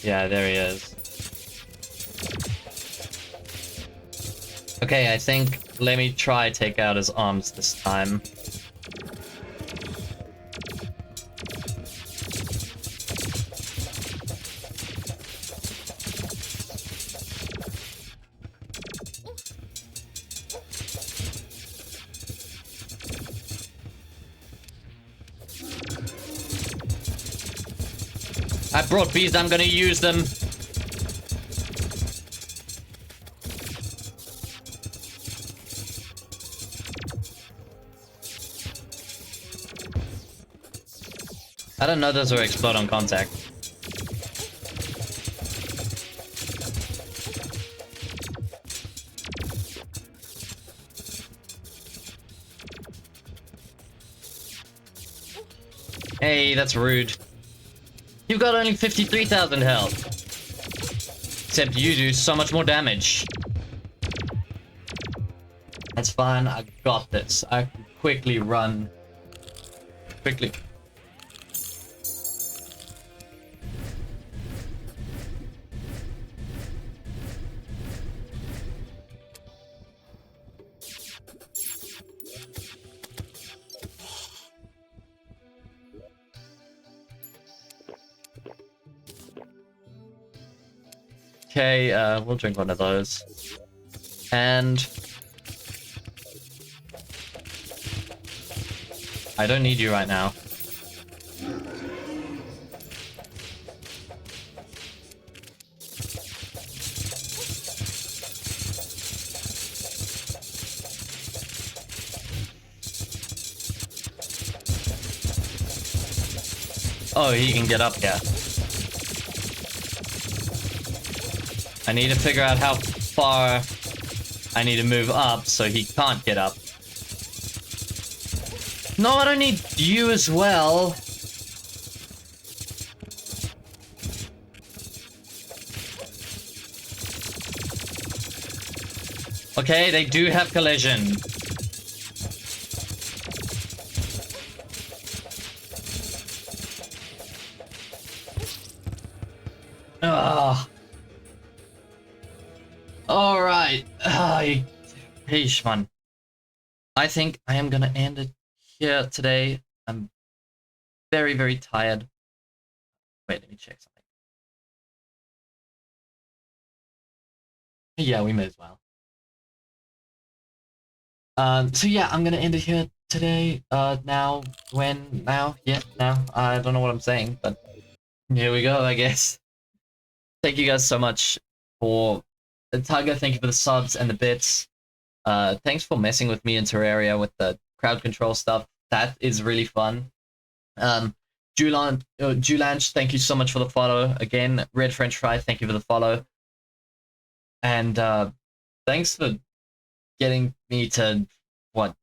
Yeah, there he is. Okay, I think let me try take out his arms this time. I brought bees, I'm gonna use them. I don't know those will explode on contact. Hey, that's rude. You've got only 53,000 health. Except you do so much more damage. That's fine, I got this. I can quickly run. Quickly. Okay, we'll drink one of those. And I don't need you right now. Oh, he can get up here. I need to figure out how far I need to move up so he can't get up. No, I don't need you as well. Okay, they do have collision. Ugh. Alright. Hey, man. I think I am gonna end it here today. I'm very, very tired. Wait, let me check something. Yeah, we may as well. So yeah, I'm gonna end it here today. Now, when, now, yeah, now. I don't know what I'm saying, but here we go, I guess. Thank you guys so much for Tiger. Thank you for the subs and the bits. Thanks for messing with me in Terraria with the crowd control stuff. That is really fun. Julange, thank you so much for the follow. Again, Red French Fry, thank you for the follow. And thanks for getting me to, what,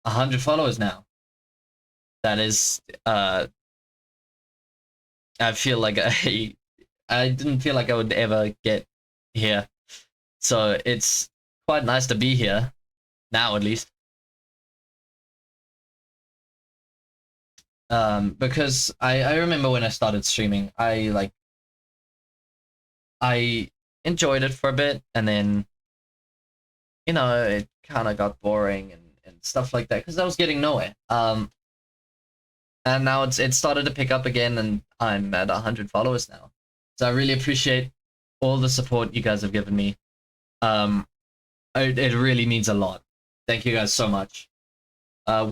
100 followers now. That is, I feel like I didn't feel like I would ever get here. So it's quite nice to be here, now at least. Because I remember when I started streaming, I enjoyed it for a bit, and then, you know, it kind of got boring and stuff like that, because I was getting nowhere. And now it started to pick up again, and I'm at 100 followers now. So I really appreciate all the support you guys have given me. It really means a lot. Thank you guys so much.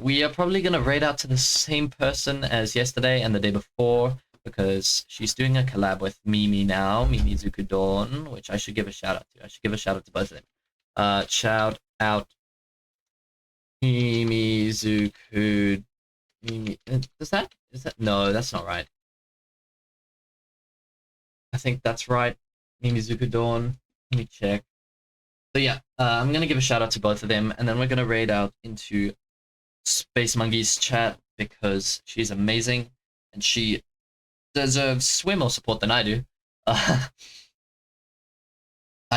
We are probably going to raid out to the same person as yesterday and the day before, because she's doing a collab with Mimi now, Mimi Zuku Dawn, which I should give a shout out to. I should give a shout out to both of them. Shout out Mimi Zuku. Mimi, is that? No, that's not right. I think that's right. Mimi Zuku Dawn. Let me check. So yeah, I'm going to give a shout out to both of them, and then we're going to raid out into Space Monkey's chat, because she's amazing and she deserves way more support than I do. I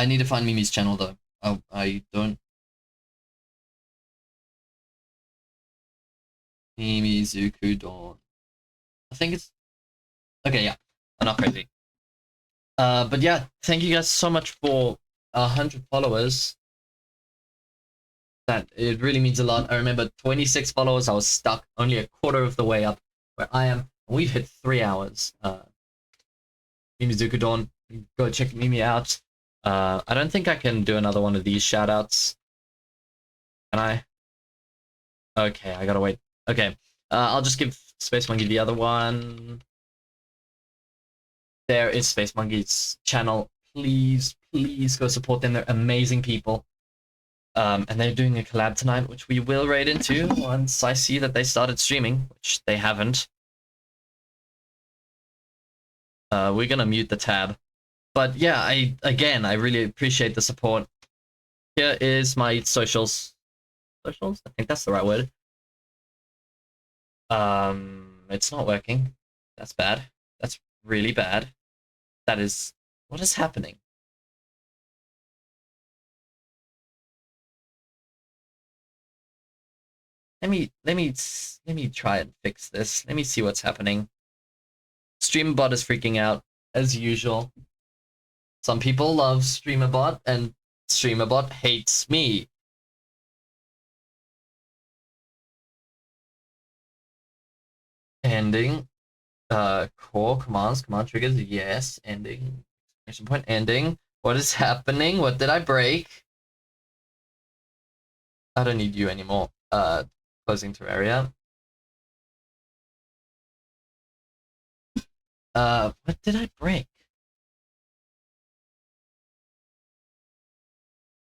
need to find Mimi's channel though. I don't. Mimi Zuku Dawn. I think it's okay. Yeah, I'm not crazy. But yeah, thank you guys so much for 100 followers. That it really means a lot. I remember 26 followers. I was stuck only a quarter of the way up where I am. We've hit 3 hours. Mimi Zuku Dawn, go check Mimi out. I don't think I can do another one of these shoutouts. Can I? Okay, I gotta wait. Okay, I'll just give Space Monkey the other one. There is Space Monkey's channel. Please, please go support them. They're amazing people. And they're doing a collab tonight, which we will raid into once I see that they started streaming, which they haven't. We're gonna mute the tab. But yeah, I really appreciate the support. Here is my socials. Socials? I think that's the right word. It's not working. That's bad. That's really bad. That is... What is happening? Let me try and fix this. Let me see what's happening. StreamerBot is freaking out, as usual. Some people love StreamerBot, and StreamerBot hates me. Ending. Core commands, command triggers, yes. Ending. Exclamation point, ending. What is happening? What did I break? I don't need you anymore. Closing Terraria. What did I break?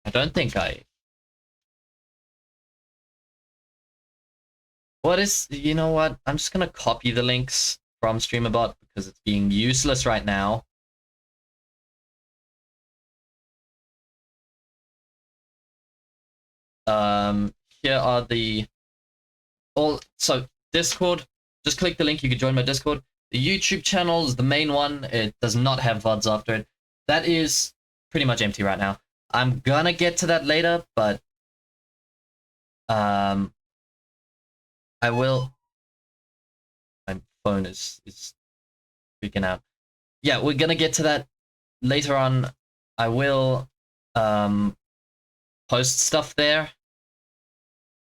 I don't think I... What is... You know what? I'm just gonna copy the links from StreamerBot because it's being useless right now. Here are the so Discord. Just click the link. You can join my Discord. The YouTube channel is the main one. It does not have VODs after it. That is pretty much empty right now. I'm gonna get to that later, but I will. My phone is freaking out. Yeah, we're gonna get to that later on. I will post stuff there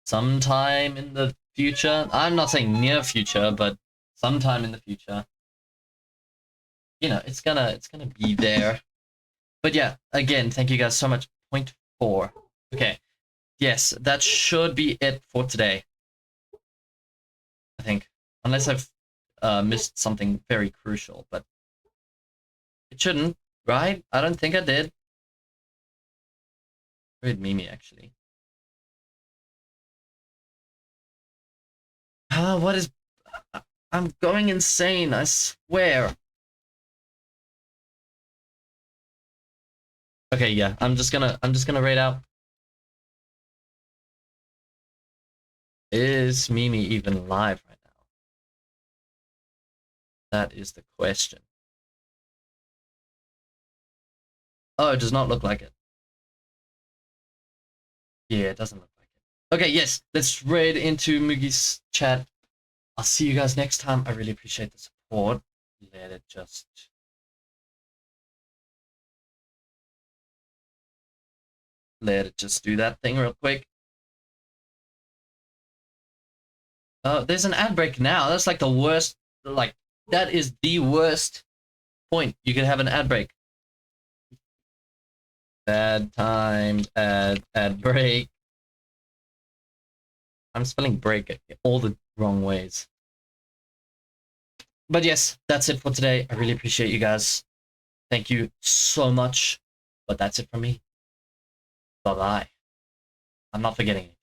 sometime in the future. I'm not saying near future, but sometime in the future. You know, it's gonna be there. But yeah, again, thank you guys so much. 0.4. Okay. Yes, that should be it for today. I think. Unless I've missed something very crucial, but it shouldn't, right? I don't think I did. Where'd Mimi actually? What is... I'm going insane, I swear. Okay, yeah, I'm just gonna rate out. Is Mimi even live right now? That is the question. Oh, it does not look like it. Yeah, it doesn't look like it. Okay, yes, let's raid into Mugi's chat. I'll see you guys next time. I really appreciate the support. Let it just... Let it just do that thing real quick. Oh, there's an ad break now. That's like the worst, like, that is the worst point. You could have an ad break. Bad timed ad break. I'm spelling break all the wrong ways. But yes, that's it for today. I really appreciate you guys. Thank you so much. But that's it from me. Bye-bye. I'm not forgetting anything.